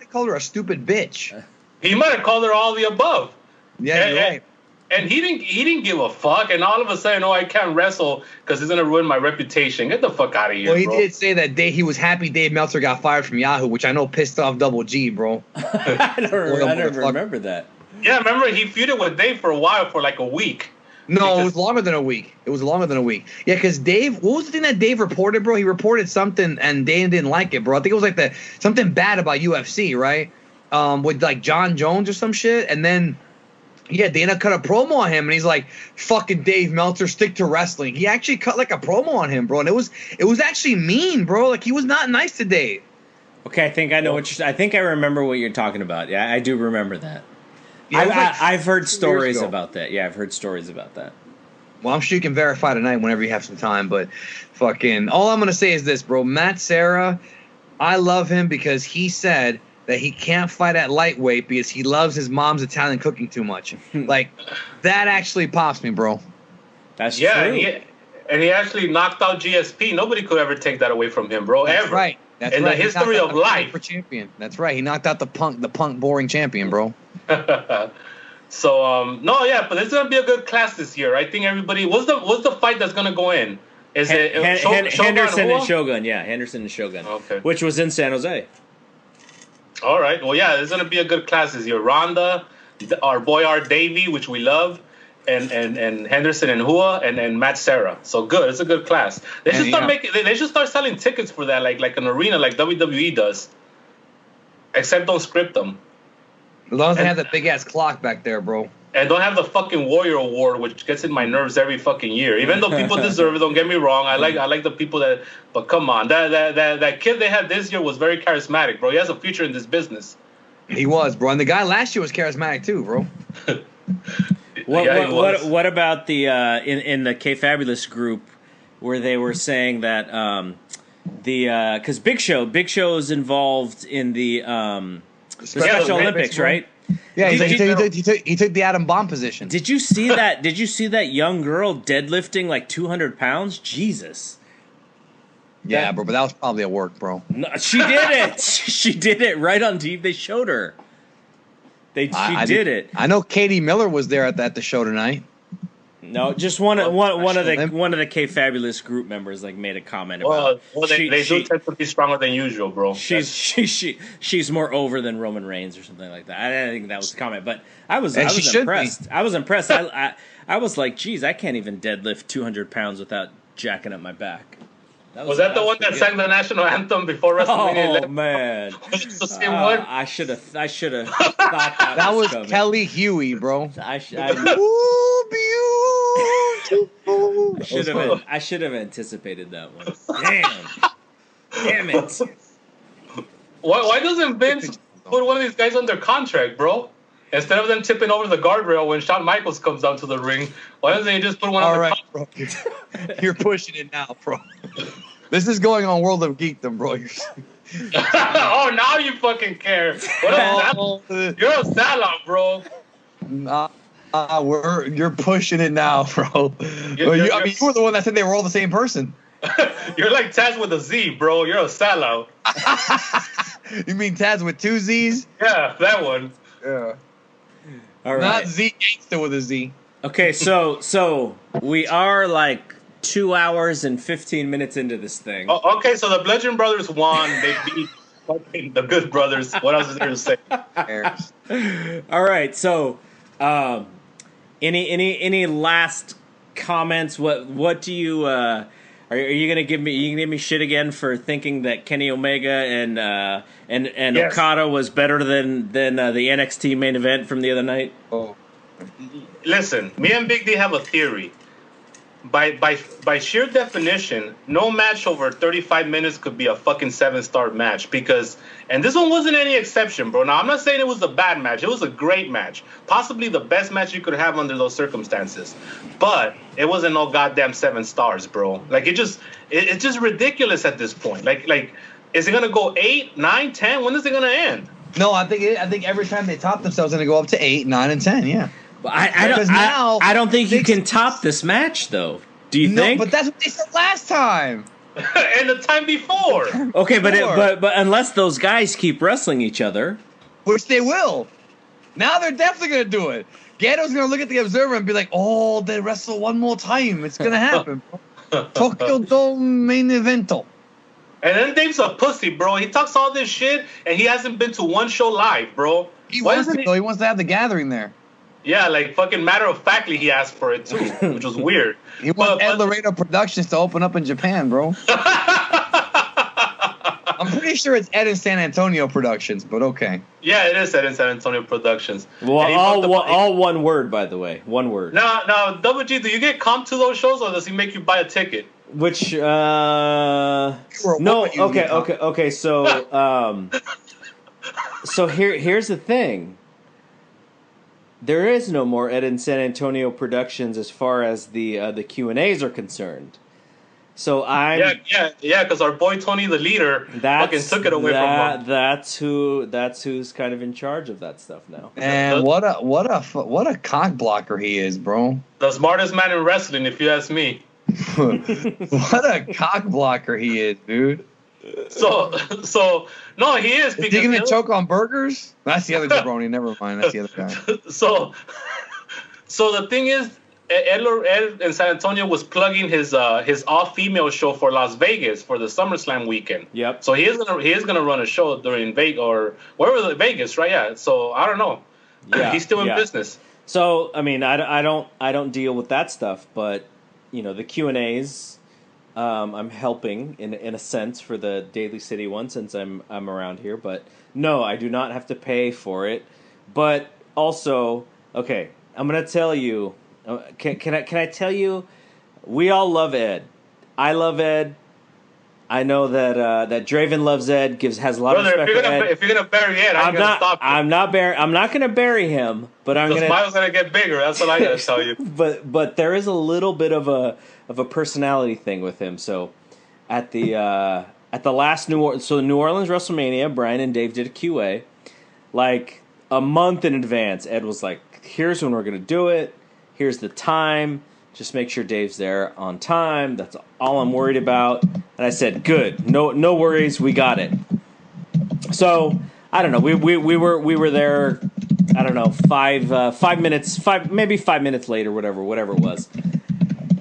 called her a stupid bitch. He might have called her all the above. Yeah, you're right. And he didn't give a fuck. And all of a sudden, I can't wrestle because it's gonna ruin my reputation. Get the fuck out of here. Well, he bro. did say that he was happy Dave Meltzer got fired from Yahoo, which I know pissed off Double G, bro. I never remember that. Yeah, remember he feuded with Dave for a while, for like a week. No, it was longer than a week. Yeah, because Dave, what was the thing that Dave reported, bro? He reported something, and Dave didn't like it, bro. I think it was like something bad about UFC, right? With like John Jones or some shit, and then. Yeah, Dana cut a promo on him, and he's like, "Fucking Dave Meltzer, stick to wrestling." He actually cut like a promo on him, bro, and it was actually mean, bro. Like he was not nice to Dave. Okay, I think I know I think I remember what you're talking about. Yeah, I do remember that. Yeah, I've heard stories about that. Yeah, I've heard stories about that. Well, I'm sure you can verify tonight whenever you have some time. But fucking, all I'm gonna say is this, bro. Matt Serra, I love him because he said that he can't fight at lightweight because he loves his mom's Italian cooking too much. Like, that actually pops me, bro. That's true. And he actually knocked out GSP. Nobody could ever take that away from him, bro. That's ever. Right. That's in right. the history of life. For champion. That's right. He knocked out the punk boring champion, bro. So no, yeah, but it's gonna be a good class this year. I think everybody. What's the fight that's gonna go in? Is it Henderson and Shogun? Yeah, Henderson and Shogun. Okay. Which was in San Jose. All right. Well, yeah, it's gonna be a good class this year. Ronda, our boy Art Davey, which we love, and Henderson and Hua, and Matt Serra. So good. It's a good class. They should start They should start selling tickets for that, like an arena, like WWE does. Except don't script them. As long as they have that big ass clock back there, bro. And don't have the fucking Warrior Award, which gets in my nerves every fucking year. Even though people deserve it, don't get me wrong. I like the people that. But come on, that kid they had this year was very charismatic, bro. He has a future in this business. He was, bro. And the guy last year was charismatic too, bro. What about the in the Kayfabulous group where they were saying that because Big Show's involved in the Special Olympics, right? Yeah, he took the Adam Bomb position. Did you see that? Did you see that young girl deadlifting like 200 pounds? Jesus. Yeah, bro, but that was probably at work, bro. No, she did it. She did it right on TV. They showed her. She did it. I know Katie Miller was there at the show tonight. No, just one of the Kayfabulous group members like made a comment about. Well, they do tend to be stronger than usual, bro. She's more over than Roman Reigns or something like that. I didn't think that was the comment, but I was impressed. I was impressed. I was like, geez, I can't even deadlift 200 pounds without jacking up my back. Was that the one that sang the national anthem before WrestleMania? Oh man, was it the same one? I should have thought that was coming. Kelly Huey, bro. Ooh, beautiful. I should have anticipated that one. Damn it. Why doesn't Vince put one of these guys under contract, bro? Instead of them tipping over the guardrail when Shawn Michaels comes down to the ring, why doesn't he just put one under contract? Bro. You're pushing it now, bro. This is going on World of Geekdom, bro. Oh, now you fucking care. You're a sellout, bro. You're pushing it now, bro. You were the one that said they were all the same person. You're like Taz with a Z, bro. You're a sellout. You mean Taz with two Z's? Yeah, that one. Yeah. All right. Not Z Gangsta with a Z. Okay, so we are like 2 hours and 15 minutes into this thing. Oh, okay, so the Bludgeon Brothers won. They beat fucking the Good Brothers. What else is there to say? All right, so any last comments? What do you are you gonna give me? You gonna give me shit again for thinking that Kenny Omega and yes. Okada was better than the NXT main event from the other night? Oh, listen, me and Big D have a theory. by sheer definition, no match over 35 minutes could be a fucking 7-star match and this one wasn't any exception, bro. Now I'm not saying it was a bad match. It was a great match, possibly the best match you could have under those circumstances. But it wasn't no goddamn 7 stars, bro. Like it's just ridiculous at this point. Like is it gonna go 8, 9, 10? When is it gonna end? No, I think every time they top themselves, it's gonna go up to 8, 9, and 10. Yeah. I don't think you can top this match, though. Do you think? No, but that's what they said last time. And the time before. Okay, but unless those guys keep wrestling each other, which they will. Now they're definitely gonna do it. Gato's gonna look at the Observer and be like, "Oh, they wrestle one more time. It's gonna happen." Tokyo Dome main evento. And then Dave's a pussy, bro. He talks all this shit, and he hasn't been to one show live, bro. He wants to have the gathering there. Yeah, like fucking matter-of-factly, he asked for it too, which was weird. He wants Ed Laredo Productions to open up in Japan, bro. I'm pretty sure it's Ed in San Antonio Productions, but okay. Yeah, it is Ed in San Antonio Productions. Well, all one word, by the way. One word. Now, Double G, do you get comp to those shows, or does he make you buy a ticket? Which, no, okay, so, so here's the thing. There is no more Ed in San Antonio Productions as far as the Q&As are concerned. So because our boy Tony the leader fucking took it away from him. That's who's kind of in charge of that stuff now. And what a cock blocker he is, bro. The smartest man in wrestling, if you ask me. What a cock blocker he is, dude. So no, he is. Is he gonna choke on burgers? That's the other jabroni. Never mind. That's the other guy. So the thing is, Ed in San Antonio was plugging his all-female show for Las Vegas for the SummerSlam weekend. Yep. So he is gonna run a show during Vegas or wherever Vegas, right? Yeah. So I don't know. Yeah. He's still in business. So I mean, I don't deal with that stuff, but you know the Q&As. I'm helping in a sense for the Daly City one since I'm around here, but no, I do not have to pay for it. But also, okay, I'm gonna tell you. Can I tell you? We all love Ed. I love Ed. I know that Draven loves Ed. Has a lot of respect for Ed. If you're gonna bury Ed, I'm gonna stop you. I'm not gonna bury him, but the smile's gonna get bigger. That's what I gotta tell you. But there is a little bit of a personality thing with him. So at the last New Orleans WrestleMania, Bryan and Dave did a QA like a month in advance. Ed was like, "Here's when we're gonna do it. Here's the time. Just make sure Dave's there on time. That's all I'm worried about." And I said, "Good. No worries. We got it." So I don't know. We were there. I don't know, 5 minutes later, whatever it was.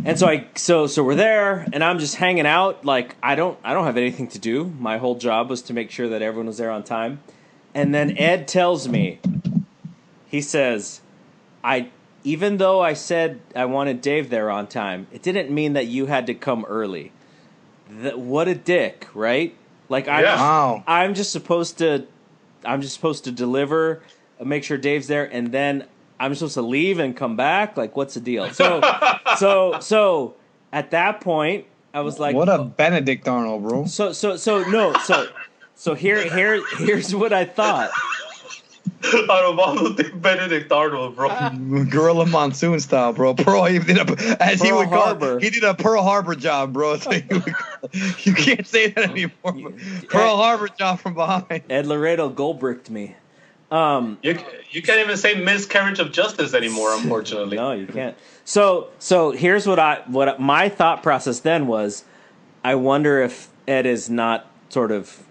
And so we're there, and I'm just hanging out. Like I don't have anything to do. My whole job was to make sure that everyone was there on time. And then Ed tells me, he says, even though I said I wanted Dave there on time, it didn't mean that you had to come early. What a dick, right? Like I'm just supposed to deliver, make sure Dave's there, and then I'm supposed to leave and come back. Like, what's the deal? So at that point, I was like, "What a Benedict Arnold, bro!" So here's what I thought. Out of all the things, Benedict Arnold, bro. Gorilla Monsoon style, bro. He did a Pearl Harbor job, bro. You can't say that anymore. Pearl Harbor job from behind. Ed Laredo gold-bricked me. You can't even say miscarriage of justice anymore, unfortunately. No, you can't. So here's what my thought process then was. I wonder if Ed is not sort of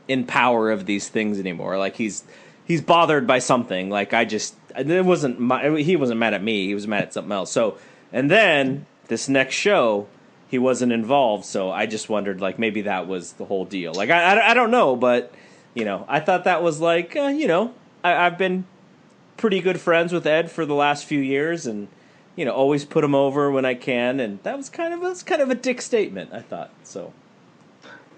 in power of these things anymore. Like he's bothered by something. Like he wasn't mad at me. He was mad at something else. So, and then this next show, he wasn't involved. So I just wondered, like, maybe that was the whole deal. Like, I don't know, but I thought that was like, I've been pretty good friends with Ed for the last few years, and always put him over when I can. And that was kind of a dick statement, I thought. So.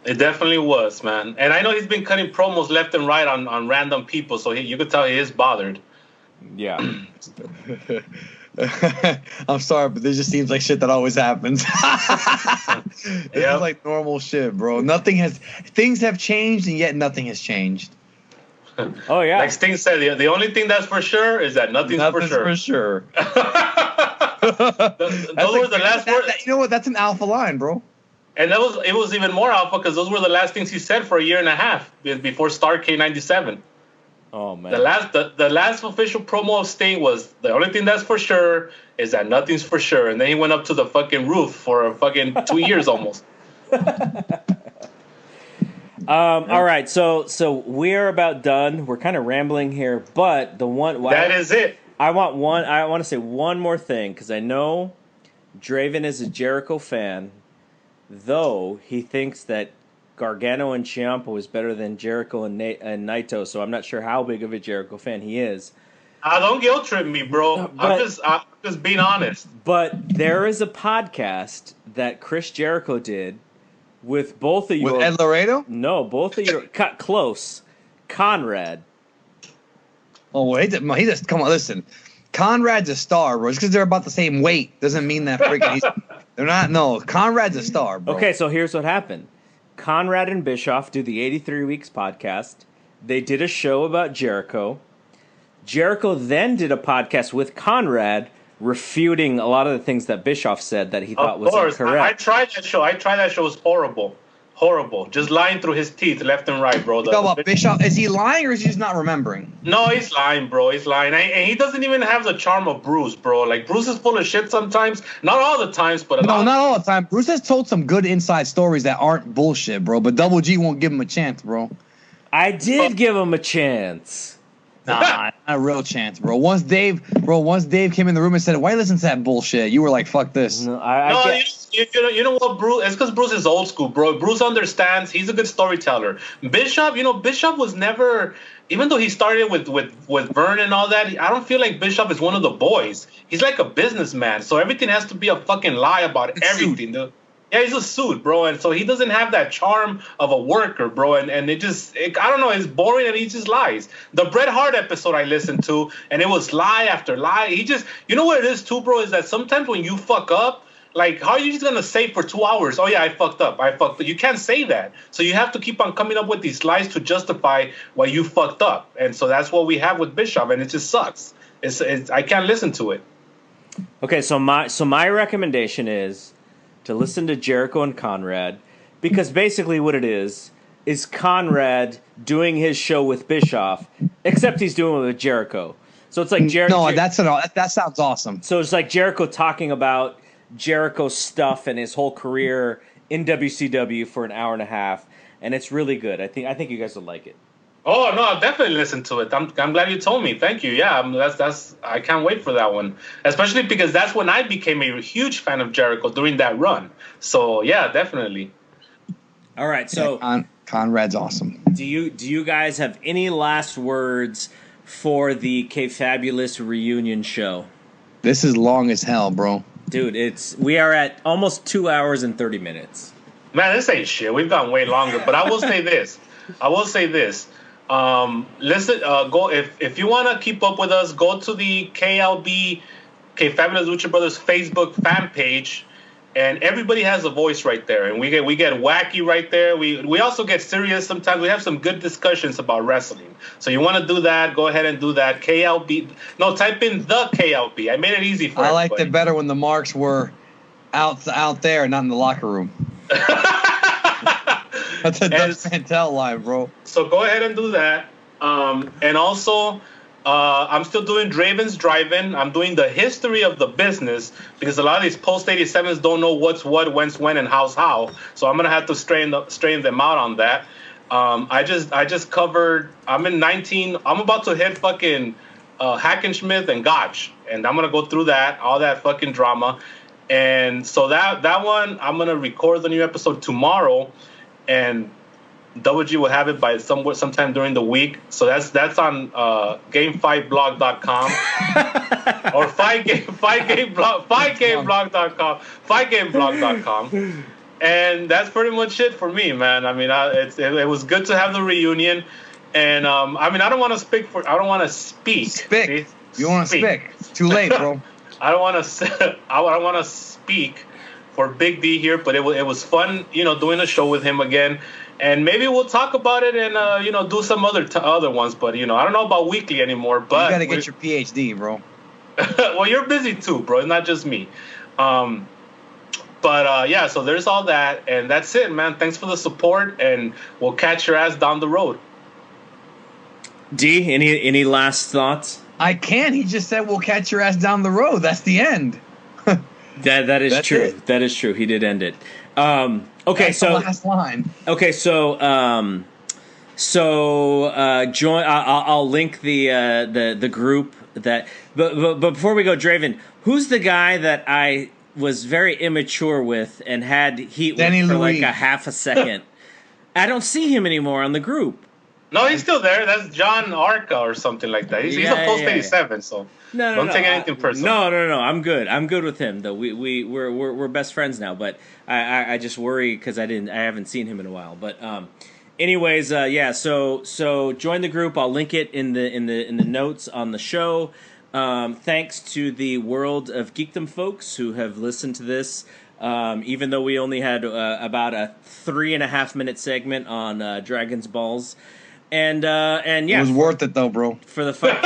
It definitely was, man. And I know he's been cutting promos left and right on random people, so you could tell he is bothered. Yeah. I'm sorry, but this just seems like shit that always happens. This is like normal shit, bro. Things have changed, and yet nothing has changed. Oh yeah. Like Sting said, the only thing that's for sure is that nothing's for sure. Those were the last words. You know what? That's an alpha line, bro. And it was even more alpha because those were the last things he said for a year and a half before Starrcade '97. Oh man. The last official promo of Sting was the only thing that's for sure is that nothing's for sure, and then he went up to the fucking roof for fucking 2 years almost. All right, so we're about done. We're kind of rambling here, but that is it. I want to say one more thing because I know Draven is a Jericho fan, though he thinks that Gargano and Ciampa is better than Jericho and Naito. So I'm not sure how big of a Jericho fan he is. Don't guilt trip me, bro. I'm just being honest. But there is a podcast that Chris Jericho did with both of you. With Ed Laredo? No, both of you. Cut close. Conrad. Oh, wait. He just come on. Listen, Conrad's a star, bro. Just because they're about the same weight doesn't mean that freaking. They're not. No, Conrad's a star, bro. Okay, so here's what happened. Conrad and Bischoff do the 83 Weeks podcast. They did a show about Jericho. Jericho then did a podcast with Conrad refuting a lot of the things that Bischoff said that he thought was incorrect. I tried that show. It was horrible. Horrible. Just lying through his teeth left and right, bro. You know about Bischoff? Is he lying or is he just not remembering? No, he's lying, bro. He's lying. And he doesn't even have the charm of Bruce, bro. Like, Bruce is full of shit sometimes. Not all the times, but not all the time. Bruce has told some good inside stories that aren't bullshit, bro. But Double G won't give him a chance, bro. I did give him a chance. Nah, not a real chance, bro. Once Dave came in the room and said, "Why listen to that bullshit?" You were like, "Fuck this." No, you know what, Bruce? It's because Bruce is old school, bro. Bruce understands. He's a good storyteller. Bishop was never. Even though he started with Vern and all that, I don't feel like Bishop is one of the boys. He's like a businessman, so everything has to be a fucking lie about everything, dude. Yeah, he's a suit, bro, and so he doesn't have that charm of a worker, bro, and I don't know, it's boring and he just lies. The Bret Hart episode I listened to, and it was lie after lie. You know what it is too, bro, is that sometimes when you fuck up, like, how are you just going to say for 2 hours, oh yeah, I fucked up. You can't say that. So you have to keep on coming up with these lies to justify why you fucked up, and so that's what we have with Bishop, and it just sucks. I can't listen to it. Okay, so my recommendation is to listen to Jericho and Conrad, because basically what it is Conrad doing his show with Bischoff, except he's doing it with Jericho. So it's like Jericho. No, that sounds awesome. So it's like Jericho talking about Jericho's stuff and his whole career in WCW for an hour and a half, and it's really good. I think you guys would like it. Oh no, I'll definitely listen to it. I'm glad you told me. Thank you. Yeah, I can't wait for that one. Especially because that's when I became a huge fan of Jericho during that run. So yeah, definitely. All right. So Conrad's awesome. Do you guys have any last words for the Kayfabulous reunion show? This is long as hell, bro. Dude, we are at almost 2 hours and 30 minutes. Man, this ain't shit. We've gone way longer. But I will say this. Listen, go if you want to keep up with us, go to the Kayfabulous Lucha Brothers Facebook fan page, and everybody has a voice right there, and we get wacky right there. We also get serious sometimes. We have some good discussions about wrestling. So you want to do that? Go ahead and do that. KLB. No, type in the KLB. I made it easy for. I liked it better when the marks were out there, not in the locker room. That's a Dutch Santel line, bro. So go ahead and do that. And also, I'm still doing Draven's Drive-In. I'm doing the history of the business because a lot of these post-87s don't know what's what, when's when, and how's how. So I'm gonna have to strain them out on that. I just covered. I'm in 19. I'm about to hit fucking Hackenschmidt and Gotch, and I'm gonna go through all that fucking drama. And so that one, I'm gonna record the new episode tomorrow. And WG will have it by sometime during the week. So that's on game5blog.com or 5gameblog.com. And that's pretty much it for me, man. I mean, it was good to have the reunion. And I mean, I don't want to speak. You want to speak? It's too late, bro. I don't want to I don't want to speak for Big D here, but it was fun, doing a show with him again. And maybe we'll talk about it and do some other ones. But I don't know about weekly anymore. But you got to get your PhD, bro. Well, you're busy too, bro. It's not just me. Yeah. So there's all that, and that's it, man. Thanks for the support, and we'll catch your ass down the road. D, any last thoughts? I can't. He just said we'll catch your ass down the road. That's the end. That is That's true. it. That is true. He did end it. Okay, That's so the last line. okay, so join. I'll link the group that. But before we go, Draven, who's the guy that I was very immature with and had heat with Danny for Louise. like a half a second? I don't see him anymore on the group. No, he's still there. That's John Arca or something like that. He's a post 87, so don't take anything personal. No. I'm good. I'm good with him though. We're best friends now. But I just worry because I haven't seen him in a while. But anyways, yeah. So join the group. I'll link it in the notes on the show. Thanks to the World of Geekdom folks who have listened to this. Even though we only had about a 3.5 minute segment on Dragon's Balls. And yeah, It was worth it though, bro. for the fight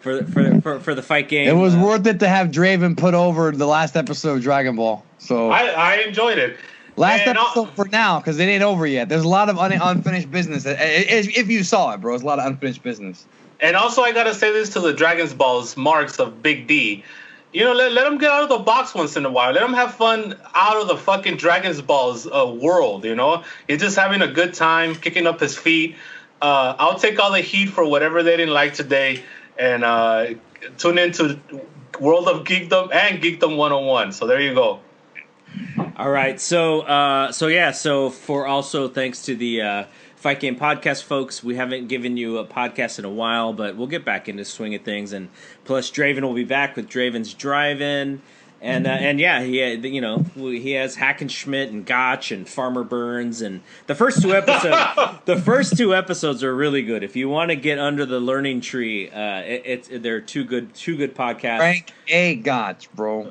for the fight game. It was worth it to have Draven put over the last episode of Dragon Ball. So I enjoyed it. last And episode for now, because it ain't over yet. There's a lot of unfinished business. If you saw it, bro, it's a lot of unfinished business. And also, I gotta say this to the Dragon's Balls marks of Big D. Let them get out of the box once in a while. Let them have fun out of the fucking Dragon's Balls world, He's just having a good time, kicking up his feet. I'll take all the heat for whatever they didn't like today. And tune into World of Geekdom and Geekdom 101. So there you go. All right. So for also thanks to the Fight Game Podcast folks, we haven't given you a podcast in a while, but we'll get back into swing of things. And plus, Draven will be back with Draven's Drive-In, and yeah, he has Hackenschmidt and Gotch and Farmer Burns, and the first two episodes are really good. If you want to get under the learning tree, they're two good podcasts. Frank A. Gotch, bro.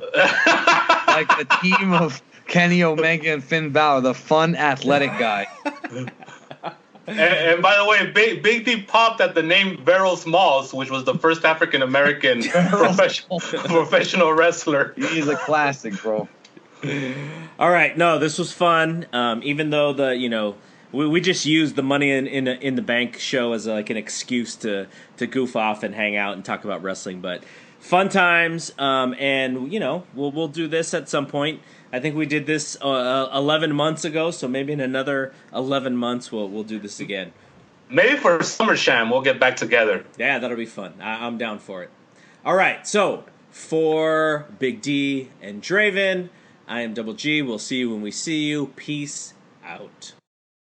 Like the team of Kenny Omega and Finn Balor, the fun athletic guy. And by the way, Big D popped at the name Beryl Smalls, which was the first African American professional wrestler. He's a classic, bro. All right, no, this was fun. Even though we just used the Money in the Bank show as like an excuse to goof off and hang out and talk about wrestling, but fun times. And we'll do this at some point. I think we did this 11 months ago, so maybe in another 11 months we'll do this again. Maybe for SummerSlam we'll get back together. Yeah, that'll be fun. I'm down for it. All right, so for Big D and Draven, I am Double G. We'll see you when we see you. Peace out.